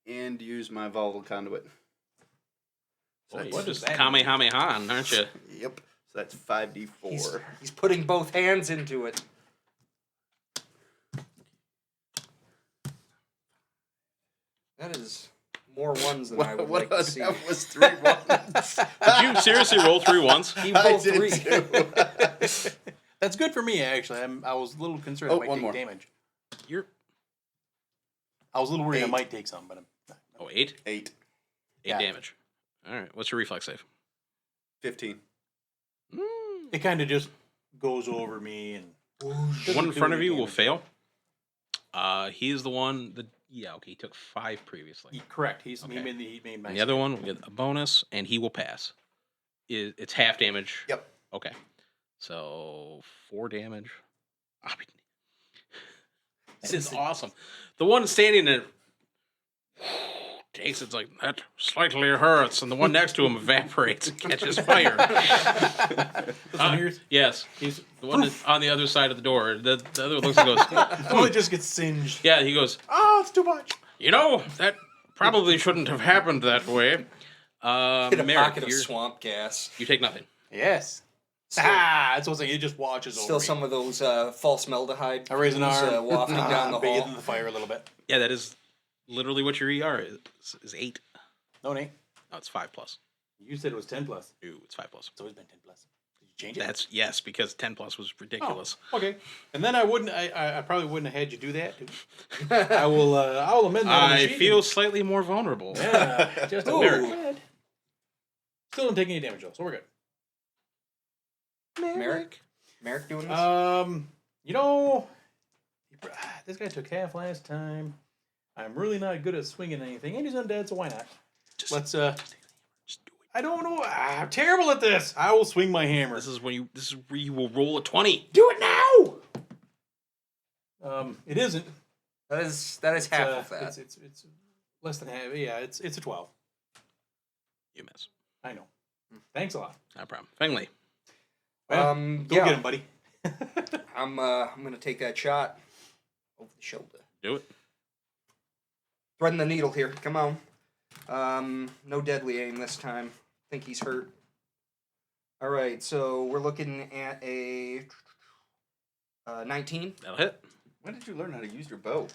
and use my volatile conduit. So Boy, that's- you're just Kamehameha, aren't you? Yep. So that's 5d4. He's putting both hands into it. That is more ones than I would like to see. That was 3 ones. Did you seriously roll 3 ones? He I rolled did 3. too. That's good for me, actually. I was a little concerned I Oh, might one take more. damage. I I was a little worried I 8. might take some, but I'm 8? 8. 8 Yeah. damage. All right, what's your reflex save? 15. it kind of just goes over me and The one in front of you will fail. He is the one that, he took 5 previously. correct. He Okay. made my And the other one will get a bonus, and he will pass. It's half damage. Yep. Okay. So 4 damage. This is awesome. The one standing there takes it's like that slightly hurts, and the one next to him evaporates and catches fire. This one here's Yes, he's the one that's on the other side of the door. The other looks and goes, well, it just gets singed. yeah. He goes, Oh, it's too much. that probably shouldn't have happened that way. Hit a Merrick, pocket of swamp gas. you take nothing. Yes. Still, That's what I'm saying. It just watches still over some of those false maldehyde me. I raise an fumes, arm, wafting down the bathe hall. in the fire a little bit. Yeah, that is literally what your ER is 8. No, Nate. No, it's 5 plus. You said it was 10 plus. Ooh, it's 5 plus. It's always been 10 plus. Did you change it? That's yes, because 10 plus was ridiculous. Oh, okay. And then I wouldn't. I probably wouldn't have had you do that. I will amend that. on the I sheet. feel slightly more vulnerable. Yeah, just a Ooh. bit. Still don't take any damage though, so we're good. Merrick doing this? You know, this guy took half last time. I'm really not good at swinging anything, and he's undead, so why not? Let's Just do it. I don't know. I'm terrible at this. I will swing my hammer. This is where you will roll a 20. Do it now. It isn't. that is half of that. It's less than half. Yeah, it's a 12. You miss. I know. Thanks a lot. No problem. Finally. Well, go yeah. get him, buddy. I'm gonna take that shot over the shoulder. Do it. Threading the needle here. Come on. No deadly aim this time. Think he's hurt. All right, so we're looking at a 19. That'll hit. When did you learn how to use your bow?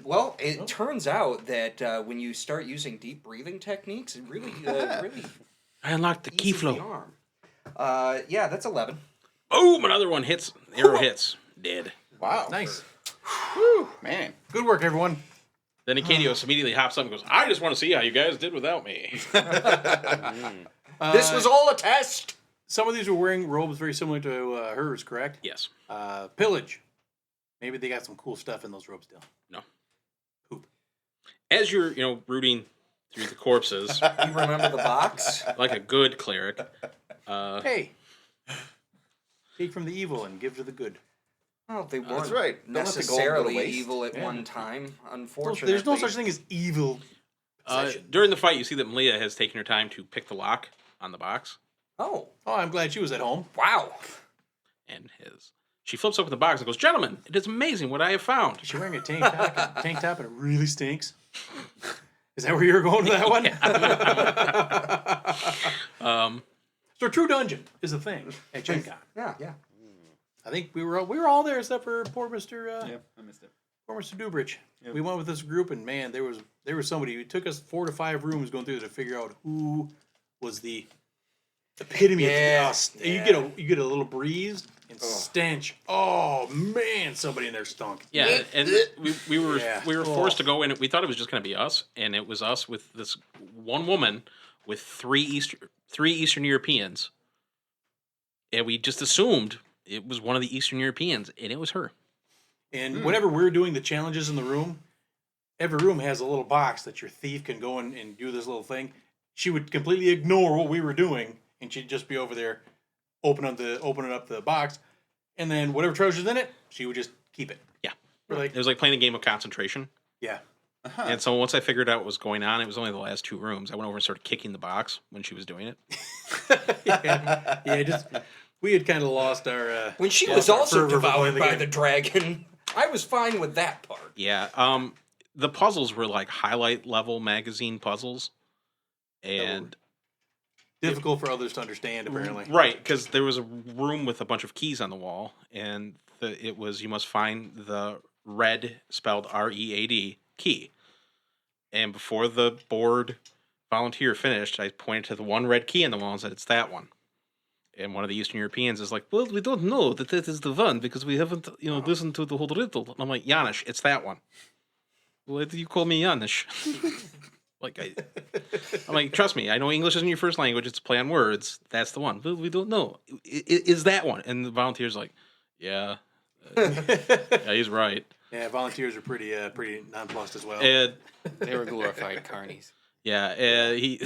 Well, it turns out that when you start using deep breathing techniques, it really, really I unlocked the key eases the flow. arm. Yeah, that's 11. Boom! Another one hits. Arrow hits. Dead. Wow. Nice. Whew, man. Good work, everyone. Then Acadios immediately hops up and goes, I just want to see how you guys did without me. This was all a test. Some of these were wearing robes very similar to hers, correct? Yes. Pillage. Maybe they got some cool stuff in those robes still. No. As you're, rooting through the corpses You remember the box? like a good cleric, Hey, take from the evil and give to the good. Well, they weren't That's right. Don't let the gold go to necessarily waste. evil at Yeah. one time, unfortunately. There's no such thing as evil. during the fight, you see that Malia has taken her time to pick the lock on the box Oh, Oh, I'm glad she was at home. wow. and his. She flips open the box and goes, "Gentlemen, it is amazing what I have found." She's wearing a tank top, and it really stinks. Is that where you were going with that one? So True Dungeon is a thing at Gen Con. Yeah. I think we were all there except for poor Mr. Yep, I missed it. Poor Mr. Dubrich. We went with this group, and man, there was somebody who took us 4 to 5 rooms going through to figure out who was the epitome Yeah, of you get a little breeze and stench. Oh man, somebody in there stunk. Yeah, and we were Yeah. forced to go in. We thought it was just going to be us, and it was us with this one woman with three Eastern Europeans, and we just assumed it was one of the Eastern Europeans, and it was her. And whenever we're doing the challenges in the room, every room has a little box that your thief can go in and do this little thing. She would completely ignore what we were doing, and she'd just be over there opening up the box, and then whatever treasure's in it, she would just keep it. Yeah, We're like, it was like playing a game of concentration. yeah. And so once I figured out what was going on, it was only the last 2 rooms. I went over and started kicking the box when she was doing it. We had kind of lost our. When she Yeah, was our also fervor for playing devoured the by game. the dragon, I was fine with that part. Yeah, the puzzles were like highlight level magazine puzzles, and difficult for others to understand, apparently. right, because there was a room with a bunch of keys on the wall, and it was you must find the red spelled READ key. And before the board volunteer finished, I pointed to the one red key on the wall and said, "It's that one." And one of the Eastern Europeans is like, "Well, we don't know that is the one because we haven't, listened to the whole riddle." And I'm like, "Janish, it's that one." Why do you call me Janish? I'm like, trust me, I know English isn't your first language. It's a play on words. That's the one. Well, we don't know. Is that one? And the volunteer's like, yeah, yeah, he's right. Yeah, volunteers are pretty nonplussed as well. And They were glorified carnies. yeah, he,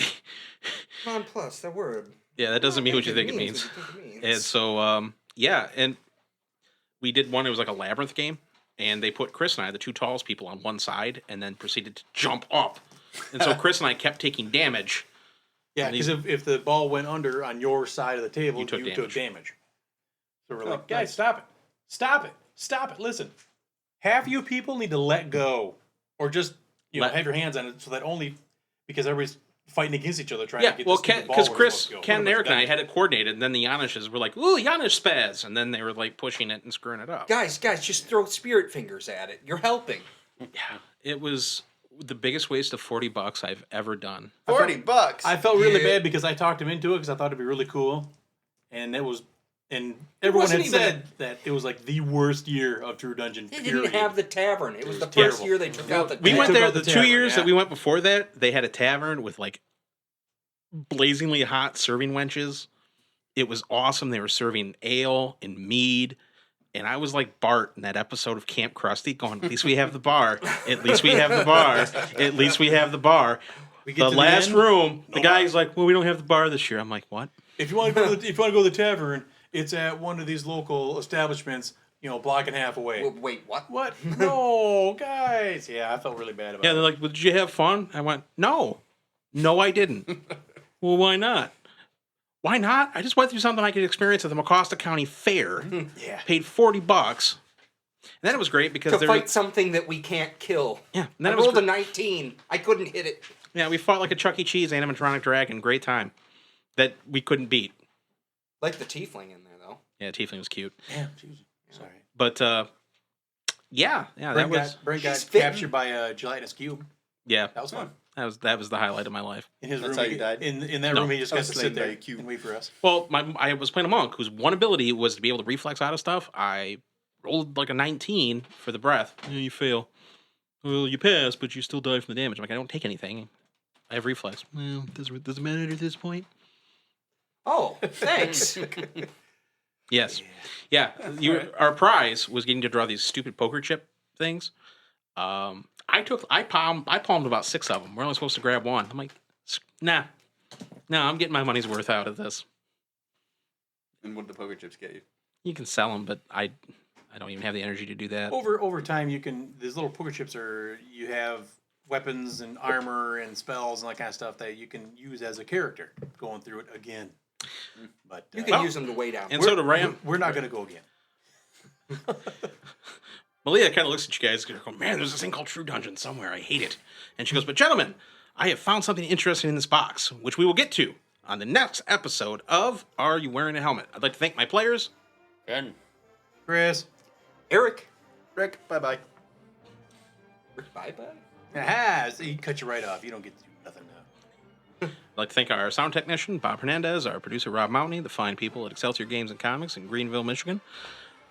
Non-plus, that word. yeah, that doesn't mean what you think it means. And so, yeah, and we did one. It was like a labyrinth game, and they put Chris and I, the 2 tallest people, on one side, and then proceeded to jump up. And so Chris and I kept taking damage. Yeah, because if the ball went under on your side of the table, You took damage. So we're like, guys, stop it. Listen, half you people need to let go, or just have your hands on it, so that only because everybody's fighting against each other trying to get this stupid ball because where it's Chris, supposed to go. Ken, and What Eric, and I have had it coordinated, and then the Janishes were like, "Ooh, Janish spaz," and then they were like pushing it and screwing it up. Guys, just throw spirit fingers at it. You're helping. Yeah, it was the biggest waste of $40 I've ever done. $40. I felt really Yeah. bad because I talked him into it because I thought it'd be really cool, and everyone wasn't had even said that it was like the worst year of True Dungeon. They Period. didn't have the tavern. It was the terrible. first year they took out the We tavern. went took there out the the 2 tavern, years that yeah. we went before that. They had a tavern with like blazingly hot serving wenches. It was awesome. They were serving ale and mead. And I was like Bart in that episode of Camp Krusty going, "At least we have the bar. At least we have the bar. At least we have the bar." We get The to last end, room, no the guy's like, "Well, we don't have the bar this year." I'm like, "What?" If you want to go to the tavern, it's at one of these local establishments, a block and a half away. Wait, what? What? No, guys. Yeah, I felt really bad about Yeah, it. they're like, "Well, did you have fun?" I went, "No. No, I didn't." "Well, why not?" "Why not? I just went through something I could experience at the Mecosta County Fair. Yeah. Paid $40. And then it was great because To fight something that we can't kill. yeah, and then I it was rolled a 19. I couldn't hit it. yeah, we fought like a Chuck E. Cheese animatronic dragon. Great time that we couldn't beat. Like the tiefling in there, though. Yeah, Tiefling was cute, Yeah, Jesus. Sorry. but yeah, that was Brent got He's fitting. captured by a gelatinous cube. yeah, That was fun. that was the highlight of my life. In his That's room, how you died? In that No. room, he just I got was to slain sit there by a cube. and wait for us. Well, I was playing a monk whose one ability was to be able to reflex out of stuff. I rolled like a 19 for the breath. Yeah, you fail. Well, you pass, but you still die from the damage. I'm like, I don't take anything. I have reflex. Well, does it matter at this point? Oh, thanks. Yes. Yeah. Our prize was getting to draw these stupid poker chip things. I I palmed about 6 of them. We're only supposed to grab one. I'm like, nah, I'm getting my money's worth out of this. And what did the poker chips get you? You can sell them, but I don't even have the energy to do that. Over time, you can. These little poker chips you have weapons and armor and spells and that kind of stuff that you can use as a character going through it again. But You can use them to weigh down. And so to Ram. We're not going to go again. Malia kind of looks at you guys and goes, man, there's this thing called True Dungeon somewhere. I hate it. And she goes, but gentlemen, I have found something interesting in this box, which we will get to on the next episode of Are You Wearing a Helmet? I'd like to thank my players. Ben. Chris. Eric. Rick, bye-bye. Rick, bye-bye. Aha, he cut you right off. You don't get to do nothing now. I'd like to thank our sound technician, Bob Hernandez, our producer, Rob Mountney, the fine people at Excelsior Games and Comics in Greenville, Michigan.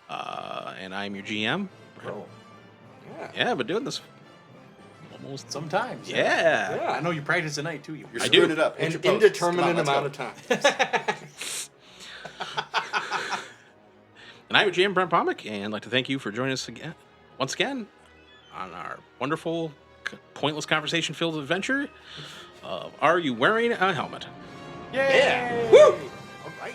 And I'm your GM. Oh. Yeah, been doing this almost. Sometimes. Yeah. I know you practice tonight, too. You're I screwing do. it up. An Hit your post. indeterminate Come on, amount let's of time. And I'm your GM, Brent Pomick, and I'd like to thank you for joining us once again on our wonderful, pointless conversation-filled adventure of Are You Wearing a Helmet? Yay! Woo! All right.